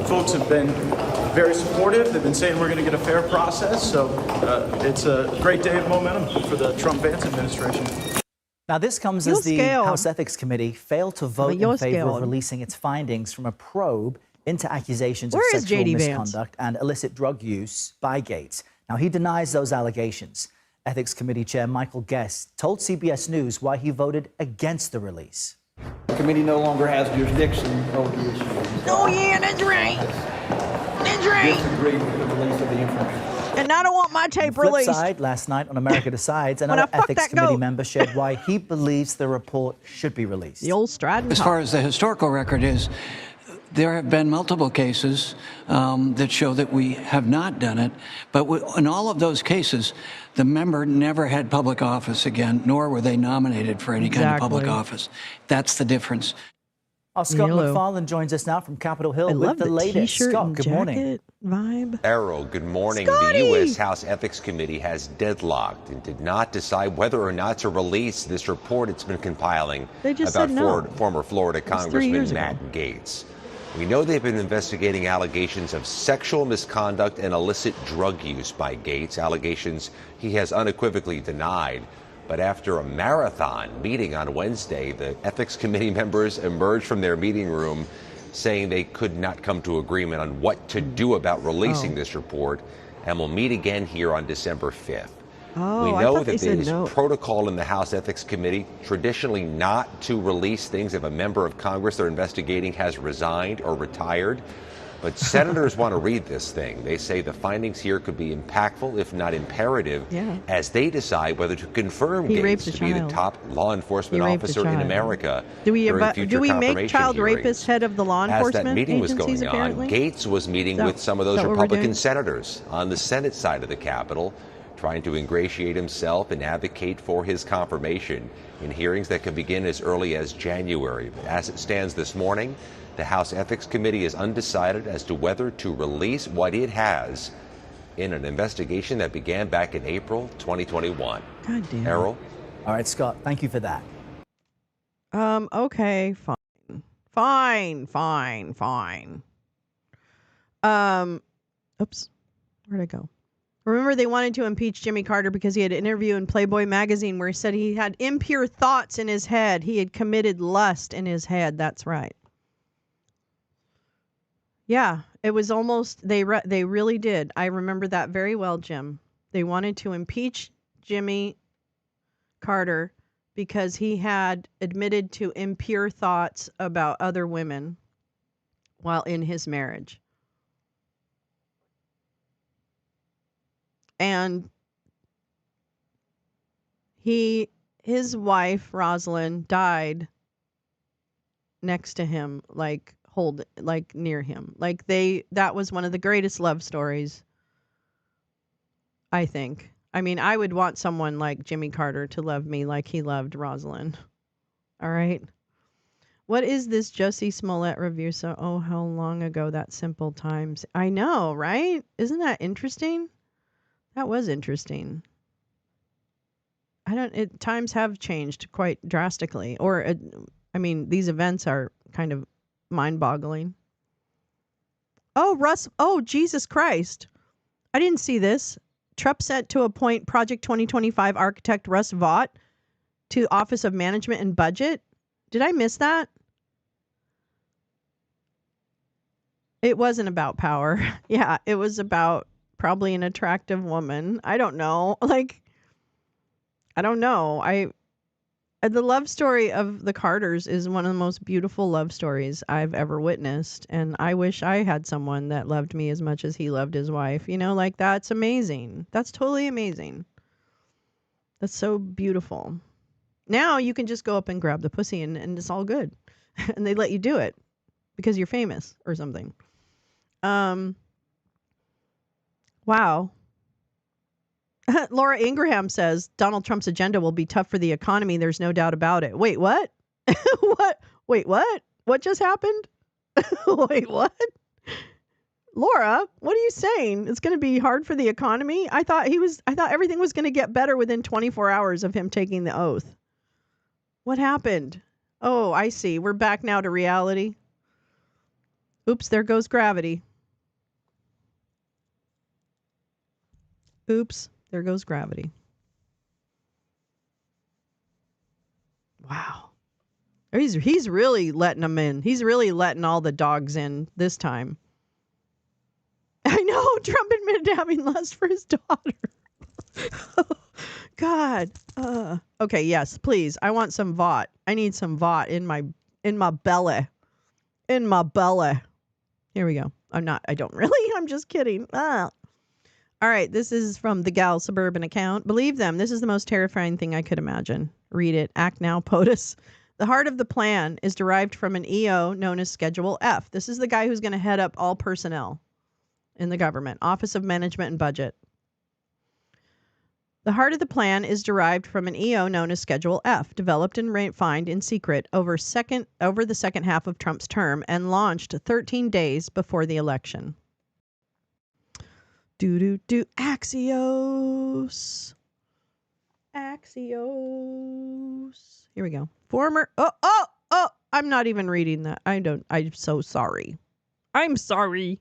Folks have been very supportive. They've been saying we're going to get a fair process. So it's a great day of momentum for the Trump-Vance administration. Now, this comes as the House Ethics Committee failed to vote in favor of releasing its findings from a probe into accusations of sexual misconduct and illicit drug use by Gaetz. Now, he denies those allegations. Ethics Committee Chair Michael Guest told CBS News why he voted against the release. The committee no longer has jurisdiction over the issue. Oh, yeah, that's right. That's right. Disagree with the release of the information. And I don't want my tape released. Flip side, last night on America Decides, another Ethics Committee member shared why he believes the report should be released. The old Stratton. As far as the historical record is, there have been multiple cases that show that we have not done it. But in all of those cases, the member never had public office again, nor were they nominated for any kind of public office. That's the difference. Scott McFarlane joins us now from Capitol Hill with the latest. Scott, good morning. Vibe. Errol, good morning. Scotty! The U.S. House Ethics Committee has deadlocked and did not decide whether or not to release this report it's been compiling about former Florida Congressman Matt Gaetz. We know they've been investigating allegations of sexual misconduct and illicit drug use by Gaetz, allegations he has unequivocally denied. But after a marathon meeting on Wednesday, the Ethics Committee members emerged from their meeting room saying they could not come to agreement on what to do about releasing this report and will meet again here on December 5th. We know that there is protocol in the House Ethics Committee, traditionally not to release things if a member of Congress they're investigating has resigned or retired. But senators want to read this thing. They say the findings here could be impactful, if not imperative, as they decide whether to confirm Gaetz to be the top law enforcement officer in America. Do we make child rapists head of the law enforcement As that meeting was agencies, going apparently? on, Gaetz was meeting with some of those Republican senators on the Senate side of the Capitol, trying to ingratiate himself and advocate for his confirmation in hearings that could begin as early as January. But as it stands this morning, the House Ethics Committee is undecided as to whether to release what it has in an investigation that began back in April 2021. God damn. Errol? All right, Scott, thank you for that. Okay, fine. Oops, where'd I go? Remember, they wanted to impeach Jimmy Carter because he had an interview in Playboy magazine where he said he had impure thoughts in his head. He had committed lust in his head. That's right. Yeah, it was almost, they really did. I remember that very well, Jim. They wanted to impeach Jimmy Carter because he had admitted to impure thoughts about other women while in his marriage. And his wife, Rosalind, died next to him, like near him. Like that was one of the greatest love stories, I think. I mean, I would want someone like Jimmy Carter to love me like he loved Rosalind. All right. What is this Jussie Smollett review? So, how long ago that Simple Times. I know, right? Isn't that interesting? That was interesting. Times have changed quite drastically. I mean, these events are kind of mind-boggling. Oh, Russ. Oh, Jesus Christ. I didn't see this. Trump set to appoint Project 2025 architect Russ Vought to Office of Management and Budget. Did I miss that? It wasn't about power. Yeah, it was about probably an attractive woman. I don't know. I don't know. The love story of the Carters is one of the most beautiful love stories I've ever witnessed. And I wish I had someone that loved me as much as he loved his wife. That's amazing. That's totally amazing. That's so beautiful. Now you can just go up and grab the pussy and it's all good. And they let you do it because you're famous or something. Wow. Laura Ingraham says Donald Trump's agenda will be tough for the economy. There's no doubt about it. Wait, what? What? Wait, what? What just happened? Wait, what? Laura, what are you saying? It's going to be hard for the economy? I thought everything was going to get better within 24 hours of him taking the oath. What happened? Oh, I see. We're back now to reality. Oops, there goes gravity. Oops, there goes gravity. Wow. He's really letting them in. He's really letting all the dogs in this time. I know. Trump admitted to having lust for his daughter. God. Okay, yes, please. I want some Vought. I need some Vought in my belly. In my belly. Here we go. I don't really. I'm just kidding. All right, this is from the Gal Suburban account. Believe them, this is the most terrifying thing I could imagine. Read it. Act now, POTUS. The heart of the plan is derived from an EO known as Schedule F. This is the guy who's going to head up all personnel in the government, Office of Management and Budget. The heart of the plan is derived from an EO known as Schedule F, developed and refined in secret over the second half of Trump's term and launched 13 days before the election. Axios. Here we go. I'm not even reading that. I'm so sorry. I'm sorry.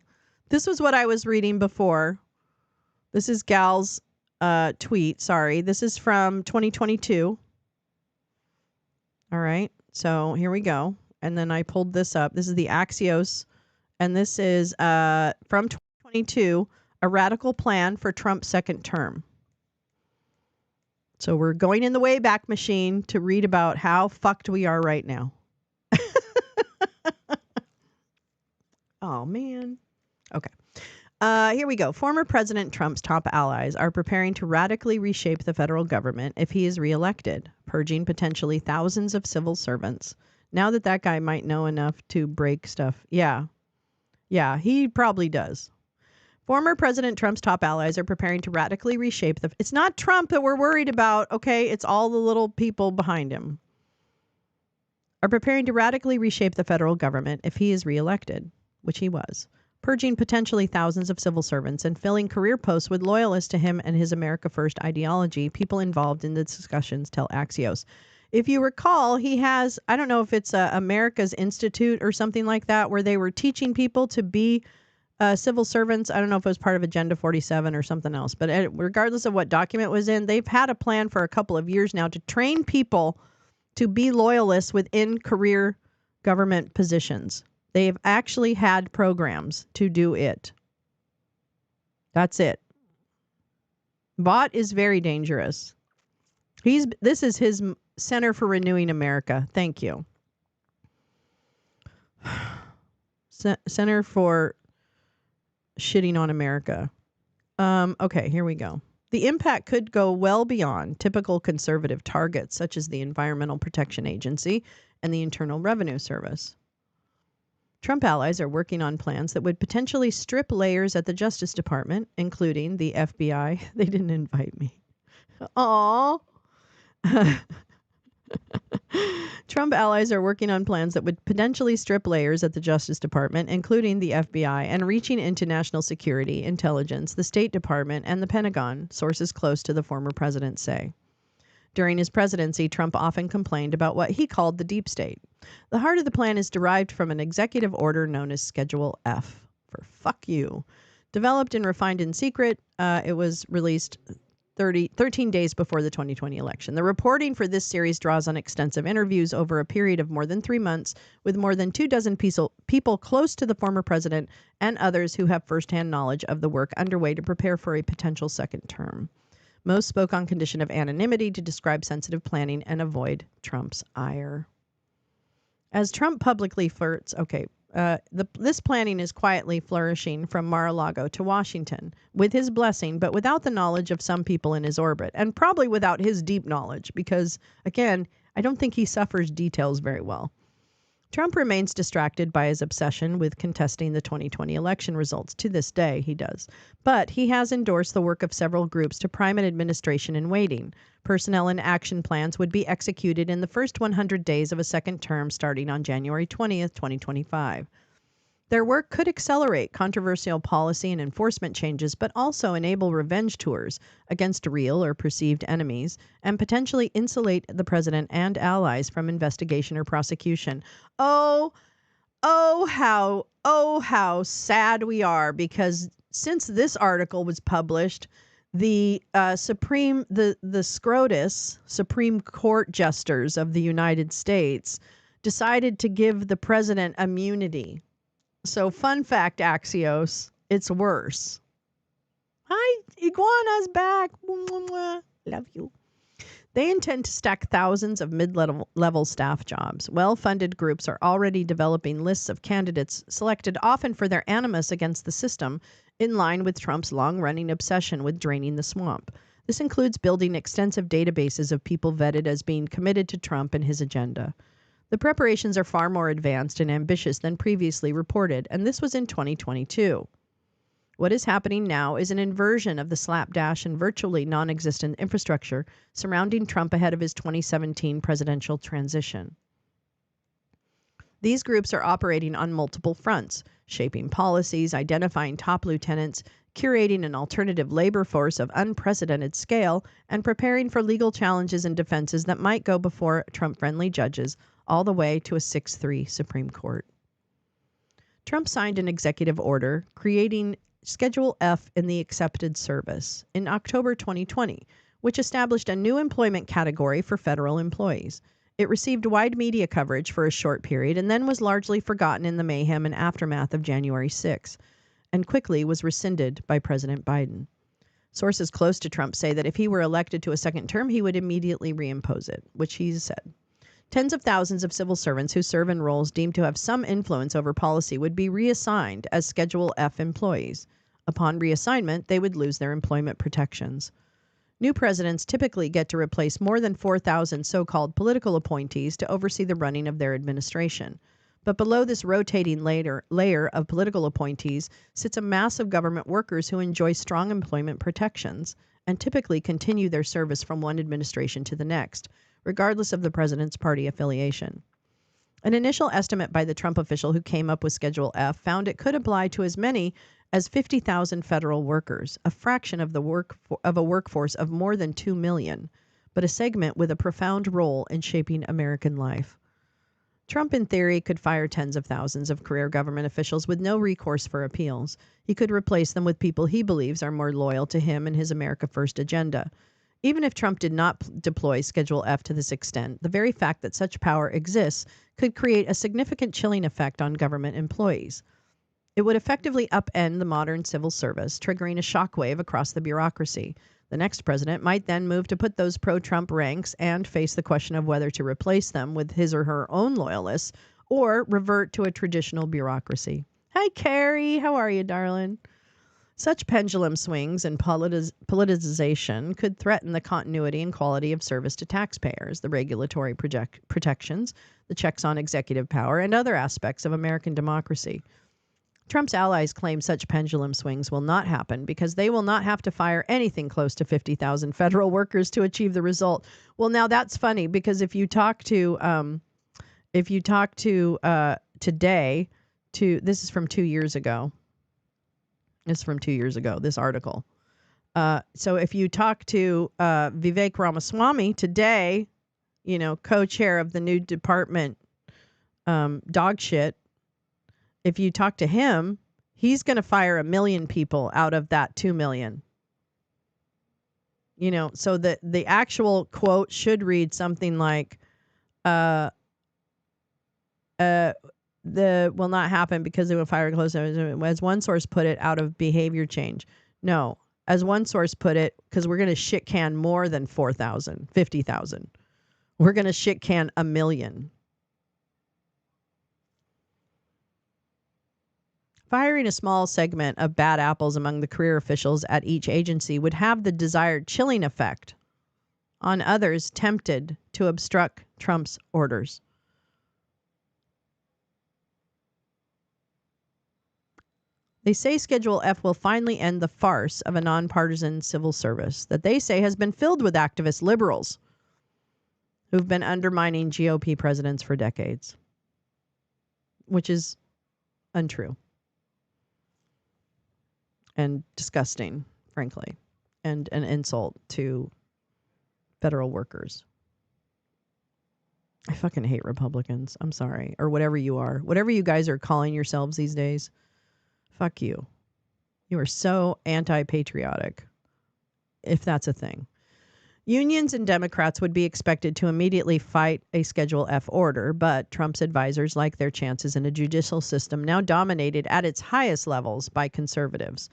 This was what I was reading before. This is Gal's tweet. Sorry. This is from 2022. All right. So here we go. And then I pulled this up. This is the Axios. And this is from 2022. A radical plan for Trump's second term. So we're going in the Wayback Machine to read about how fucked we are right now. Oh, man. Okay. Here we go. Former President Trump's top allies are preparing to radically reshape the federal government if he is reelected, purging potentially thousands of civil servants. Now that guy might know enough to break stuff. Yeah, he probably does. Former President Trump's top allies are preparing to radically reshape it's not Trump that we're worried about, okay? It's all the little people behind him. Are preparing to radically reshape the federal government if he is reelected, which he was, purging potentially thousands of civil servants and filling career posts with loyalists to him and his America First ideology. People involved in the discussions tell Axios. If you recall, he has, I don't know if it's America's Institute or something like that, where they were teaching people to be civil servants. I don't know if it was part of Agenda 47 or something else, but regardless of what document it was in, they've had a plan for a couple of years now to train people to be loyalists within career government positions, They've actually had programs to do it. That's it. Bot is very dangerous. This is his Center for Renewing America. Thank you. Center for Shitting on America. Okay, here we go. The impact could go well beyond typical conservative targets, such as the Environmental Protection Agency and the Internal Revenue Service. Trump allies are working on plans that would potentially strip layers at the Justice Department, including the FBI. They didn't invite me. Aww. Trump allies are working on plans that would potentially strip layers at the Justice Department, including the FBI, and reaching into national security, intelligence, the State Department, and the Pentagon, sources close to the former president say. During his presidency, Trump often complained about what he called the deep state. The heart of the plan is derived from an executive order known as Schedule F, for fuck you. Developed and refined in secret, it was released 13 days before the 2020 election. The reporting for this series draws on extensive interviews over a period of more than 3 months with more than 24 people close to the former president and others who have firsthand knowledge of the work underway to prepare for a potential second term. Most spoke on condition of anonymity to describe sensitive planning and avoid Trump's ire. As Trump publicly flirts, this planning is quietly flourishing from Mar-a-Lago to Washington, with his blessing, but without the knowledge of some people in his orbit, and probably without his deep knowledge, because, again, I don't think he suffers details very well. Trump remains distracted by his obsession with contesting the 2020 election results. To this day, he does. But he has endorsed the work of several groups to prime an administration in waiting. Personnel and action plans would be executed in the first 100 days of a second term starting on January 20th, 2025. Their work could accelerate controversial policy and enforcement changes, but also enable revenge tours against real or perceived enemies and potentially insulate the president and allies from investigation or prosecution. Oh, how sad we are, because since this article was published, the SCOTUS, Supreme Court Justers of the United States, decided to give the president immunity. So, fun fact, Axios, it's worse. Hi, Iguana's back. Love you. They intend to stack thousands of mid-level staff jobs. Well-funded groups are already developing lists of candidates selected often for their animus against the system, in line with Trump's long-running obsession with draining the swamp. This includes building extensive databases of people vetted as being committed to Trump and his agenda. The preparations are far more advanced and ambitious than previously reported, and this was in 2022. What is happening now is an inversion of the slapdash and virtually non-existent infrastructure surrounding Trump ahead of his 2017 presidential transition. These groups are operating on multiple fronts, shaping policies, identifying top lieutenants, curating an alternative labor force of unprecedented scale, and preparing for legal challenges and defenses that might go before Trump-friendly judges, all the way to a 6-3 Supreme Court. Trump signed an executive order creating Schedule F in the Accepted Service in October 2020, which established a new employment category for federal employees. It received wide media coverage for a short period and then was largely forgotten in the mayhem and aftermath of January 6, and quickly was rescinded by President Biden. Sources close to Trump say that if he were elected to a second term, he would immediately reimpose it, which he's said. Tens of thousands of civil servants who serve in roles deemed to have some influence over policy would be reassigned as Schedule F employees. Upon reassignment, they would lose their employment protections. New presidents typically get to replace more than 4,000 so-called political appointees to oversee the running of their administration. But below this rotating layer of political appointees sits a mass of government workers who enjoy strong employment protections and typically continue their service from one administration to the next, regardless of the president's party affiliation. An initial estimate by the Trump official who came up with Schedule F found it could apply to as many as 50,000 federal workers, a fraction of a workforce of more than 2 million, but a segment with a profound role in shaping American life. Trump, in theory, could fire tens of thousands of career government officials with no recourse for appeals. He could replace them with people he believes are more loyal to him and his America First agenda. Even if Trump did not deploy Schedule F to this extent, the very fact that such power exists could create a significant chilling effect on government employees. It would effectively upend the modern civil service, triggering a shockwave across the bureaucracy. The next president might then move to put those pro-Trump ranks and face the question of whether to replace them with his or her own loyalists or revert to a traditional bureaucracy. Hi, Carrie. How are you, darling? Such pendulum swings and politicization could threaten the continuity and quality of service to taxpayers, the regulatory protections, the checks on executive power, and other aspects of American democracy. Trump's allies claim such pendulum swings will not happen because they will not have to fire anything close to 50,000 federal workers to achieve the result. Well, now that's funny because if you talk to today, this is from 2 years ago. It's from 2 years ago, this article. So if you talk to Vivek Ramaswamy today, co-chair of the new department, dog shit, if you talk to him, he's going to fire 1 million people out of that 2 million. So the actual quote should read something like, the will not happen because they will fire close. As one source put it, out of behavior change. No, as one source put it, because we're going to shit can more than 4,000, 50,000. We're going to shit can 1 million. Firing a small segment of bad apples among the career officials at each agency would have the desired chilling effect on others tempted to obstruct Trump's orders. They say Schedule F will finally end the farce of a nonpartisan civil service that they say has been filled with activist liberals who've been undermining GOP presidents for decades, which is untrue and disgusting, frankly, and an insult to federal workers. I fucking hate Republicans. I'm sorry. Or whatever you are. Whatever you guys are calling yourselves these days. Fuck you. You are so anti-patriotic, if that's a thing. Unions and Democrats would be expected to immediately fight a Schedule F order, but Trump's advisors like their chances in a judicial system now dominated at its highest levels by conservatives.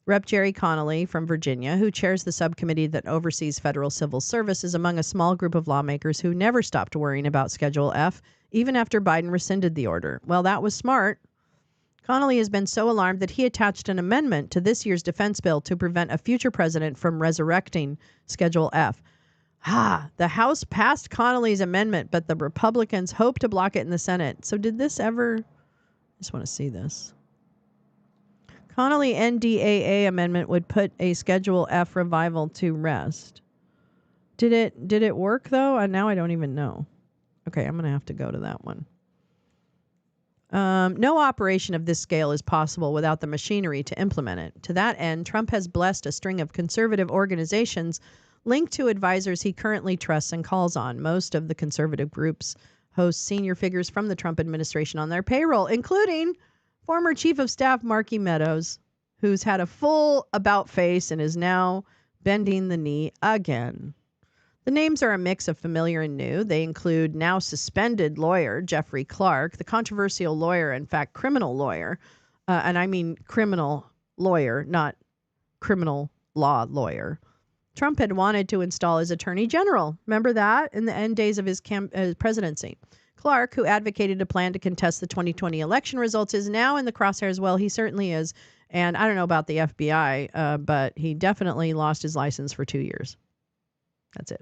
Rep. Jerry Connolly from Virginia, who chairs the subcommittee that oversees federal civil service, is among a small group of lawmakers who never stopped worrying about Schedule F, even after Biden rescinded the order. Well, that was smart. Connolly has been so alarmed that he attached an amendment to this year's defense bill to prevent a future president from resurrecting Schedule F. The House passed Connolly's amendment, but the Republicans hope to block it in the Senate. So did this ever... I just want to see this. Connolly NDAA amendment would put a Schedule F revival to rest. Did it work, though? Now I don't even know. Okay, I'm going to have to go to that one. No operation of this scale is possible without the machinery to implement it. To that end, Trump has blessed a string of conservative organizations linked to advisors he currently trusts and calls on. Most of the conservative groups host senior figures from the Trump administration on their payroll, including former Chief of Staff Marky Meadows, who's had a full about face and is now bending the knee again. The names are a mix of familiar and new. They include now suspended lawyer Jeffrey Clark, the controversial lawyer, in fact, criminal lawyer. And I mean criminal lawyer, not criminal law lawyer. Trump had wanted to install as attorney general. Remember that in the end days of his presidency. Clark, who advocated a plan to contest the 2020 election results, is now in the crosshairs. Well, he certainly is. And I don't know about the FBI, but he definitely lost his license for 2 years. That's it.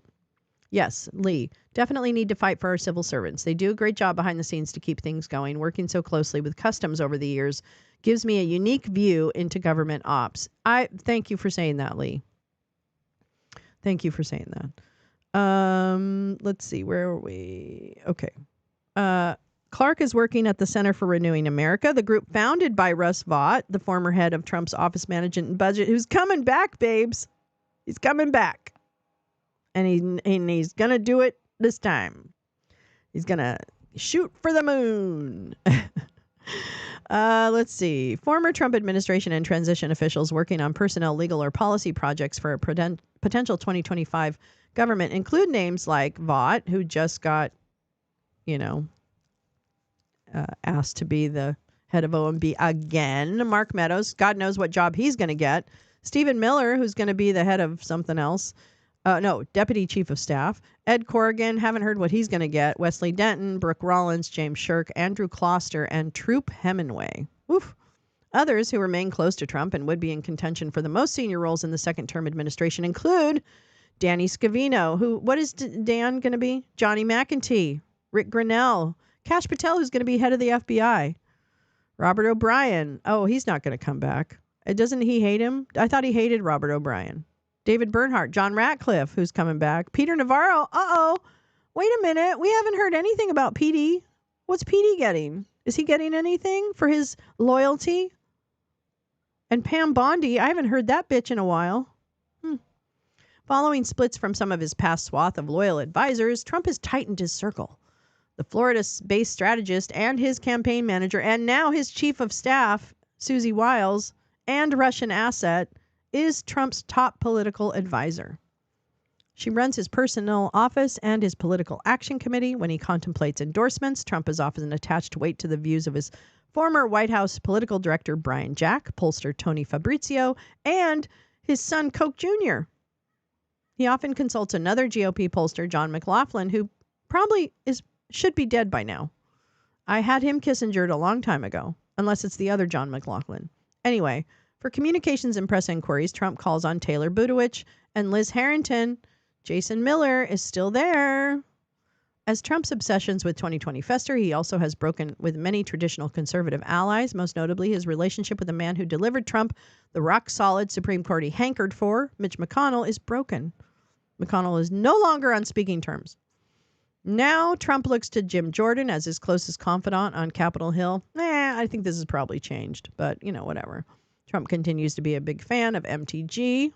Yes, Lee, definitely need to fight for our civil servants. They do a great job behind the scenes to keep things going. Working so closely with Customs over the years gives me a unique view into government ops. I thank you for saying that, Lee. Thank you for saying that. Let's see, where are we? Okay. Clark is working at the Center for Renewing America, the group founded by Russ Vought, the former head of Trump's Office Management and Budget, who's coming back, babes. He's coming back. And he's going to do it this time. He's going to shoot for the moon. Let's see. Former Trump administration and transition officials working on personnel, legal, or policy projects for a potential 2025 government include names like Vaught, who just got, asked to be the head of OMB again. Mark Meadows, God knows what job he's going to get. Stephen Miller, who's going to be the head of something else. Deputy Chief of Staff. Ed Corrigan, haven't heard what he's going to get. Wesley Denton, Brooke Rollins, James Shirk, Andrew Kloster, and Troop Hemingway. Oof. Others who remain close to Trump and would be in contention for the most senior roles in the second-term administration include Danny Scavino, what is Dan going to be? Johnny McEntee, Rick Grinnell, Kash Patel, who's going to be head of the FBI, Robert O'Brien. Oh, he's not going to come back. Doesn't he hate him? I thought he hated Robert O'Brien. David Bernhardt, John Ratcliffe, who's coming back. Peter Navarro. Wait a minute. We haven't heard anything about Petey. What's Petey getting? Is he getting anything for his loyalty? And Pam Bondi, I haven't heard that bitch in a while. Following splits from some of his past swath of loyal advisors, Trump has tightened his circle. The Florida-based strategist and his campaign manager, and now his chief of staff, Susie Wiles, and Russian asset, is Trump's top political advisor. She runs his personal office and his political action committee. When he contemplates endorsements, Trump is often attached weight to the views of his former White House political director Brian Jack, pollster Tony Fabrizio, and his son Coke Jr. He often consults another GOP pollster, John McLaughlin, who probably should be dead by now. I had him Kissingered a long time ago, unless it's the other John McLaughlin. Anyway, for communications and press inquiries, Trump calls on Taylor Budowich and Liz Harrington. Jason Miller is still there. As Trump's obsessions with 2020 fester, he also has broken with many traditional conservative allies, most notably his relationship with the man who delivered Trump the rock-solid Supreme Court he hankered for, Mitch McConnell, is broken. McConnell is no longer on speaking terms. Now Trump looks to Jim Jordan as his closest confidant on Capitol Hill. I think this has probably changed, but, whatever. Trump continues to be a big fan of MTG.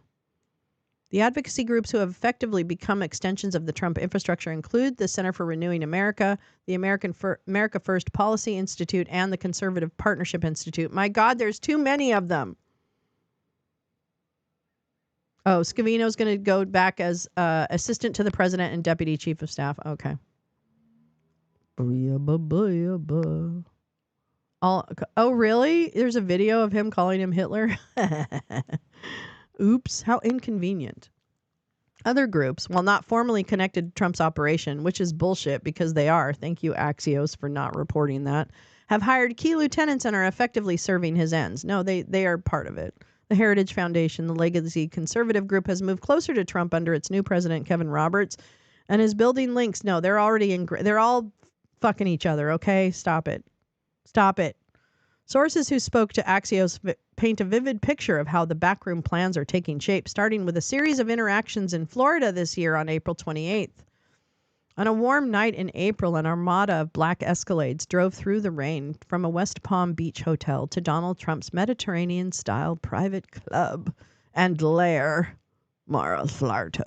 The advocacy groups who have effectively become extensions of the Trump infrastructure include the Center for Renewing America, the America First Policy Institute, and the Conservative Partnership Institute. My God, there's too many of them. Oh, Scavino's going to go back as assistant to the president and deputy chief of staff. Okay. Oh, really? There's a video of him calling him Hitler? Oops, how inconvenient. Other groups, while not formally connected to Trump's operation, which is bullshit because they are, thank you Axios for not reporting that, have hired key lieutenants and are effectively serving his ends. No, they are part of it. The Heritage Foundation, the legacy conservative group, has moved closer to Trump under its new president, Kevin Roberts, and is building links. No, they're already they're all fucking each other, okay? Stop it. Stop it. Sources who spoke to Axios paint a vivid picture of how the backroom plans are taking shape, starting with a series of interactions in Florida this year on April 28th. On a warm night in April, an armada of black Escalades drove through the rain from a West Palm Beach hotel to Donald Trump's Mediterranean-style private club and lair, Mar-a-Lago.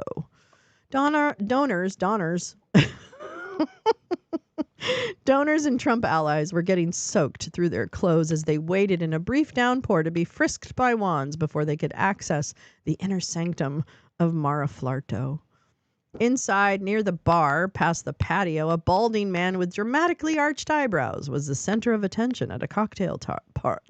Donors and Trump allies were getting soaked through their clothes as they waited in a brief downpour to be frisked by wands before they could access the inner sanctum of Mar-a-Lago. Inside, near the bar, past the patio, a balding man with dramatically arched eyebrows was the center of attention at a cocktail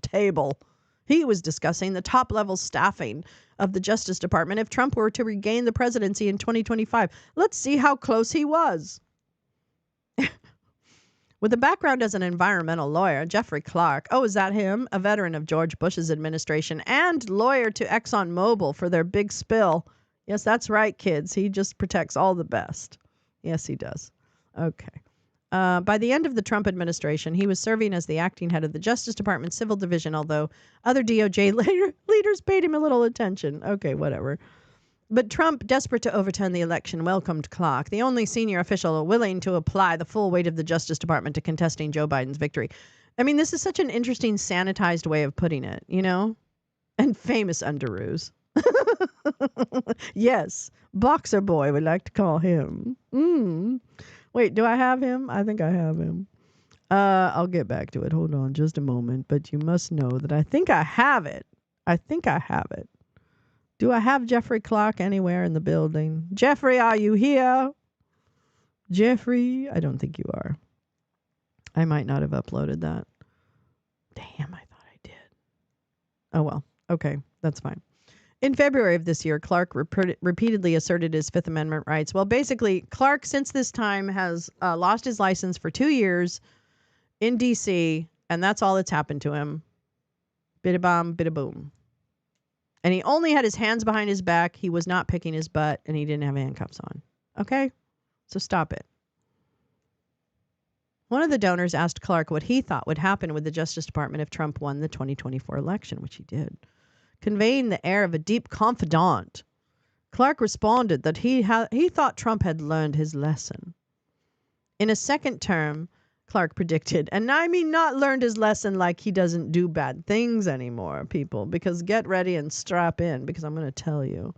table. He was discussing the top-level staffing of the Justice Department if Trump were to regain the presidency in 2025. Let's see how close he was. With a background as an environmental lawyer, Jeffrey Clark, is that him? A veteran of George Bush's administration and lawyer to ExxonMobil for their big spill. Yes, that's right, kids. He just protects all the best. Yes, he does. Okay. By the end of the Trump administration, he was serving as the acting head of the Justice Department Civil Division, although other DOJ leaders paid him a little attention. Okay, whatever. But Trump, desperate to overturn the election, welcomed Clark, the only senior official willing to apply the full weight of the Justice Department to contesting Joe Biden's victory. I mean, this is such an interesting, sanitized way of putting it, And famous underoos. Yes, Boxer Boy, we like to call him. Wait, do I have him? I think I have him. I'll get back to it. Hold on just a moment. But you must know that I think I have it. Do I have Jeffrey Clark anywhere in the building? Jeffrey, are you here? Jeffrey, I don't think you are. I might not have uploaded that. Damn, I thought I did. Oh, well. Okay, that's fine. In February of this year, Clark repeatedly asserted his Fifth Amendment rights. Well, basically, Clark, since this time, has lost his license for 2 years in D.C., and that's all that's happened to him. Bida-bom, bida-boom. And he only had his hands behind his back. He was not picking his butt, and he didn't have handcuffs on. Okay? So stop it. One of the donors asked Clark what he thought would happen with the Justice Department if Trump won the 2024 election, which he did. Conveying the air of a deep confidant, Clark responded that he thought Trump had learned his lesson. In a second term, Clark predicted, and I mean not learned his lesson like he doesn't do bad things anymore, people, because get ready and strap in, because I'm going to tell you.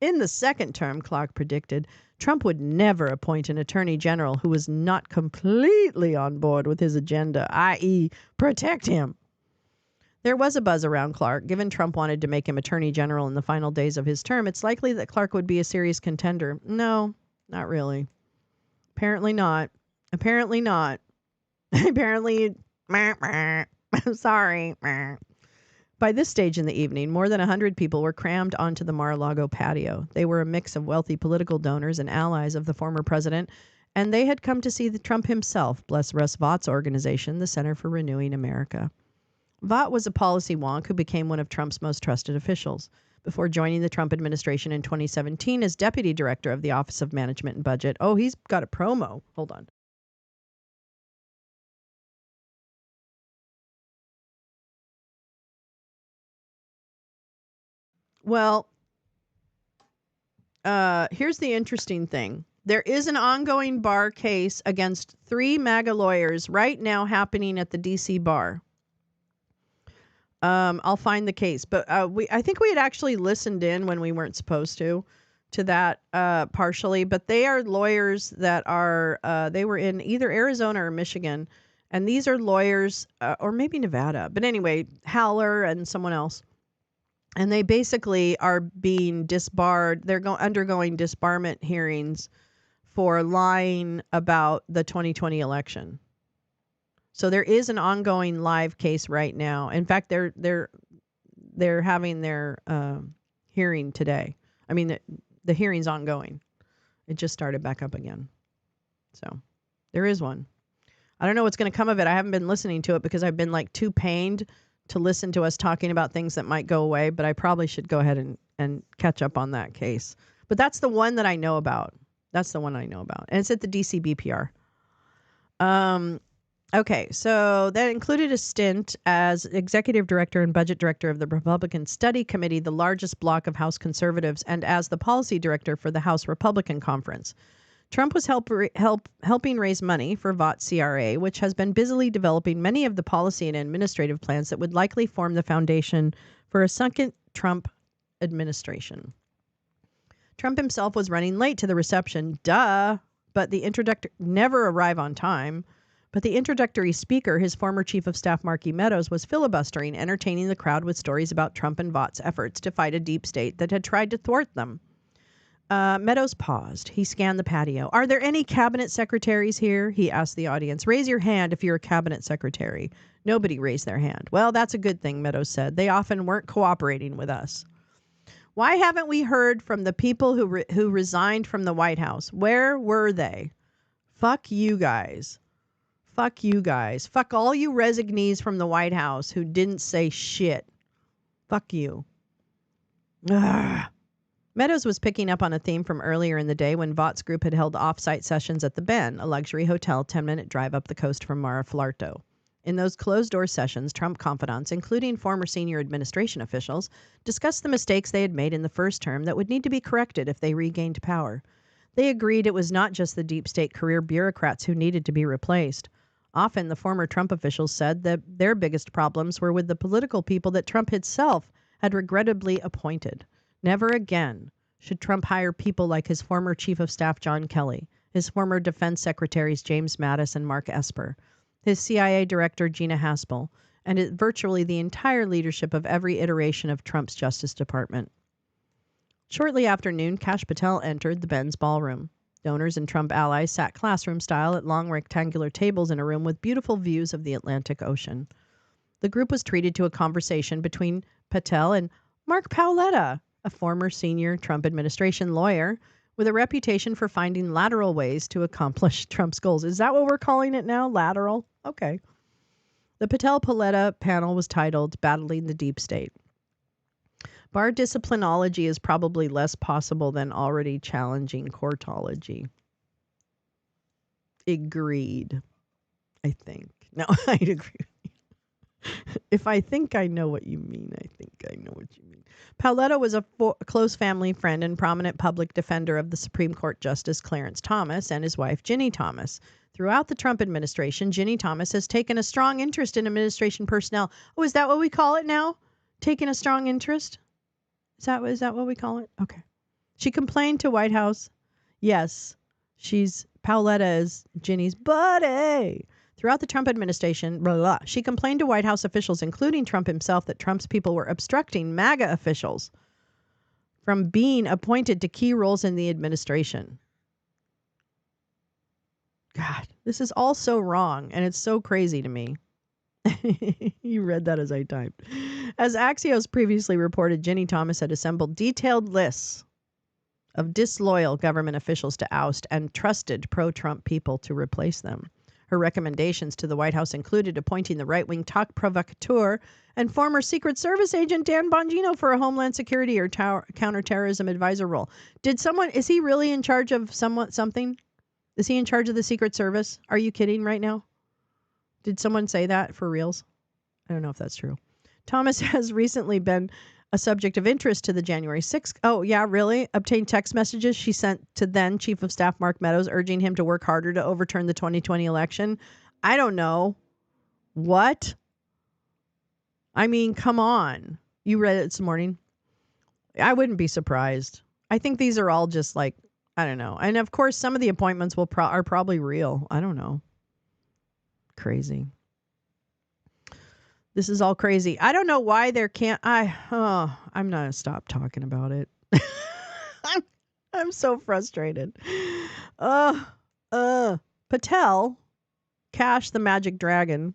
In the second term, Clark predicted, Trump would never appoint an attorney general who was not completely on board with his agenda, i.e., protect him. There was a buzz around Clark. Given Trump wanted to make him attorney general in the final days of his term, it's likely that Clark would be a serious contender. No, not really. Apparently not. Apparently, I'm sorry. By this stage in the evening, more than 100 people were crammed onto the Mar-a-Lago patio. They were a mix of wealthy political donors and allies of the former president, and they had come to see Trump himself bless Russ Vought's organization, the Center for Renewing America. Vaught was a policy wonk who became one of Trump's most trusted officials. Before joining the Trump administration in 2017 as deputy director of the Office of Management and Budget. Oh, he's got a promo. Hold on. Well, here's the interesting thing. There is an ongoing bar case against 3 MAGA lawyers right now happening at the D.C. bar. I'll find the case, but I think we had actually listened in when we weren't supposed to that partially, but they are lawyers that are they were in either Arizona or Michigan, and these are lawyers or maybe Nevada, but anyway, Howler and someone else, and they basically are being disbarred. They're undergoing disbarment hearings for lying about the 2020 election. So there is an ongoing live case right now. In fact, they're having their hearing today. I mean, the hearing's ongoing. It just started back up again. So there is one. I don't know what's going to come of it. I haven't been listening to it because I've been like too pained to listen to us talking about things that might go away. But I probably should go ahead and catch up on that case. But that's the one that I know about. That's the one I know about. And it's at the DC BPR. Okay, so that included a stint as executive director and budget director of the Republican Study Committee, the largest bloc of House conservatives, and as the policy director for the House Republican Conference. Trump was helping raise money for Vought CRA, which has been busily developing many of the policy and administrative plans that would likely form the foundation for a second Trump administration. Trump himself was running late to the reception, but the introductor never arrived on time. But the introductory speaker, his former chief of staff, Marky Meadows, was filibustering, entertaining the crowd with stories about Trump and Vaught's efforts to fight a deep state that had tried to thwart them. Meadows paused. He scanned the patio. Are there any cabinet secretaries here? He asked the audience. Raise your hand if you're a cabinet secretary. Nobody raised their hand. Well, that's a good thing, Meadows said. They often weren't cooperating with us. Why haven't we heard from the people who resigned from the White House? Where were they? Fuck you guys. Fuck you guys. Fuck all you resignees from the White House who didn't say shit. Fuck you. Ugh. Meadows was picking up on a theme from earlier in the day when Vaught's group had held off-site sessions at the Ben, a luxury hotel 10-minute drive up the coast from Mar-a-Lago. In those closed-door sessions, Trump confidants, including former senior administration officials, discussed the mistakes they had made in the first term that would need to be corrected if they regained power. They agreed it was not just the deep state career bureaucrats who needed to be replaced. Often, the former Trump officials said that their biggest problems were with the political people that Trump himself had regrettably appointed. Never again should Trump hire people like his former chief of staff, John Kelly, his former defense secretaries, James Mattis and Mark Esper, his CIA director, Gina Haspel, and virtually the entire leadership of every iteration of Trump's Justice Department. Shortly after noon, Kash Patel entered the Benz ballroom. Donors and Trump allies sat classroom style at long rectangular tables in a room with beautiful views of the Atlantic Ocean. The group was treated to a conversation between Patel and Mark Paoletta, a former senior Trump administration lawyer with a reputation for finding lateral ways to accomplish Trump's goals. Is that what we're calling it now? Lateral? Okay. The Patel-Paoletta panel was titled Battling the Deep State. Bar disciplinology is probably less possible than already challenging courtology. Agreed. I think. No, I agree. If I think I know what you mean, I think I know what you mean. Paoletta was a close family friend and prominent public defender of the Supreme Court Justice Clarence Thomas and his wife, Ginny Thomas. Throughout the Trump administration, Ginny Thomas has taken a strong interest in administration personnel. Oh, is that what we call it now? Taking a strong interest? Is that what we call it? Okay. She complained to White House. Yes, Paoletta is Ginny's buddy. Throughout the Trump administration, she complained to White House officials, including Trump himself, that Trump's people were obstructing MAGA officials from being appointed to key roles in the administration. God, this is all so wrong, and it's so crazy to me. You read that as I typed. As Axios previously reported, Ginny Thomas had assembled detailed lists of disloyal government officials to oust and trusted pro-Trump people to replace them. Her recommendations to the White House included appointing the right-wing talk provocateur and former Secret Service agent Dan Bongino for a Homeland Security or counterterrorism advisor role. Is he really in charge of something? Is he in charge of the Secret Service? Are you kidding right now? Did someone say that for reals? I don't know if that's true. Thomas has recently been a subject of interest to the January 6th. Oh, yeah, really? Obtained text messages she sent to then Chief of Staff Mark Meadows urging him to work harder to overturn the 2020 election. I don't know. What? I mean, come on. You read it this morning. I wouldn't be surprised. I think these are all just like, I don't know. And of course, some of the appointments are probably real. I don't know. Crazy. This is all crazy. I don't know why there can't. I'm not gonna stop talking about it. I'm so frustrated. Patel, Kash the Magic Dragon,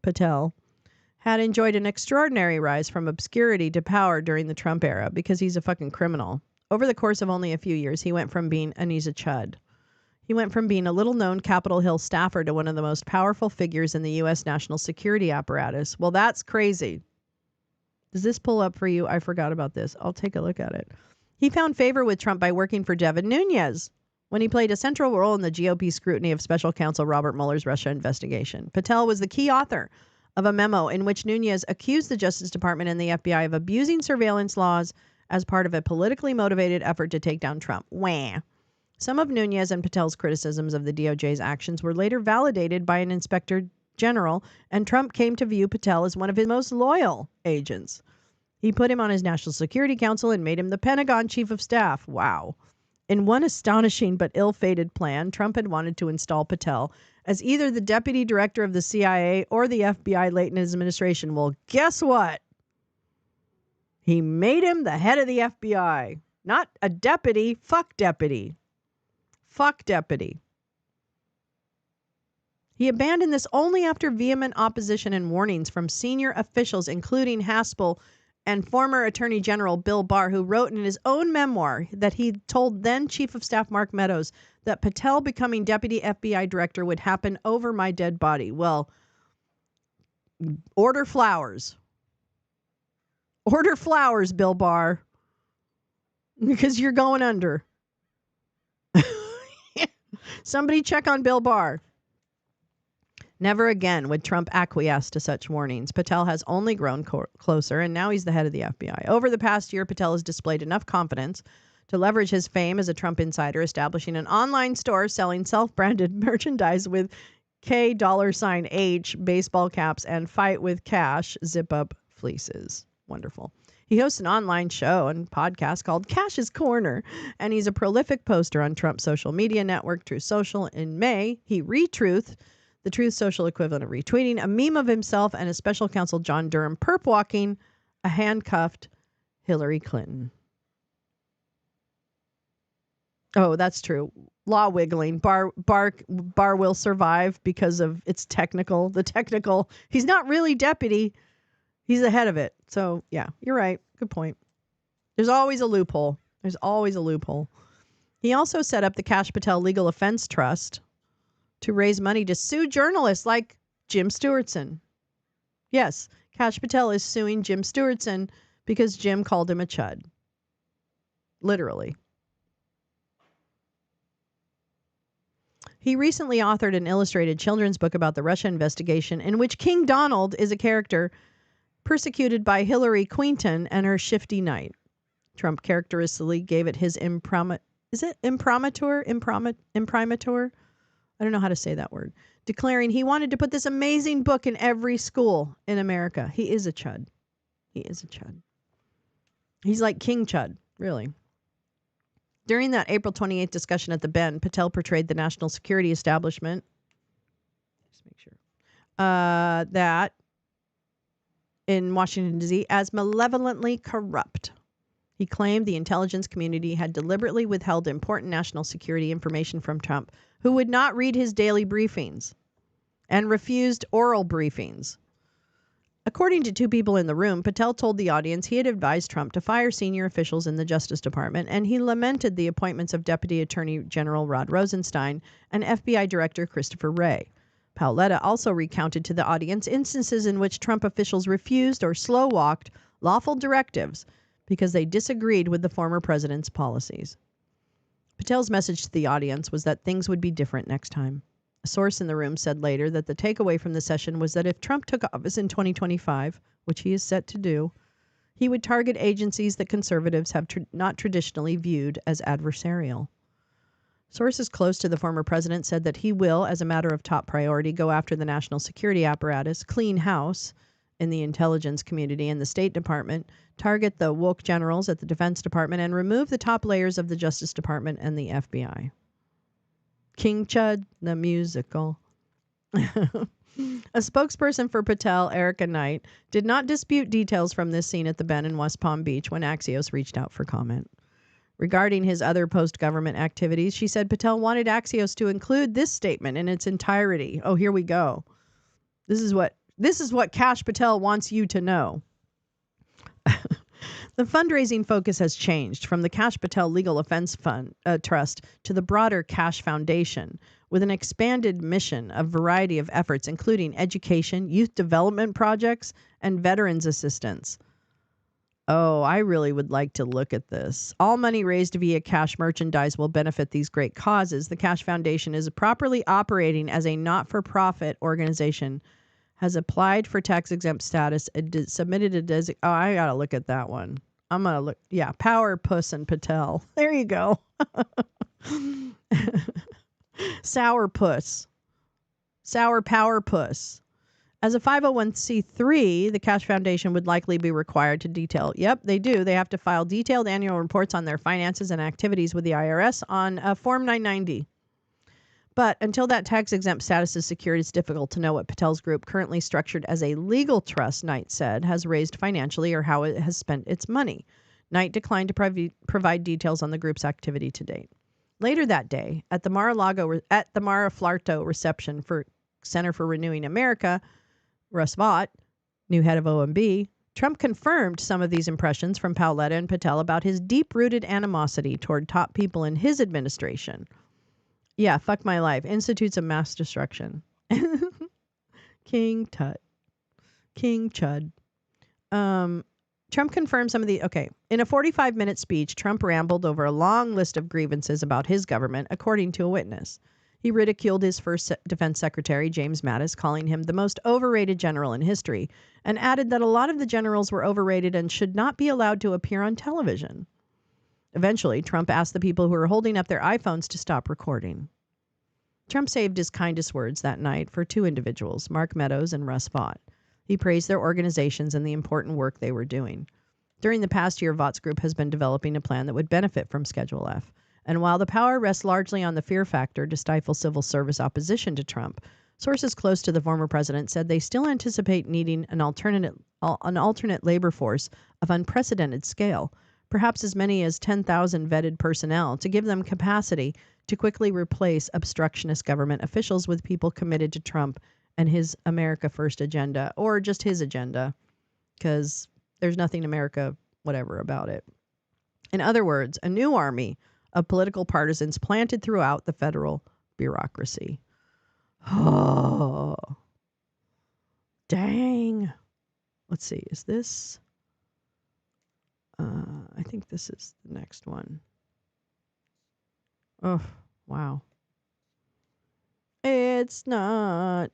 Patel, had enjoyed an extraordinary rise from obscurity to power during the Trump era because he's a fucking criminal. Over the course of only a few years, he went from being a chud. He went from being a little-known Capitol Hill staffer to one of the most powerful figures in the U.S. national security apparatus. Well, that's crazy. Does this pull up for you? I forgot about this. I'll take a look at it. He found favor with Trump by working for Devin Nunes when he played a central role in the GOP scrutiny of special counsel Robert Mueller's Russia investigation. Patel was the key author of a memo in which Nunes accused the Justice Department and the FBI of abusing surveillance laws as part of a politically motivated effort to take down Trump. Wah. Some of Nunes and Patel's criticisms of the DOJ's actions were later validated by an inspector general, and Trump came to view Patel as one of his most loyal agents. He put him on his National Security Council and made him the Pentagon Chief of Staff. Wow. In one astonishing but ill-fated plan, Trump had wanted to install Patel as either the deputy director of the CIA or the FBI late in his administration. Well, guess what? He made him the head of the FBI. Not a deputy. Fuck deputy. Fuck deputy. He abandoned this only after vehement opposition and warnings from senior officials, including Haspel and former Attorney General Bill Barr, who wrote in his own memoir that he told then Chief of Staff Mark Meadows that Patel becoming deputy FBI director would happen over my dead body. Well, order flowers. Order flowers, Bill Barr, because you're going under. Somebody check on Bill Barr. Never again would Trump acquiesce to such warnings. Patel has only grown closer, and now he's the head of the FBI. Over the past year, Patel has displayed enough confidence to leverage his fame as a Trump insider, establishing an online store selling self-branded merchandise with $K$H baseball caps and Fight with Cash zip-up fleeces. Wonderful. He hosts an online show and podcast called Cash's Corner, and he's a prolific poster on Trump's social media network, Truth Social. In May, he retruthed the Truth Social equivalent of retweeting a meme of himself and his special counsel John Durham perp walking a handcuffed Hillary Clinton. Oh, that's true. Law wiggling. Bar will survive because of its technical. The technical. He's not really deputy. He's the head of it. So, yeah, you're right. Good point. There's always a loophole. There's always a loophole. He also set up the Kash Patel Legal Offense Trust to raise money to sue journalists like Jim Stewartson. Yes, Kash Patel is suing Jim Stewartson because Jim called him a chud. Literally. He recently authored an illustrated children's book about the Russia investigation in which King Donald is a character persecuted by Hillary Clinton and her shifty knight. Trump characteristically gave it his imprimatur? Imprimatur? I don't know how to say that word. Declaring he wanted to put this amazing book in every school in America. He is a chud. He is a chud. He's like King Chud, really. During that April 28th discussion at the Bend, Patel portrayed the national security establishment. Just make sure. That in Washington, D.C. as malevolently corrupt. He claimed the intelligence community had deliberately withheld important national security information from Trump, who would not read his daily briefings and refused oral briefings. According to two people in the room, Patel told the audience he had advised Trump to fire senior officials in the Justice Department, and he lamented the appointments of Deputy Attorney General Rod Rosenstein and FBI Director Christopher Wray. Paoletta also recounted to the audience instances in which Trump officials refused or slow-walked lawful directives because they disagreed with the former president's policies. Patel's message to the audience was that things would be different next time. A source in the room said later that the takeaway from the session was that if Trump took office in 2025, which he is set to do, he would target agencies that conservatives have not traditionally viewed as adversarial. Sources close to the former president said that he will, as a matter of top priority, go after the national security apparatus, clean house in the intelligence community and the State Department, target the woke generals at the Defense Department, and remove the top layers of the Justice Department and the FBI. King Chud, the musical. A spokesperson for Patel, Erica Knight, did not dispute details from this scene at the Bend in West Palm Beach when Axios reached out for comment. Regarding his other post-government activities, she said Patel wanted Axios to include this statement in its entirety. Oh, here we go. This is what Kash Patel wants you to know. The fundraising focus has changed from the Kash Patel Legal Offense Fund Trust to the broader Kash Foundation, with an expanded mission of variety of efforts, including education, youth development projects, and veterans assistance. Oh, I really would like to look at this. All money raised via Kash merchandise will benefit these great causes. The Kash Foundation is properly operating as a not-for-profit organization, has applied for tax-exempt status, submitted a oh, I gotta look at that one. I'm gonna look. Yeah, Power Puss and Patel. There you go. Sour Puss. Sour Power Puss. As a 501c3, the Kash Foundation would likely be required to detail. Yep, they do. They have to file detailed annual reports on their finances and activities with the IRS on Form 990. But until that tax-exempt status is secured, it's difficult to know what Patel's group, currently structured as a legal trust, Knight said, has raised financially or how it has spent its money. Knight declined to provide details on the group's activity to date. Later that day, at the Mar-a-Lago reception for Center for Renewing America, Russ Vought, new head of OMB, Trump confirmed some of these impressions from Paoletta and Patel about his deep-rooted animosity toward top people in his administration. Yeah, fuck my life. Institutes of mass destruction. King Tut. King Chud. Trump confirmed some of the... Okay. In a 45-minute speech, Trump rambled over a long list of grievances about his government, according to a witness. He ridiculed his first defense secretary, James Mattis, calling him the most overrated general in history, and added that a lot of the generals were overrated and should not be allowed to appear on television. Eventually, Trump asked the people who were holding up their iPhones to stop recording. Trump saved his kindest words that night for two individuals, Mark Meadows and Russ Vought. He praised their organizations and the important work they were doing. During the past year, Vaught's group has been developing a plan that would benefit from Schedule F. And while the power rests largely on the fear factor to stifle civil service opposition to Trump, Sources close to the former president said they still anticipate needing an alternate labor force of unprecedented scale, perhaps as many as 10,000 vetted personnel, to give them capacity to quickly replace obstructionist government officials with people committed to Trump and his America First agenda, or just his agenda, because there's nothing America whatever about it. In other words, a new army of political partisans planted throughout the federal bureaucracy. Oh, dang. Let's see. Is this? I think this is the next one. Oh, wow. It's not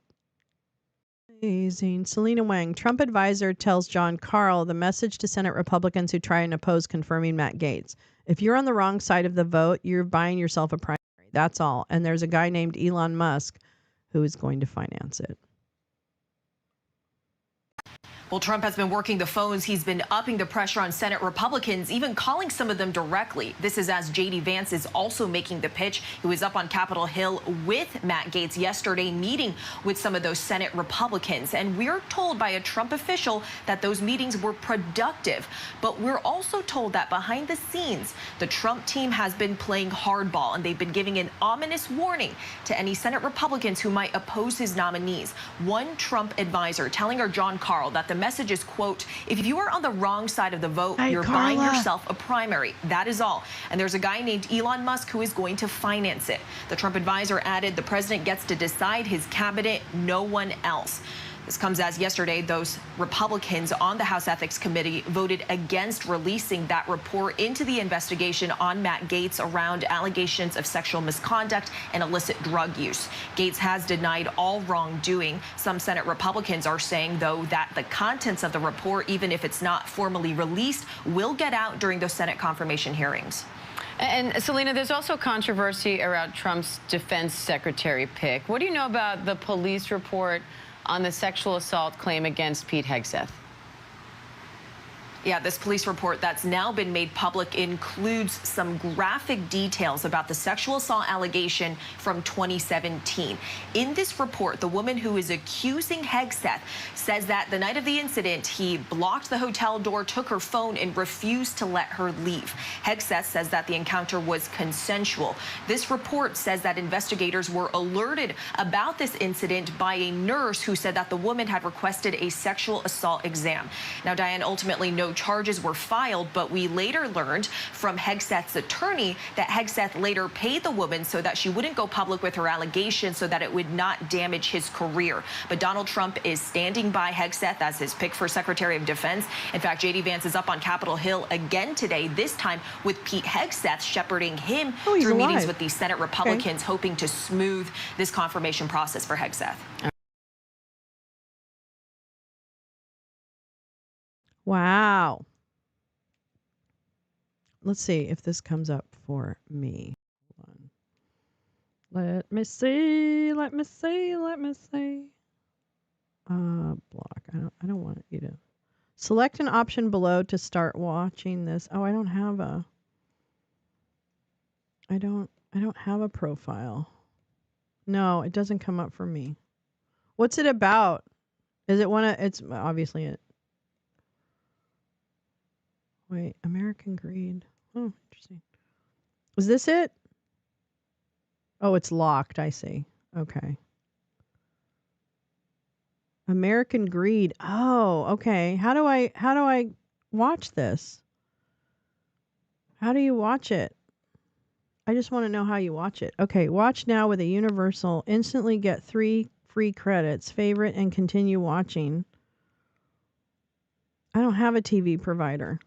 amazing. Selena Wang, Trump advisor, tells John Carl the message to Senate Republicans who try and oppose confirming Matt Gaetz. If you're on the wrong side of the vote, you're buying yourself a primary. That's all. And there's a guy named Elon Musk who is going to finance it. Well, Trump has been working the phones. He's been upping the pressure on Senate Republicans, even calling some of them directly. This is as J.D. Vance is also making the pitch. He was up on Capitol Hill with Matt Gaetz yesterday, meeting with some of those Senate Republicans. And we're told by a Trump official that those meetings were productive. But we're also told that behind the scenes, the Trump team has been playing hardball, and they've been giving an ominous warning to any Senate Republicans who might oppose his nominees. One Trump advisor telling our John Carl that the message is, quote, if you are on the wrong side of the vote, you're buying yourself a primary. That is all. And there's a guy named Elon Musk who is going to finance it. The Trump advisor added the president gets to decide his cabinet, no one else. This comes as yesterday, those Republicans on the House Ethics Committee voted against releasing that report into the investigation on Matt Gaetz around allegations of sexual misconduct and illicit drug use. Gaetz has denied all wrongdoing. Some Senate Republicans are saying, though, that the contents of the report, even if it's not formally released, will get out during those Senate confirmation hearings. And Selena, there's also controversy around Trump's defense secretary pick. What do you know about the police report on the sexual assault claim against Pete Hegseth? Yeah, this police report that's now been made public includes some graphic details about the sexual assault allegation from 2017. In this report, the woman who is accusing Hegseth says that the night of the incident, he blocked the hotel door, took her phone, and refused to let her leave. Hegseth says that the encounter was consensual. This report says that investigators were alerted about this incident by a nurse who said that the woman had requested a sexual assault exam. Now, Diane, ultimately, no charges were filed, but we later learned from Hegseth's attorney that Hegseth later paid the woman so that she wouldn't go public with her allegations so that it would not damage his career. But Donald Trump is standing by Hegseth as his pick for Secretary of Defense. In fact, J.D. Vance is up on Capitol Hill again today, this time with Pete Hegseth shepherding him through meetings with the Senate Republicans, hoping to smooth this confirmation process for Hegseth. Wow. Let's see if this comes up for me. Hold on. Let me see. Block. I don't want you to select an option below to start watching this. Oh, I don't have a profile. No, it doesn't come up for me. What's it about? Is it it's obviously it. Wait, American Greed. Oh, interesting. Is this it? Oh, it's locked. I see. Okay. American Greed. Oh, okay. How do I watch this? How do you watch it? I just want to know how you watch it. Okay, watch now with a Universal. Instantly get 3 free credits. Favorite and continue watching. I don't have a TV provider.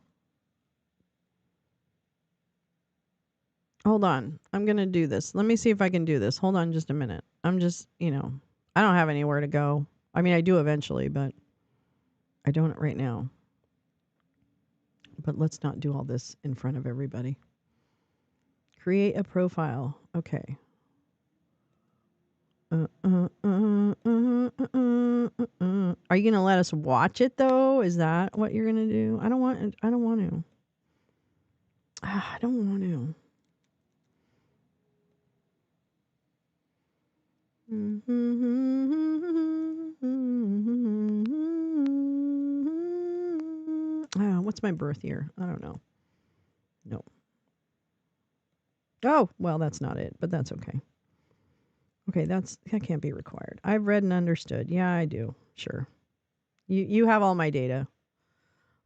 Hold on. I'm going to do this. Let me see if I can do this. Hold on just a minute. I'm just, I don't have anywhere to go. I mean, I do eventually, but I don't right now. But let's not do all this in front of everybody. Create a profile. Okay. Are you going to let us watch it though? Is that what you're going to do? I don't want to. I don't want to. What's my birth year? I don't know. No. Oh, well, that's not it, but that's okay. Okay, that can't be required. I've read and understood. Yeah, I do. Sure. You have all my data.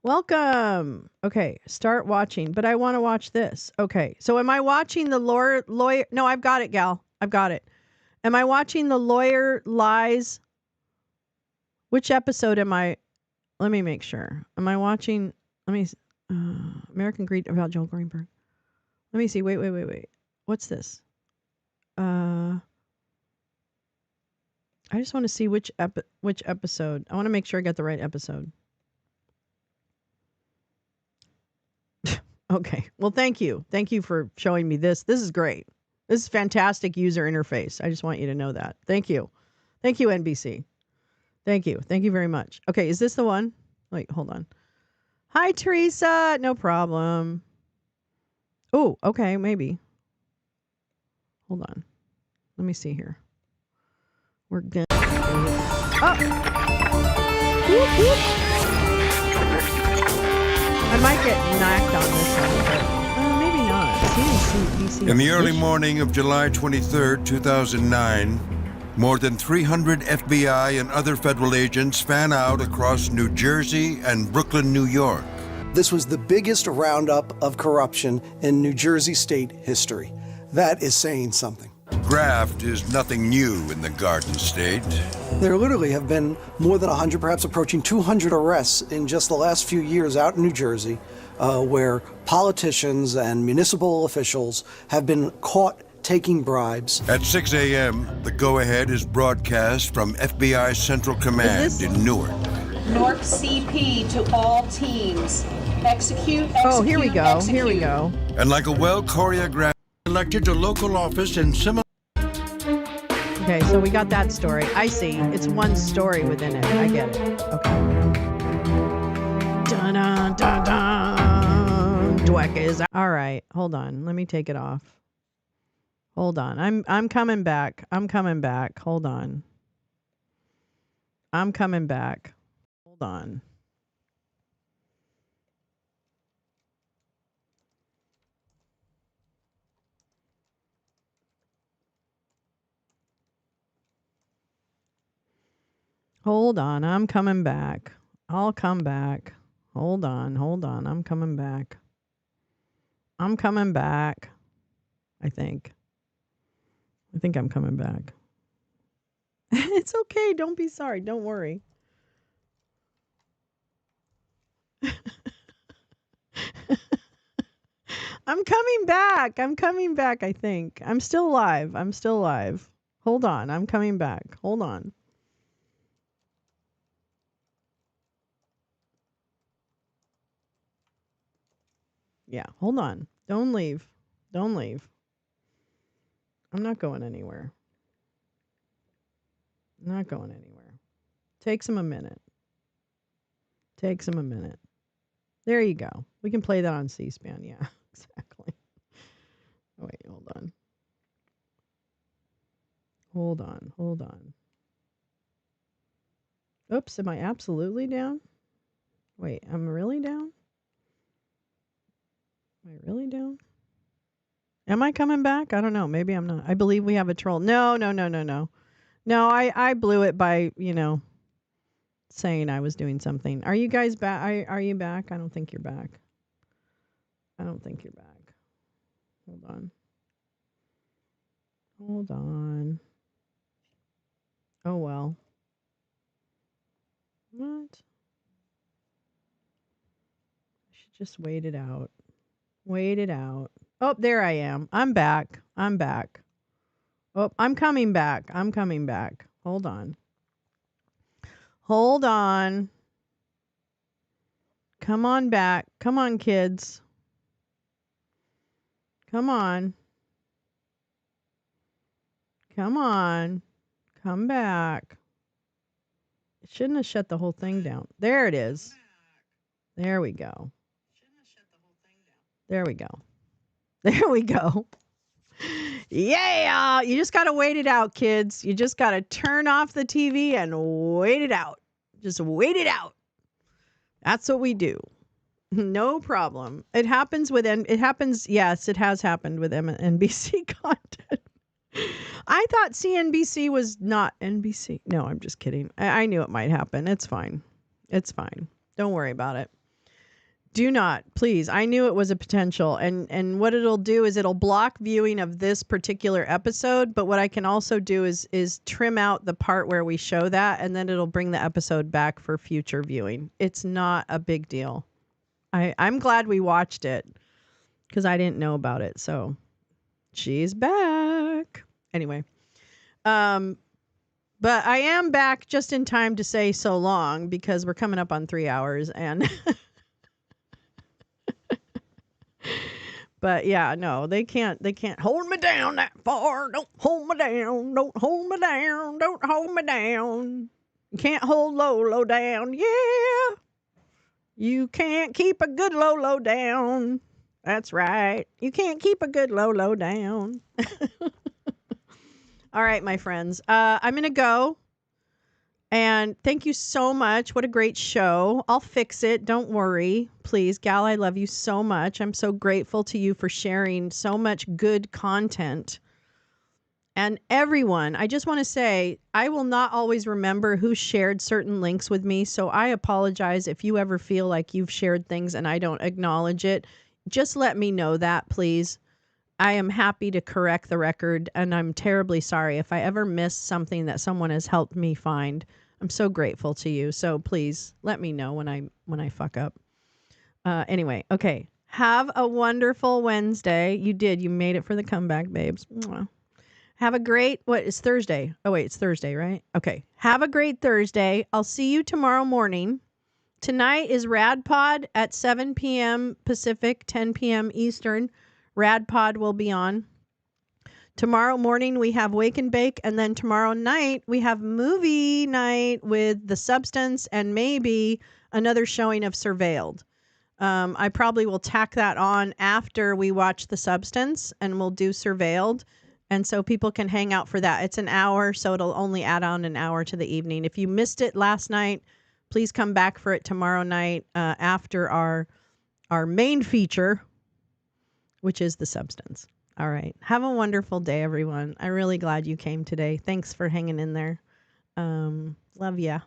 Welcome. Okay, start watching, but I want to watch this. Okay, so am I watching the lawyer? No, I've got it, gal. I've got it. Am I watching the lawyer lies? Which episode am I? Let me make sure. Am I watching? Let me. American Greed about Joel Greenberg. Let me see. Wait. What's this? I just want to see which episode. I want to make sure I got the right episode. Okay. Well, thank you. Thank you for showing me this. This is great. This is fantastic user interface. I just want you to know that. Thank you. Thank you, NBC. Thank you. Thank you very much. Okay, is this the one? Wait, hold on. Hi, Teresa. No problem. Oh, okay, maybe. Hold on. Let me see here. We're good. Oh! Whoop, whoop. I might get knocked on this one, but maybe not. CNC. In the early morning of July 23rd, 2009, more than 300 FBI and other federal agents fan out across New Jersey and Brooklyn, New York. This was the biggest roundup of corruption in New Jersey state history. That is saying something. Graft is nothing new in the Garden State. There literally have been more than 100, perhaps approaching 200 arrests in just the last few years out in New Jersey, where politicians and municipal officials have been caught taking bribes. At 6 a.m., the go-ahead is broadcast from FBI Central Command in Newark. Newark CP to all teams. Execute. Oh, here we go. Execute. Here we go. And like a well-choreographed elected to local office in similar... Okay, so we got that story. I see. It's one story within it. I get it. Okay. Dun-dun-dun-dun. Dweck is... All right, hold on. Let me take it off. Hold on. I'm coming back. I'm coming back. Hold on. I'm coming back. Hold on. Hold on. I'm coming back. I'll come back. Hold on. I'm coming back. I'm coming back. I think I'm coming back. It's okay. Don't be sorry. Don't worry. I'm coming back. I think. I'm still alive. Hold on. I'm coming back. Hold on. Yeah, hold on. Don't leave. I'm not going anywhere. Takes him a minute. There you go. We can play that on C-SPAN. Yeah, exactly. Oh, wait, hold on. Oops, am I absolutely down? Wait, I'm really down? Am I really down? Am I coming back? I don't know. Maybe I'm not. I believe we have a troll. No. No, I blew it by, saying I was doing something. Are you guys back? Are you back? I don't think you're back. Hold on. Oh, well. What? I should just wait it out. Oh, there I am. I'm back. Oh, I'm coming back. Hold on. Come on back. Come on, kids. Come on. Come back. It shouldn't have shut the whole thing down. There it is. There we go. Yeah, you just got to wait it out, kids. You just got to turn off the TV and wait it out. Just wait it out. That's what we do. No problem. It happens with yes, it has happened with NBC content. I thought CNBC was not NBC. No, I'm just kidding. I knew it might happen. It's fine. It's fine. Don't worry about it. Do not, please. I knew it was a potential. And what it'll do is it'll block viewing of this particular episode. But what I can also do is trim out the part where we show that, and then it'll bring the episode back for future viewing. It's not a big deal. I'm glad we watched it because I didn't know about it. So she's back. Anyway. But I am back just in time to say so long because we're coming up on 3 hours and but yeah, no, they can't hold me down that far. Don't hold me down. Don't hold me down. Don't hold me down. You can't hold Lolo down. Yeah. You can't keep a good Lolo down. That's right. You can't keep a good Lolo down. All right, my friends. I'm going to go. And thank you so much. What a great show. I'll fix it. Don't worry. Please, Gal, I love you so much. I'm so grateful to you for sharing so much good content. And everyone, I just want to say, I will not always remember who shared certain links with me. So I apologize if you ever feel like you've shared things and I don't acknowledge it. Just let me know that, please. I am happy to correct the record, and I'm terribly sorry if I ever miss something that someone has helped me find. I'm so grateful to you. So please let me know when I fuck up. Anyway, okay. Have a wonderful Wednesday. You made it for the comeback, babes. Mwah. Have a great, it's Thursday? Oh wait, it's Thursday, right? Okay. Have a great Thursday. I'll see you tomorrow morning. Tonight is RadPod at 7 p.m. Pacific, 10 p.m. Eastern. RadPod will be on. Tomorrow morning we have Wake and Bake, and then tomorrow night we have movie night with The Substance and maybe another showing of Surveilled. I probably will tack that on after we watch The Substance, and we'll do Surveilled, and so people can hang out for that. It's an hour, so it'll only add on an hour to the evening. If you missed it last night, please come back for it tomorrow night after our main feature, which is The Substance. All right. Have a wonderful day, everyone. I'm really glad you came today. Thanks for hanging in there. Love ya.